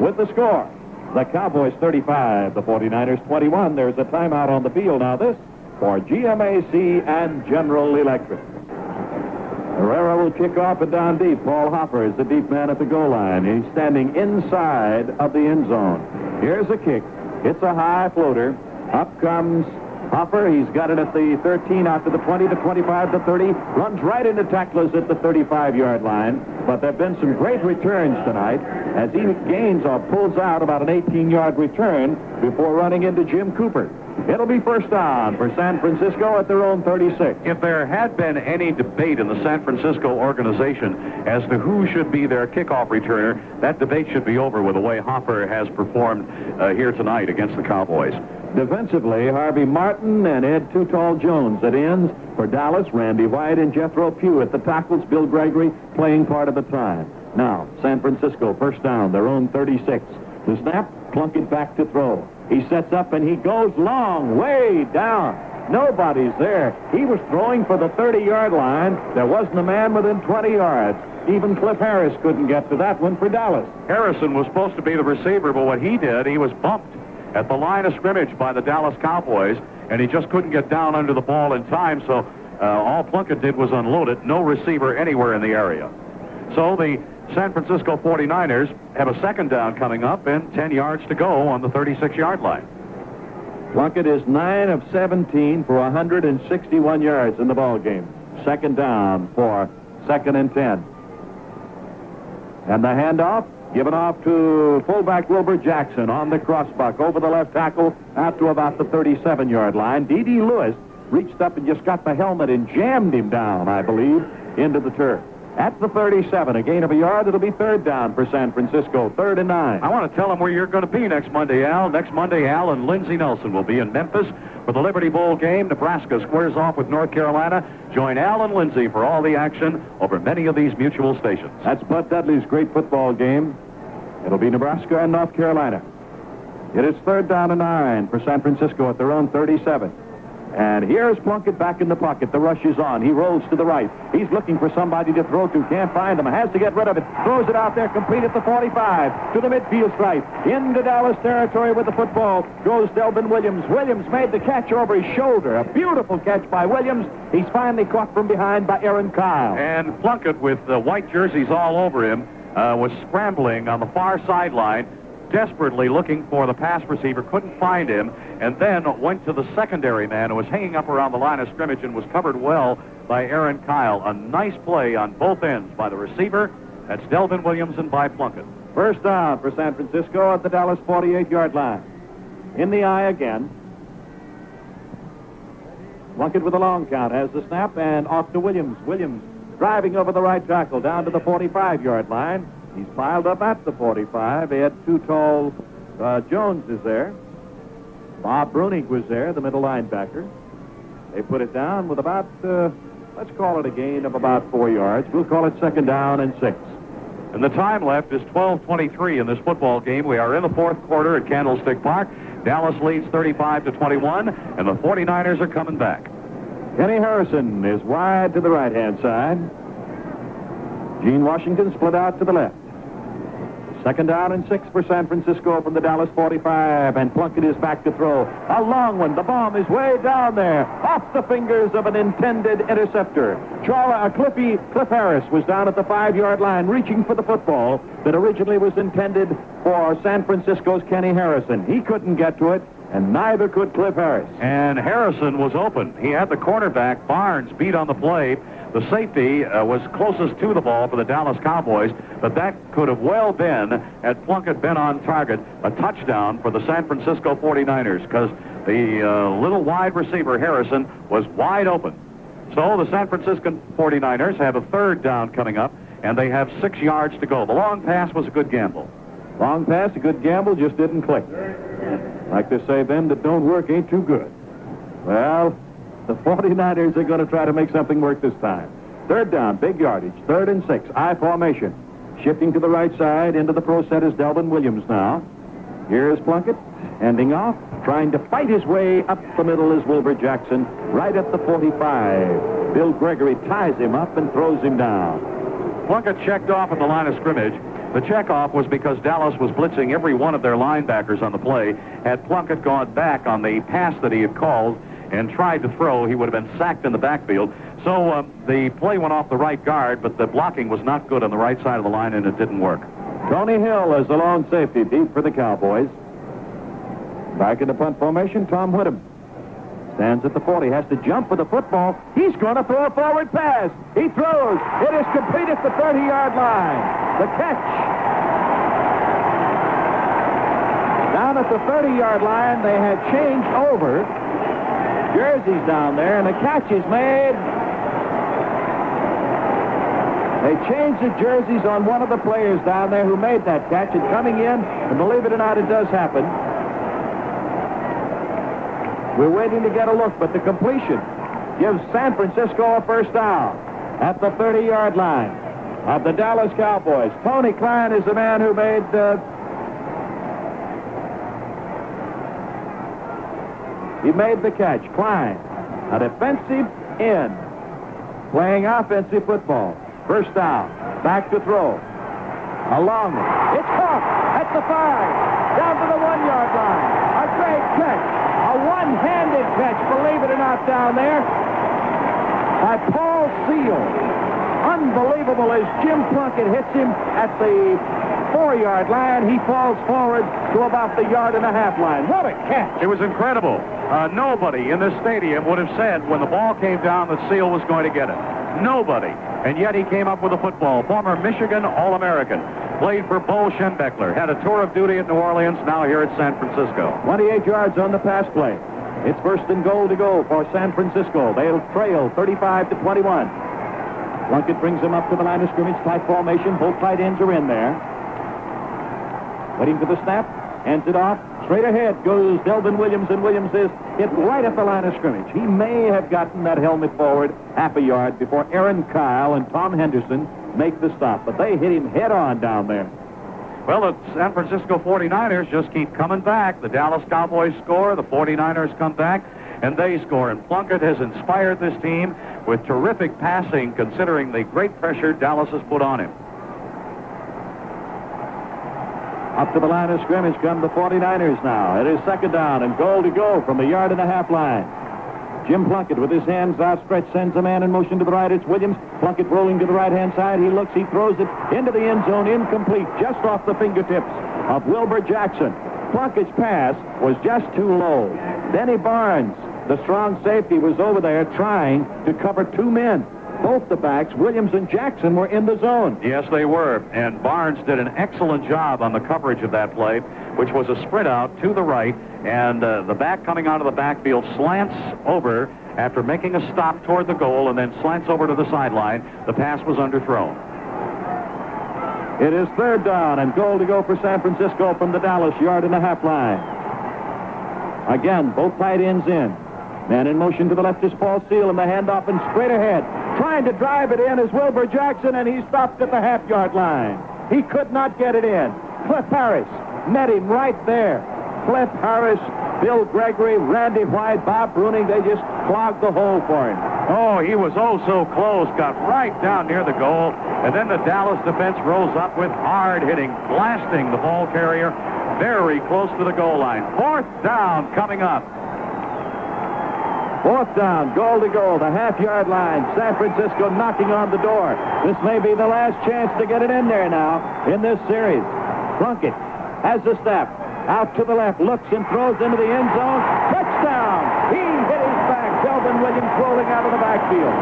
with the score, the Cowboys 35, the 49ers 21. There's a timeout on the field now. This for GMAC and General Electric. Herrera will kick off and down deep. Paul Hopper is the deep man at the goal line. He's standing inside of the end zone. Here's a kick. It's a high floater. Up comes Hopper. He's got it at the 13, out to the 20, to 25, to 30. Runs right into tacklers at the 35-yard line. But there have been some great returns tonight as he gains or pulls out about an 18-yard return before running into Jim Cooper. It'll be first down for San Francisco at their own 36. If there had been any debate in the San Francisco organization as to who should be their kickoff returner, that debate should be over with the way Hopper has performed here tonight against the Cowboys. Defensively, Harvey Martin and Ed Too Tall Jones at ends. For Dallas, Randy White and Jethro Pugh at the tackles. Bill Gregory playing part of the time. Now, San Francisco, first down, their own 36. The snap, Plunkett back to throw. He sets up and he goes long, way down. Nobody's there. He was throwing for the 30-yard line. There wasn't a man within 20 yards. Even Cliff Harris couldn't get to that one for Dallas. Harrison was supposed to be the receiver, but what he did, he was bumped at the line of scrimmage by the Dallas Cowboys, and he just couldn't get down under the ball in time, so all Plunkett did was unload it. No receiver anywhere in the area. So the San Francisco 49ers have a second down coming up and 10 yards to go on the 36-yard line. Plunkett is 9 of 17 for 161 yards in the ball game. Second down for 2nd and 10. And the handoff given off to fullback Wilbur Jackson on the crossbuck over the left tackle out to about the 37-yard line. D.D. Lewis reached up and just got the helmet and jammed him down, I believe, into the turf. At the 37, a gain of a yard. It'll be third down for San Francisco, 3rd and 9. I want to tell them where you're going to be next Monday, Al. Next Monday, Al and Lindsey Nelson will be in Memphis for the Liberty Bowl game. Nebraska squares off with North Carolina. Join Al and Lindsey for all the action over many of these mutual stations. That's Bud Dudley's great football game. It'll be Nebraska and North Carolina. It is 3rd down and 9 for San Francisco at their own 37. And here's Plunkett back in the pocket. The rush is on. He rolls to the right. He's looking for somebody to throw to. Can't find him. Has to get rid of it. Throws it out there, complete at the 45. To the midfield stripe. Into Dallas territory with the football. Goes Delvin Williams. Williams made the catch over his shoulder. A beautiful catch by Williams. He's finally caught from behind by Aaron Kyle. And Plunkett, with the white jerseys all over him, was scrambling on the far sideline, desperately looking for the pass receiver, couldn't find him, and then went to the secondary man who was hanging up around the line of scrimmage and was covered well by Aaron Kyle. A nice play on both ends by the receiver. That's Delvin Williams and by Plunkett. First down for San Francisco at the Dallas 48-yard line. In the eye again. Plunkett with a long count has the snap and off to Williams. Williams driving over the right tackle down to the 45-yard line. He's piled up at the 45. They had too tall. Jones is there. Bob Brunig was there, the middle linebacker. They put it down with about, let's call it a gain of about 4 yards. We'll call it second down and 6. And the time left is 12:23 in this football game. We are in the fourth quarter at Candlestick Park. Dallas leads 35-21, and the 49ers are coming back. Kenny Harrison is wide to the right-hand side. Gene Washington split out to the left. Second down and 6 for San Francisco from the Dallas 45, and Plunkett is back to throw. A long one. The bomb is way down there, off the fingers of an intended interceptor. Cliff Harris was down at the 5-yard line reaching for the football that originally was intended for San Francisco's Kenny Harrison. He couldn't get to it, and neither could Cliff Harris. And Harrison was open. He had the cornerback, Barnes, beat on the play. The safety was closest to the ball for the Dallas Cowboys, but that could have well been, had Plunkett been on target, a touchdown for the San Francisco 49ers, because the little wide receiver, Harrison, was wide open. So the San Francisco 49ers have a third down coming up, and they have 6 yards to go. The long pass was a good gamble. Long pass, a good gamble, just didn't click. Like they say, them that don't work ain't too good. Well, the 49ers are going to try to make something work this time. Third down, big yardage, 3rd and 6, I formation. Shifting to the right side, into the pro set is Delvin Williams now. Here's Plunkett, ending off, trying to fight his way up the middle is Wilbur Jackson, right at the 45. Bill Gregory ties him up and throws him down. Plunkett checked off at the line of scrimmage. The checkoff was because Dallas was blitzing every one of their linebackers on the play. Had Plunkett gone back on the pass that he had called and tried to throw, he would have been sacked in the backfield. So the play went off the right guard, but the blocking was not good on the right side of the line, and it didn't work. Tony Hill is the lone safety deep for the Cowboys. Back in the punt formation, Tom Whittam stands at the 40, has to jump for the football. He's going to throw a forward pass. He throws. It is complete at the 30-yard line. The catch. Down at the 30-yard line, they had changed over jerseys down there, and the catch is made. They changed the jerseys on one of the players down there who made that catch, and coming in, and believe it or not, it does happen. We're waiting to get a look, but the completion gives San Francisco a first down at the 30-yard line of the Dallas Cowboys. Tony Klein is the man who made he made the catch. Klein, a defensive end, playing offensive football. First down, back to throw. A long one. It's caught at the 5, down to the 1-yard line. A great catch. A one-handed catch, believe it or not, down there by Paul Seal. Unbelievable as Jim Plunkett hits him at the 4-yard line. He falls forward to about the 1.5 yard line. What a catch. It was incredible. Nobody in this stadium would have said when the ball came down that Seal was going to get it. Nobody. And yet he came up with a football. Former Michigan All-American. Played for Bo Schembechler. Had a tour of duty at New Orleans, now here at San Francisco. 28 yards on the pass play. It's first and goal to go for San Francisco. They'll trail 35-21. Plunkett brings them up to the line of scrimmage. Tight formation. Both tight ends are in there. Waiting for the snap. Hands it off. Straight ahead goes Delvin Williams, and Williams is hit right at the line of scrimmage. He may have gotten that helmet forward half a yard before Aaron Kyle and Tom Henderson make the stop, but they hit him head on down there. Well, the San Francisco 49ers just keep coming back. The Dallas Cowboys score, the 49ers come back, and they score. And Plunkett has inspired this team with terrific passing, considering the great pressure Dallas has put on him. Up to the line of scrimmage come the 49ers now. It is second down and goal to go from the 1.5 yard line. Jim Plunkett with his hands outstretched sends a man in motion to the right. It's Williams. Plunkett rolling to the right-hand side. He looks, he throws it into the end zone, incomplete, just off the fingertips of Wilbur Jackson. Plunkett's pass was just too low. Denny Barnes, the strong safety, was over there trying to cover 2 men. both the backs, Williams and Jackson, were in the zone. Yes, they were. And Barnes did an excellent job on the coverage of that play, which was a sprint out to the right, and the back coming out of the backfield slants over after making a stop toward the goal and then slants over to the sideline. The pass was underthrown. It is third down and goal to go for San Francisco from the Dallas yard-and-a-half line. Again, both tight ends in. Man in motion to the left is Paul Seal, and the handoff and straight ahead. Trying to drive it in is Wilbur Jackson, and he stopped at the half-yard line. He could not get it in. Cliff Harris met him right there. Cliff Harris, Bill Gregory, Randy White, Bob Bruning, they just clogged the hole for him. Oh, he was oh so close, got right down near the goal, and then the Dallas defense rose up with hard hitting, blasting the ball carrier very close to the goal line. Fourth down coming up. Fourth down, goal to goal, the half-yard line. San Francisco knocking on the door. This may be the last chance to get it in there now in this series. Plunkett has the snap. Out to the left, looks and throws into the end zone. Touchdown! He hit his back. Delvin Williams rolling out of the backfield.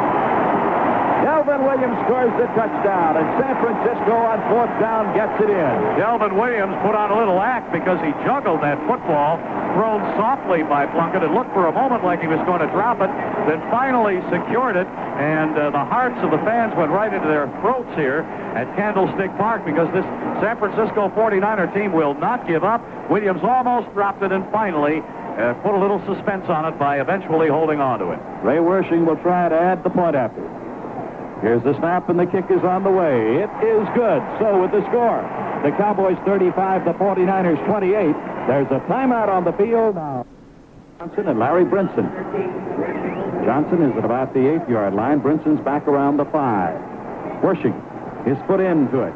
Delvin Williams scores the touchdown, and San Francisco on fourth down gets it in. Delvin Williams put on a little act because he juggled that football, thrown softly by Plunkett. It looked for a moment like he was going to drop it, then finally secured it, and the hearts of the fans went right into their throats here at Candlestick Park because this San Francisco 49er team will not give up. Williams almost dropped it and finally put a little suspense on it by eventually holding on to it. Ray Wersching will try to add the point after. Here's the snap, and the kick is on the way. It is good. So with the score, the Cowboys 35, the 49ers 28. There's a timeout on the field now. Johnson and Larry Brinson. Johnson is at about the 8-yard line. Brinson's back around the 5. Wersching, his foot into it.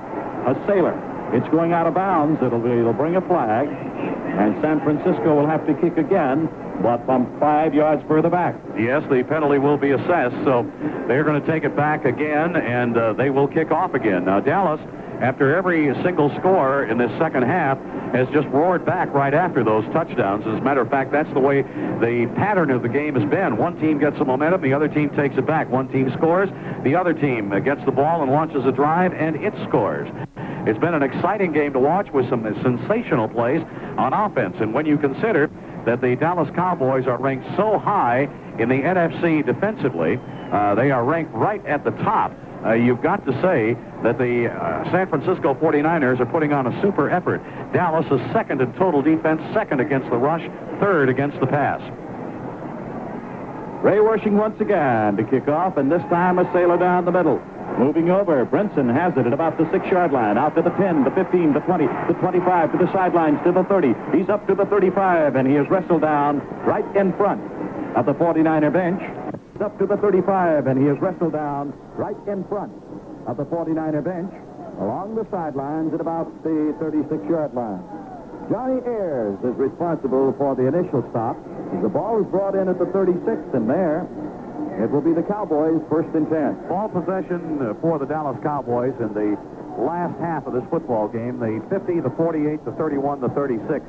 A sailor. It's going out of bounds. It'll bring a flag, and San Francisco will have to kick again, but from 5 yards further back. Yes, the penalty will be assessed, so they're going to take it back again, and they will kick off again. Now, Dallas, after every single score in this second half, has just roared back right after those touchdowns. As a matter of fact, that's the way the pattern of the game has been. One team gets some momentum, the other team takes it back. One team scores, the other team gets the ball and launches a drive, and it scores. It's been an exciting game to watch with some sensational plays on offense. And when you consider that the Dallas Cowboys are ranked so high in the NFC defensively, they are ranked right at the top. You've got to say that the San Francisco 49ers are putting on a super effort. Dallas is second in total defense, second against the rush, third against the pass. Ray Wersching once again to kick off, and this time a sailor down the middle. Moving over, Brinson has it at about the 6-yard line, out to the 10, the 15, the 20, the 25, to the sidelines, to the 30. He's up to the 35, and he is wrestled down right in front of the 49er bench. He's up to the 35, and he is wrestled down right in front of the 49er bench, along the sidelines at about the 36-yard line. Johnny Ayers is responsible for the initial stop. The ball is brought in at the 36th, and there it will be the Cowboys' first and 10. Ball possession for the Dallas Cowboys in the last half of this football game. The 50, the 48, the 31, the 36.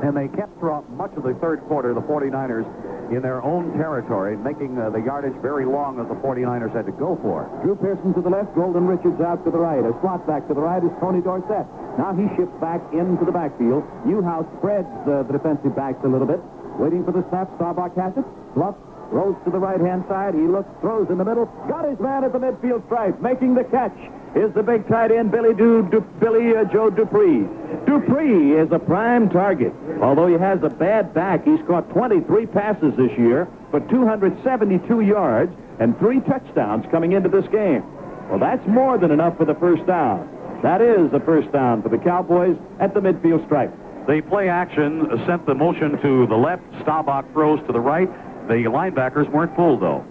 And they kept throughout much of the third quarter the 49ers in their own territory, making the yardage very long as the 49ers had to go for. Drew Pearson to the left, Golden Richards out to the right. A slot back to the right is Tony Dorsett. Now he shifts back into the backfield. Newhouse spreads the defensive backs a little bit. Waiting for the snap. Staubach has it. Bluff rolls to the right-hand side. He looks, throws in the middle. Got his man at the midfield stripe. Making the catch is the big tight end, Joe Dupree. Dupree is a prime target. Although he has a bad back, he's caught 23 passes this year for 272 yards and 3 touchdowns coming into this game. Well, that's more than enough for the first down. That is the first down for the Cowboys at the midfield stripe. The play action sent the motion to the left. Staubach throws to the right. The linebackers weren't fooled, though.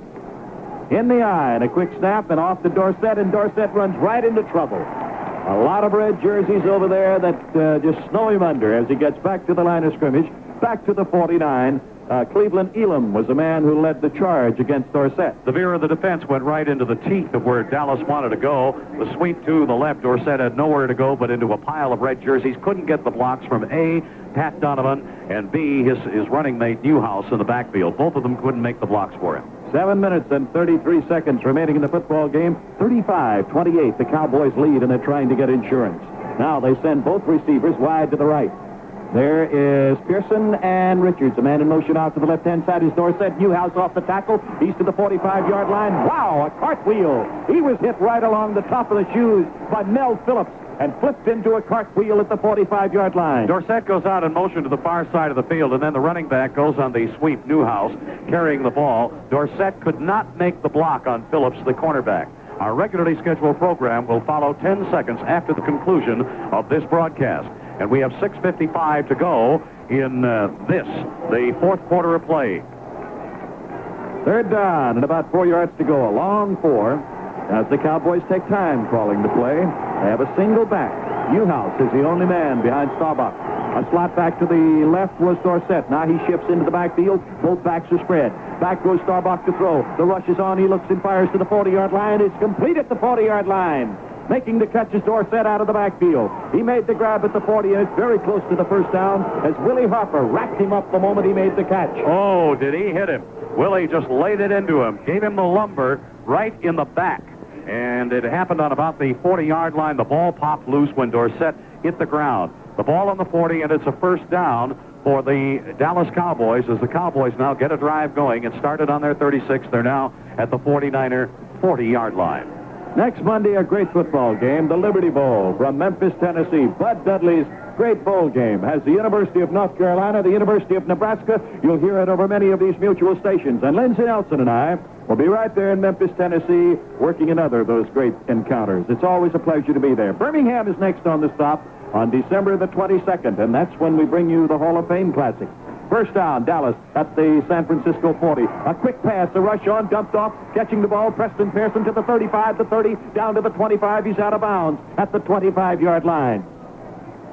In the eye, and a quick snap, and off to Dorsett, and Dorsett runs right into trouble. A lot of red jerseys over there that just snow him under as he gets back to the line of scrimmage, back to the 49. Cleveland Elam was the man who led the charge against Dorsett. The veer of the defense went right into the teeth of where Dallas wanted to go. The sweep to the left, Dorsett had nowhere to go but into a pile of red jerseys. Couldn't get the blocks from A, Pat Donovan, and B, his running mate Newhouse in the backfield. Both of them couldn't make the blocks for him. 7 minutes and 33 seconds remaining in the football game. 35-28, the Cowboys lead, and they're trying to get insurance. Now they send both receivers wide to the right. There is Pearson and Richards. A man in motion out to the left-hand side is Dorsett. Newhouse off the tackle. He's to the 45-yard line. Wow, a cartwheel. He was hit right along the top of the shoes by Mel Phillips and flipped into a cartwheel at the 45-yard line. Dorsett goes out in motion to the far side of the field, and then the running back goes on the sweep, Newhouse, carrying the ball. Dorsett could not make the block on Phillips, the cornerback. Our regularly scheduled program will follow 10 seconds after the conclusion of this broadcast. And we have 6:55 to go in the fourth quarter of play. Third down and about 4 yards to go. A long 4 as the Cowboys take time calling the play. They have a single back. Newhouse is the only man behind Starbuck. A slot back to the left was Dorsett. Now he shifts into the backfield. Both backs are spread. Back goes Starbuck to throw. The rush is on. He looks and fires to the 40-yard line. It's complete at the 40-yard line. Making the catch is Dorsett out of the backfield. He made the grab at the 40, and it's very close to the first down as Willie Harper racked him up the moment he made the catch. Oh, did he hit him? Willie just laid it into him, gave him the lumber right in the back. And it happened on about the 40-yard line. The ball popped loose when Dorsett hit the ground. The ball on the 40, and it's a first down for the Dallas Cowboys as the Cowboys now get a drive going. It started on their 36. They're now at the 49er 40-yard line. Next Monday, a great football game, the Liberty Bowl from Memphis, Tennessee. Bud Dudley's great bowl game has the University of North Carolina, the University of Nebraska. You'll hear it over many of these mutual stations. And Lindsey Nelson and I will be right there in Memphis, Tennessee, working another of those great encounters. It's always a pleasure to be there. Birmingham is next on the stop on December the 22nd, and that's when we bring you the Hall of Fame Classic. First down, Dallas at the San Francisco 40. A quick pass, a rush on, dumped off, catching the ball. Preston Pearson to the 35, the 30, down to the 25. He's out of bounds at the 25-yard line.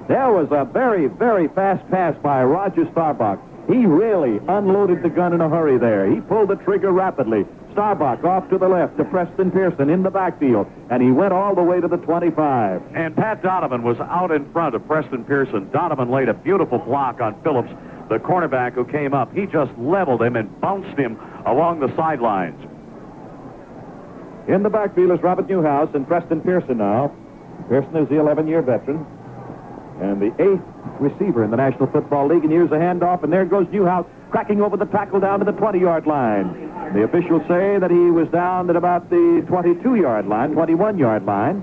There was a very, very fast pass by Roger Starbuck. He really unloaded the gun in a hurry there. He pulled the trigger rapidly. Starbuck off to the left to Preston Pearson in the backfield, and he went all the way to the 25. And Pat Donovan was out in front of Preston Pearson. Donovan laid a beautiful block on Phillips, the cornerback who came up. He just leveled him and bounced him along the sidelines. In the backfield is Robert Newhouse and Preston Pearson now. Pearson is the 11-year veteran and the 8th receiver in the National Football League. And here's a handoff, and there goes Newhouse cracking over the tackle down to the 20-yard line. The officials say that he was down at about the 22-yard line, 21-yard line.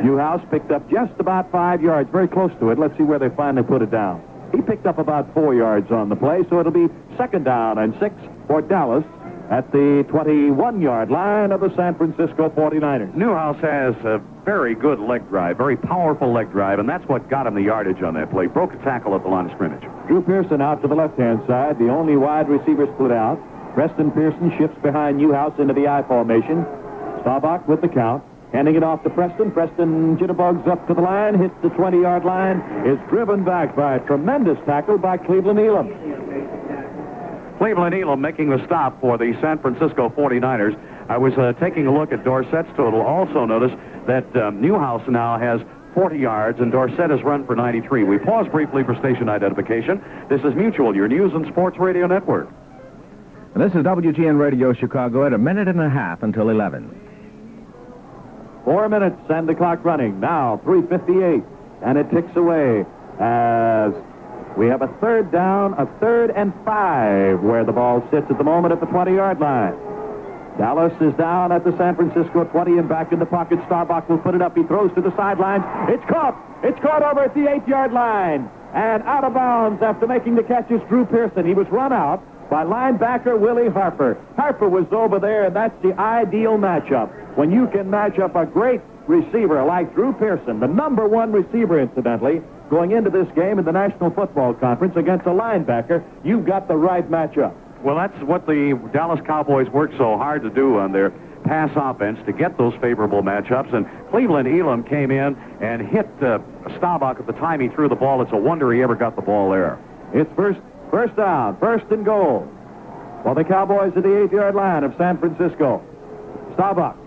Newhouse picked up just about 5 yards, very close to it. Let's see where they finally put it down. He picked up about 4 yards on the play, so it'll be second down and 6 for Dallas at the 21-yard line of the San Francisco 49ers. Newhouse has a very good leg drive, very powerful leg drive, and that's what got him the yardage on that play. Broke a tackle at the line of scrimmage. Drew Pearson out to the left-hand side. The only wide receiver split out. Preston Pearson shifts behind Newhouse into the I formation. Starbuck with the count. Handing it off to Preston. Preston jitterbugs up to the line, hits the 20-yard line, is driven back by a tremendous tackle by Cleveland Elam. Cleveland Elam making the stop for the San Francisco 49ers. I was taking a look at Dorsett's total. Also notice that Newhouse now has 40 yards, and Dorsett has run for 93. We pause briefly for station identification. This is Mutual, your news and sports radio network. And this is WGN Radio Chicago at a minute and a half until 11. 4 minutes and the clock running. Now 3:58, and it ticks away as we have a third down, a 3rd and 5, where the ball sits at the moment at the 20-yard line. Dallas is down at the San Francisco 20 and back in the pocket. Starbuck will put it up. He throws to the sidelines. It's caught. It's caught over at the 8-yard line. And out of bounds after making the catch is Drew Pearson. He was run out by linebacker Willie Harper. Harper was over there, and that's the ideal matchup. When you can match up a great receiver like Drew Pearson, the number 1 receiver, incidentally, going into this game in the National Football Conference against a linebacker, you've got the right matchup. Well, that's what the Dallas Cowboys worked so hard to do on their pass offense, to get those favorable matchups. And Cleveland Elam came in and hit Starbuck at the time he threw the ball. It's a wonder he ever got the ball there. It's first down, 1st and goal. Well, the Cowboys at the 8-yard line of San Francisco. Starbuck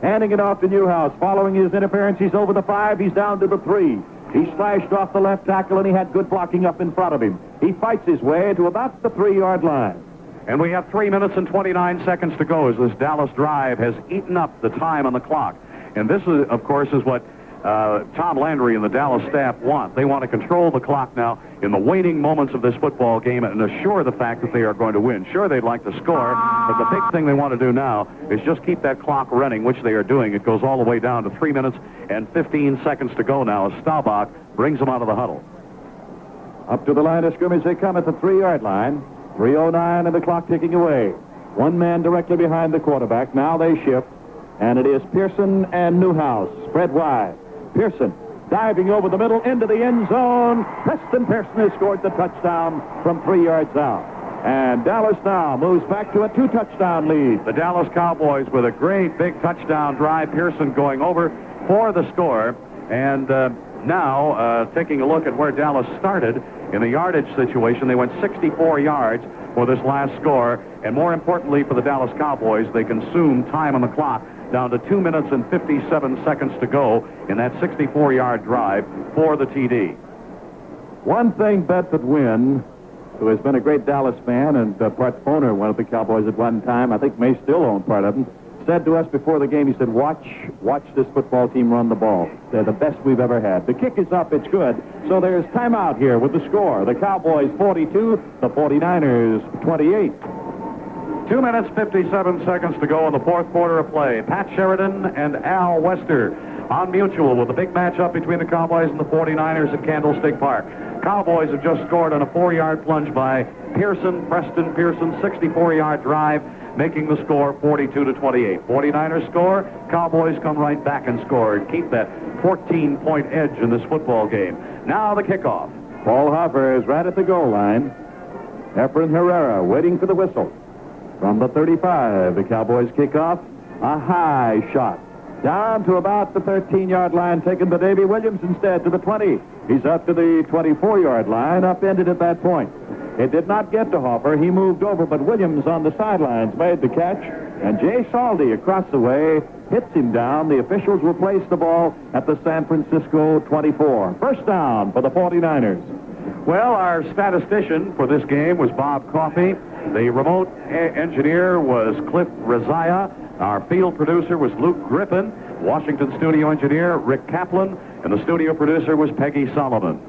handing it off to Newhouse. Following his interference, he's over the 5. He's down to the 3. He slashed off the left tackle, and he had good blocking up in front of him. He fights his way to about the 3-yard line. And we have 3 minutes and 29 seconds to go as this Dallas drive has eaten up the time on the clock. And this, is, of course, is what Tom Landry and the Dallas staff want. They want to control the clock now in the waning moments of this football game and assure the fact that they are going to win. Sure, they'd like to score, but the big thing they want to do now is just keep that clock running, which they are doing. It goes all the way down to 3 minutes and 15 seconds to go now as Staubach brings them out of the huddle. Up to the line of scrimmage they come at the 3-yard line. 3:09 and the clock ticking away. One man directly behind the quarterback. Now they shift, and it is Pearson and Newhouse spread wide. Pearson diving over the middle into the end zone. Preston Pearson has scored the touchdown from 3 yards out. And Dallas now moves back to a 2-touchdown lead. The Dallas Cowboys with a great big touchdown drive. Pearson going over for the score. And now taking a look at where Dallas started in the yardage situation, they went 64 yards for this last score. And more importantly for the Dallas Cowboys, they consumed time on the clock down to 2 minutes and 57 seconds to go in that 64-yard drive for the TD. One thing Bedford Wynn, who has been a great Dallas fan and part owner of one of the Cowboys at one time, I think may still own part of them, said to us before the game, he said, watch this football team run the ball. They're the best we've ever had. The kick is up, it's good. So there's timeout here with the score. The Cowboys 42, the 49ers 28. 2 minutes, 57 seconds to go in the fourth quarter of play. Pat Sheridan and Al Wester on Mutual with the big matchup between the Cowboys and the 49ers at Candlestick Park. Cowboys have just scored on a 4-yard plunge by Pearson, Preston Pearson, 64-yard drive, making the score 42-28. 49ers score, Cowboys come right back and score and keep that 14-point edge in this football game. Now the kickoff. Paul Hoffer is right at the goal line. Efren Herrera waiting for the whistle. From the 35, the Cowboys kick off. A high shot. Down to about the 13-yard line, taken by Davy Williams instead to the 20. He's up to the 24-yard line, upended at that point. It did not get to Hoffer. He moved over, but Williams on the sidelines made the catch. And Jay Saldy across the way hits him down. The officials will place the ball at the San Francisco 24. First down for the 49ers. Well, our statistician for this game was Bob Coffey. The remote engineer was Cliff Razia. Our field producer was Luke Griffin. Washington studio engineer Rick Kaplan. And the studio producer was Peggy Solomon.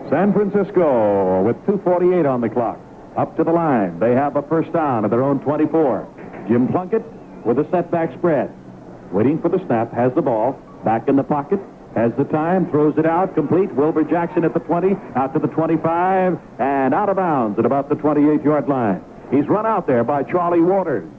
San Francisco with 2:48 on the clock. Up to the line. They have a first down at their own 24. Jim Plunkett with a setback spread. Waiting for the snap. Has the ball. Back in the pocket. Has the time, throws it out, complete. Wilbur Jackson at the 20, out to the 25, and out of bounds at about the 28-yard line. He's run out there by Charlie Waters.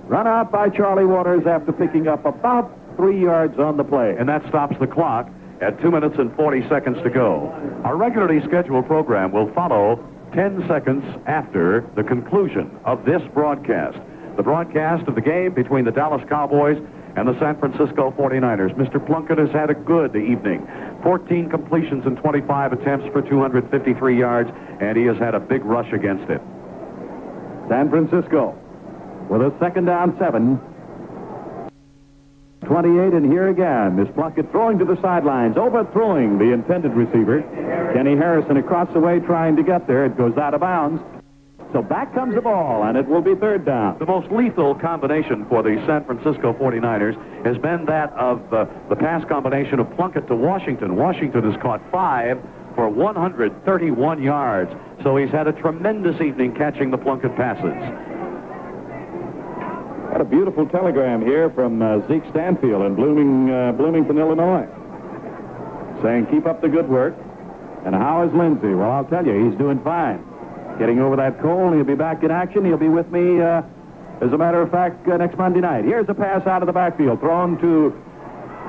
Run out by Charlie Waters after picking up about 3 yards on the play. And that stops the clock at 2 minutes and 40 seconds to go. Our regularly scheduled program will follow 10 seconds after the conclusion of this broadcast. The broadcast of the game between the Dallas Cowboys and the San Francisco 49ers. Mr. Plunkett has had a good evening. 14 completions and 25 attempts for 253 yards, and he has had a big rush against it. San Francisco with a second down 7. 28, and here again is Plunkett throwing to the sidelines, overthrowing the intended receiver. Kenny Harrison across the way trying to get there. It goes out of bounds. So back comes the ball, and it will be third down. The most lethal combination for the San Francisco 49ers has been that of the pass combination of Plunkett to Washington. Washington has caught 5 for 131 yards. So he's had a tremendous evening catching the Plunkett passes. Got a beautiful telegram here from Zeke Stanfield in Bloomington, Illinois, saying, keep up the good work. And how is Lindsay? Well, I'll tell you, he's doing fine. Getting over that cold, he'll be back in action. He'll be with me, as a matter of fact, next Monday night. Here's a pass out of the backfield, thrown to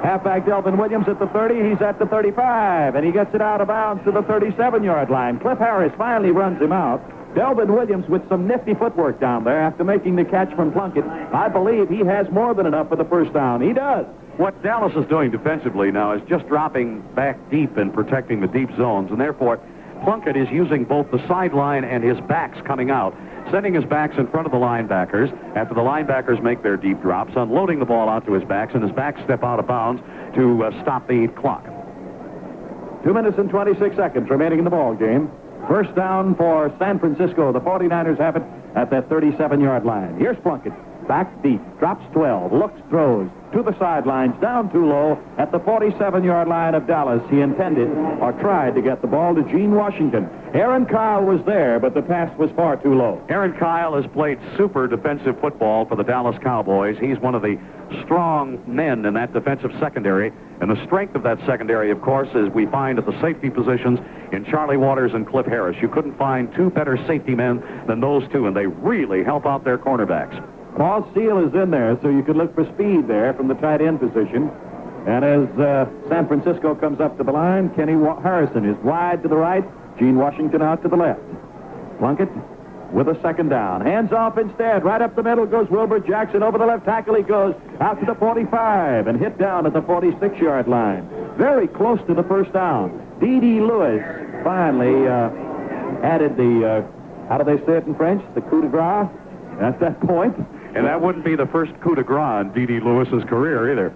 halfback Delvin Williams at the 30. He's at the 35, and he gets it out of bounds to the 37-yard line. Cliff Harris finally runs him out. Delvin Williams with some nifty footwork down there after making the catch from Plunkett. I believe he has more than enough for the first down. He does. What Dallas is doing defensively now is just dropping back deep and protecting the deep zones, and therefore Plunkett is using both the sideline and his backs coming out, sending his backs in front of the linebackers after the linebackers make their deep drops, unloading the ball out to his backs, and his backs step out of bounds to stop the clock. 2 minutes and 26 seconds remaining in the ball game. First down for San Francisco. The 49ers have it at that 37-yard line. Here's Plunkett. Back deep. Drops 12. Looks, throws to the sidelines. Down too low at the 47-yard line of Dallas. He intended or tried to get the ball to Gene Washington. Aaron Kyle was there, but the pass was far too low. Aaron Kyle has played super defensive football for the Dallas Cowboys. He's one of the strong men in that defensive secondary. And the strength of that secondary, of course, is we find at the safety positions in Charlie Waters and Cliff Harris. You couldn't find two better safety men than those two, and they really help out their cornerbacks. Paul Steele is in there, so you could look for speed there from the tight end position. And as San Francisco comes up to the line, Kenny Harrison is wide to the right, Gene Washington out to the left. Plunkett with a second down. Hands off instead. Right up the middle goes Wilbur Jackson. Over the left tackle he goes out to the 45 and hit down at the 46-yard line. Very close to the first down. D.D. Lewis finally added the, how do they say it in French? The coup de grace at that point. And that wouldn't be the first coup de grace in D.D. Lewis's career either.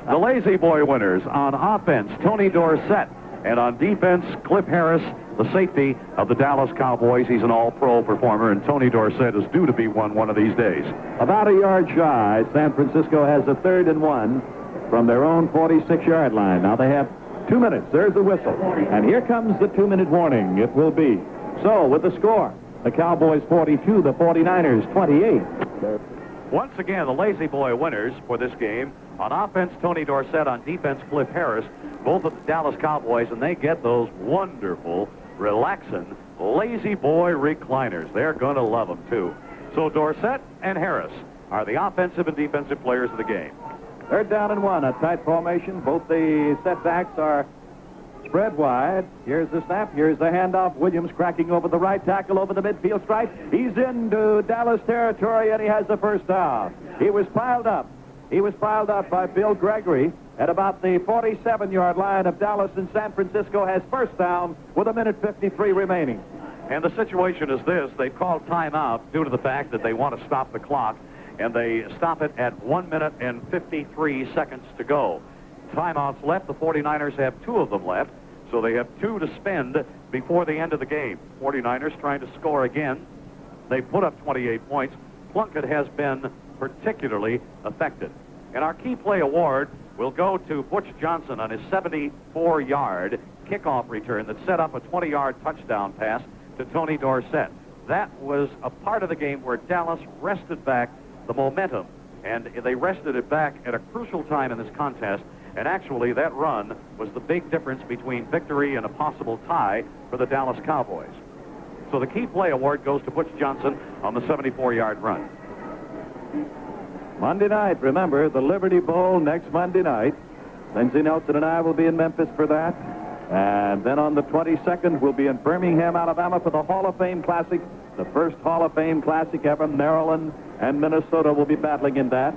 The Lazy Boy winners on offense, Tony Dorsett, and on defense, Cliff Harris, the safety of the Dallas Cowboys. He's an all-pro performer, and Tony Dorsett is due to be one of these days. About a yard shy, San Francisco has a 3rd and 1 from their own 46-yard line. Now they have 2 minutes. There's the whistle. And here comes the 2-minute warning. It will be. So, with the score, the Cowboys 42, the 49ers 28. Once again, the Lazy Boy winners for this game. On offense, Tony Dorsett. On defense, Cliff Harris. Both of the Dallas Cowboys, and they get those wonderful, relaxing Lazy Boy recliners. They're going to love them, too. So Dorsett and Harris are the offensive and defensive players of the game. 3rd down and 1, a tight formation. Both the setbacks are spread wide. Here's the snap. Here's the handoff. Williams cracking over the right tackle over the midfield stripe. He's into Dallas territory, and he has the first down. He was piled up. He was piled up by Bill Gregory at about the 47-yard line of Dallas, and San Francisco has first down with 1:53 remaining. And the situation is this. They called timeout due to the fact that they want to stop the clock, and they stop it at 1 minute and 53 seconds to go. Timeouts left. The 49ers have 2 of them left, so they have 2 to spend before the end of the game. 49ers trying to score again. They put up 28 points. Plunkett has been particularly affected. And our key play award will go to Butch Johnson on his 74-yard kickoff return that set up a 20-yard touchdown pass to Tony Dorsett. That was a part of the game where Dallas wrested back the momentum, and they wrested it back at a crucial time in this contest. And actually, that run was the big difference between victory and a possible tie for the Dallas Cowboys. So the key play award goes to Butch Johnson on the 74-yard run. Monday night, remember, the Liberty Bowl next Monday night. Lindsey Nelson and I will be in Memphis for that. And then on the 22nd, we'll be in Birmingham, Alabama for the Hall of Fame Classic. The first Hall of Fame Classic ever. Maryland and Minnesota will be battling in that.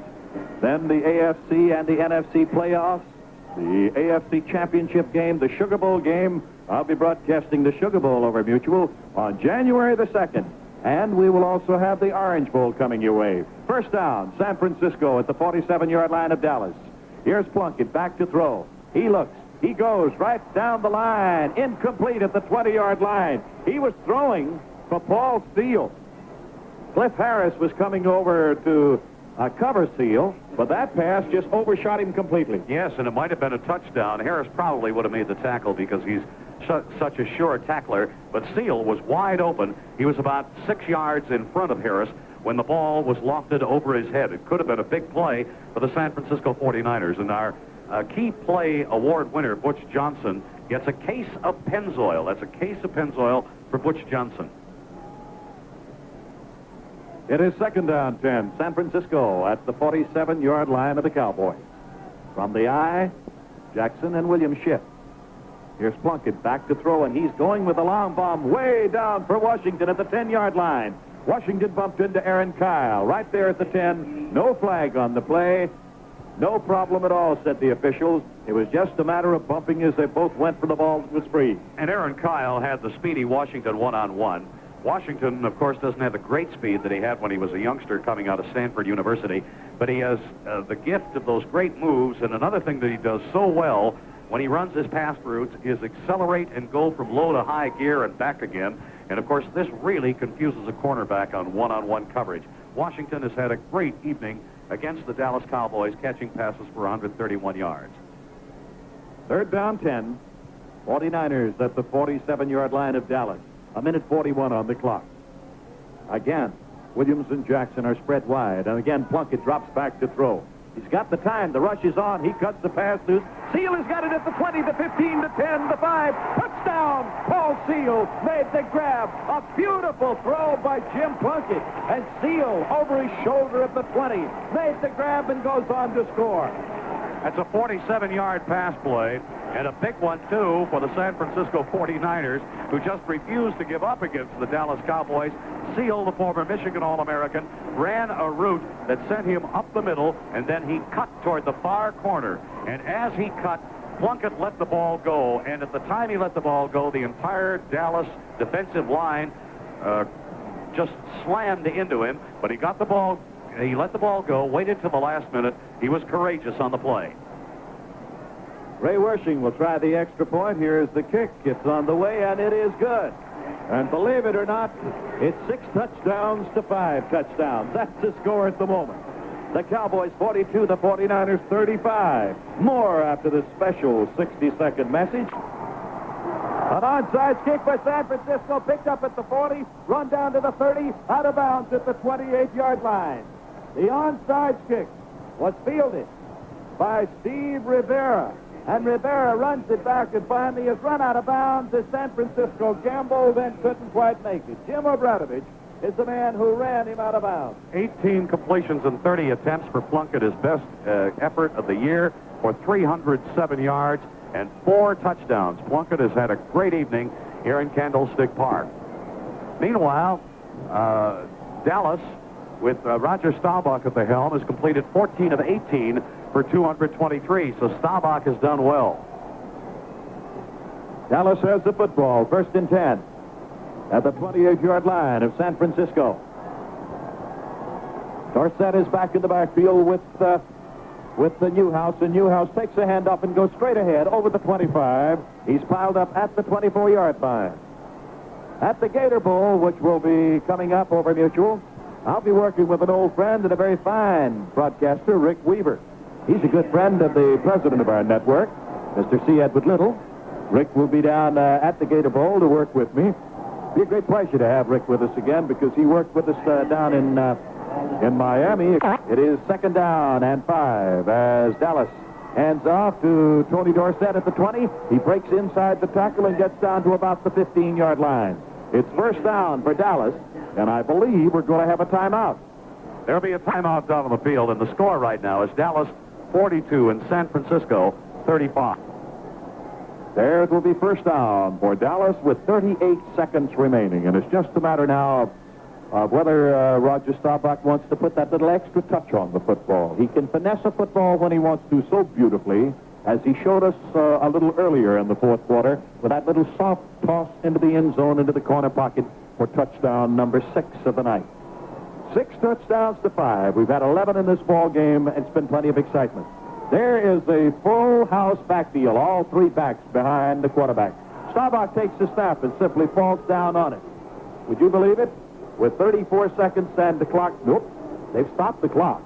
Then the AFC and the NFC playoffs. The AFC Championship game, the Sugar Bowl game. I'll be broadcasting the Sugar Bowl over Mutual on January the 2nd. And we will also have the Orange Bowl coming your way. First down, San Francisco at the 47-yard line of Dallas. Here's Plunkett back to throw. He looks. He goes right down the line. Incomplete at the 20-yard line. He was throwing for Paul Steele. Cliff Harris was coming over to cover Steele, but that pass just overshot him completely. Yes, and it might have been a touchdown. Harris probably would have made the tackle because he's such a sure tackler, but Steele was wide open. He was about 6 yards in front of Harris when the ball was lofted over his head. It could have been a big play for the San Francisco 49ers, and our key play award winner, Butch Johnson, gets a case of Pennzoil. That's a case of Pennzoil for Butch Johnson. It is 2nd down 10. San Francisco at the 47-yard line of the Cowboys. From the eye, Jackson and Williams shift. Here's Plunkett back to throw, and he's going with a long bomb way down for Washington at the 10-yard line. Washington bumped into Aaron Kyle right there at the 10. No flag on the play. No problem at all, said the officials. It was just a matter of bumping as they both went for the ball that was free. And Aaron Kyle had the speedy Washington one-on-one. Washington, of course, doesn't have the great speed that he had when he was a youngster coming out of Stanford University, but he has the gift of those great moves, and another thing that he does so well when he runs his pass routes is accelerate and go from low to high gear and back again. And, of course, this really confuses a cornerback on one-on-one coverage. Washington has had a great evening against the Dallas Cowboys, catching passes for 131 yards. Third down 10. 49ers at the 47-yard line of Dallas. 1:41 on the clock. Again, Williams and Jackson are spread wide. And again, Plunkett drops back to throw. He's got the time. The rush is on. He cuts the pass loose. Seal has got it at the 20, the 15, the 10, the 5. Touchdown! Paul Seal made the grab. A beautiful throw by Jim Plunkett. And Seal, over his shoulder at the 20, made the grab and goes on to score. That's a 47-yard pass play, and a big one, too, for the San Francisco 49ers, who just refused to give up against the Dallas Cowboys. Seal, the former Michigan All-American, ran a route that sent him up the middle, and then he cut toward the far corner. And as he cut, Plunkett let the ball go, and at the time he let the ball go, the entire Dallas defensive line just slammed into him, but he got the ball. He let the ball go, waited till the last minute. He was courageous on the play. Ray Wershing will try the extra point. Here is the kick. It's on the way, and it is good. And believe it or not, it's 6 touchdowns to 5 touchdowns. That's the score at the moment. The Cowboys 42, the 49ers 35. More after this special 60-second message. An onside kick by San Francisco, picked up at the 40, run down to the 30, out of bounds at the 28-yard line. The onside kick was fielded by Steve Rivera. And Rivera runs it back and finally is run out of bounds as San Francisco gambled and couldn't quite make it. Jim Obradovich is the man who ran him out of bounds. 18 completions and 30 attempts for Plunkett, his best effort of the year, for 307 yards and 4 touchdowns. Plunkett has had a great evening here in Candlestick Park. Meanwhile, Dallas, with Roger Staubach at the helm, has completed 14 of 18 for 223, so Staubach has done well. Dallas has the football, 1st and 10 at the 28-yard line of San Francisco. Dorsett is back in the backfield with the Newhouse, and Newhouse takes a handoff and goes straight ahead over the 25. He's piled up at the 24-yard line. At the Gator Bowl, which will be coming up over Mutual, I'll be working with an old friend and a very fine broadcaster, Rick Weaver. He's a good friend of the president of our network, Mr. C. Edward Little. Rick will be down at the Gator Bowl to work with me. It'll be a great pleasure to have Rick with us again because he worked with us down in Miami. It is 2nd down and 5 as Dallas hands off to Tony Dorsett at the 20. He breaks inside the tackle and gets down to about the 15-yard line. It's 1st down for Dallas, and I believe we're going to have a timeout. There'll be a timeout down on the field, and the score right now is Dallas 42 and San Francisco 35. There it will be 1st down for Dallas with 38 seconds remaining, and it's just a matter now of whether Roger Staubach wants to put that little extra touch on the football. He can finesse a football when he wants to so beautifully, as he showed us a little earlier in the 4th quarter with that little soft toss into the end zone, into the corner pocket for touchdown number 6 of the night. 6 touchdowns to 5. We've had 11 in this ball game. It's been plenty of excitement. There is a full house backfield, all 3 backs behind the quarterback. Staubach takes the snap and simply falls down on it. Would you believe it? With 34 seconds and the clock, nope, they've stopped the clock.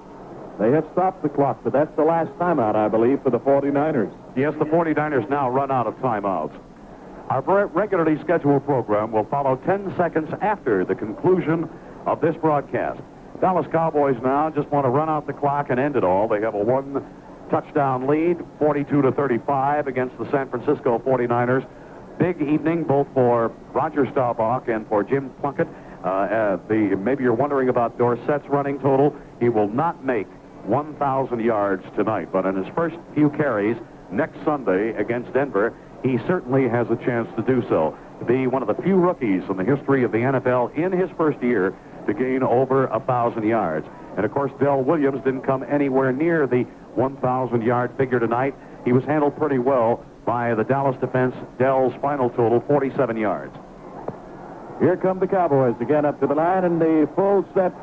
They have stopped the clock, but that's the last timeout, I believe, for the 49ers. Yes, the 49ers now run out of timeouts. Our regularly scheduled program will follow 10 seconds after the conclusion of this broadcast. Dallas Cowboys now just want to run out the clock and end it all. They have a 1-touchdown lead, 42-35 against the San Francisco 49ers. Big evening both for Roger Staubach and for Jim Plunkett. Maybe you're wondering about Dorsett's running total. He will not make 1,000 yards tonight, but in his first few carries next Sunday against Denver, he certainly has a chance to do so. To be one of the few rookies in the history of the NFL in his first year to gain over 1,000 yards. And, of course, Dell Williams didn't come anywhere near the 1,000-yard figure tonight. He was handled pretty well by the Dallas defense. Dell's final total, 47 yards. Here come the Cowboys again up to the line, and the full set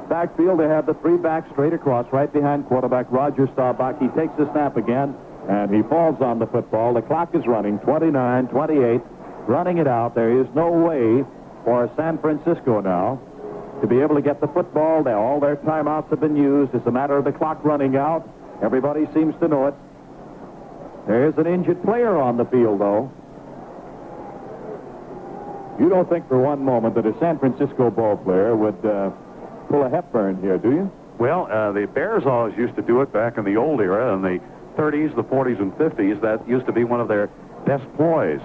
backfield. They have the 3 backs straight across, right behind quarterback Roger Staubach. He takes the snap again. And he falls on the football. The clock is running, 29-28, running it out. There is no way for San Francisco now to be able to get the football. All their timeouts have been used. It's a matter of the clock running out. Everybody seems to know it. There's an injured player on the field, though. You don't think for one moment that a San Francisco ball player would pull a Hepburn here, do you? Well, the Bears always used to do it back in the old era, in the 30s, the 40s, and 50s. That used to be one of their best ploys.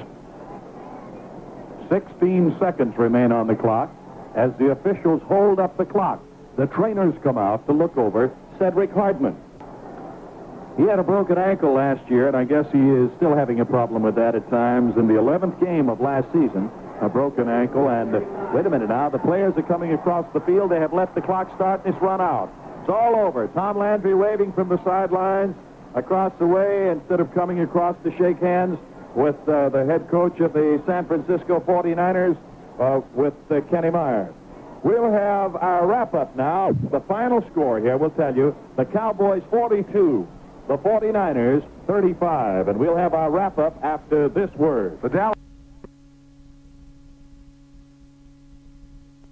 16 seconds remain on the clock as the officials hold up the clock. The trainers come out to look over Cedric Hardman. He had a broken ankle last year, and I guess he is still having a problem with that at times. In the 11th game of last season, a broken ankle. And wait a minute now, the players are coming across the field. They have let the clock start, and it's run out. It's all over. Tom Landry waving from the sidelines across the way instead of coming across to shake hands with the head coach of the San Francisco 49ers, with Kenny Myers. We'll have our wrap-up now. The final score here will tell you the Cowboys 42, the 49ers 35. And we'll have our wrap-up after this word. The Dallas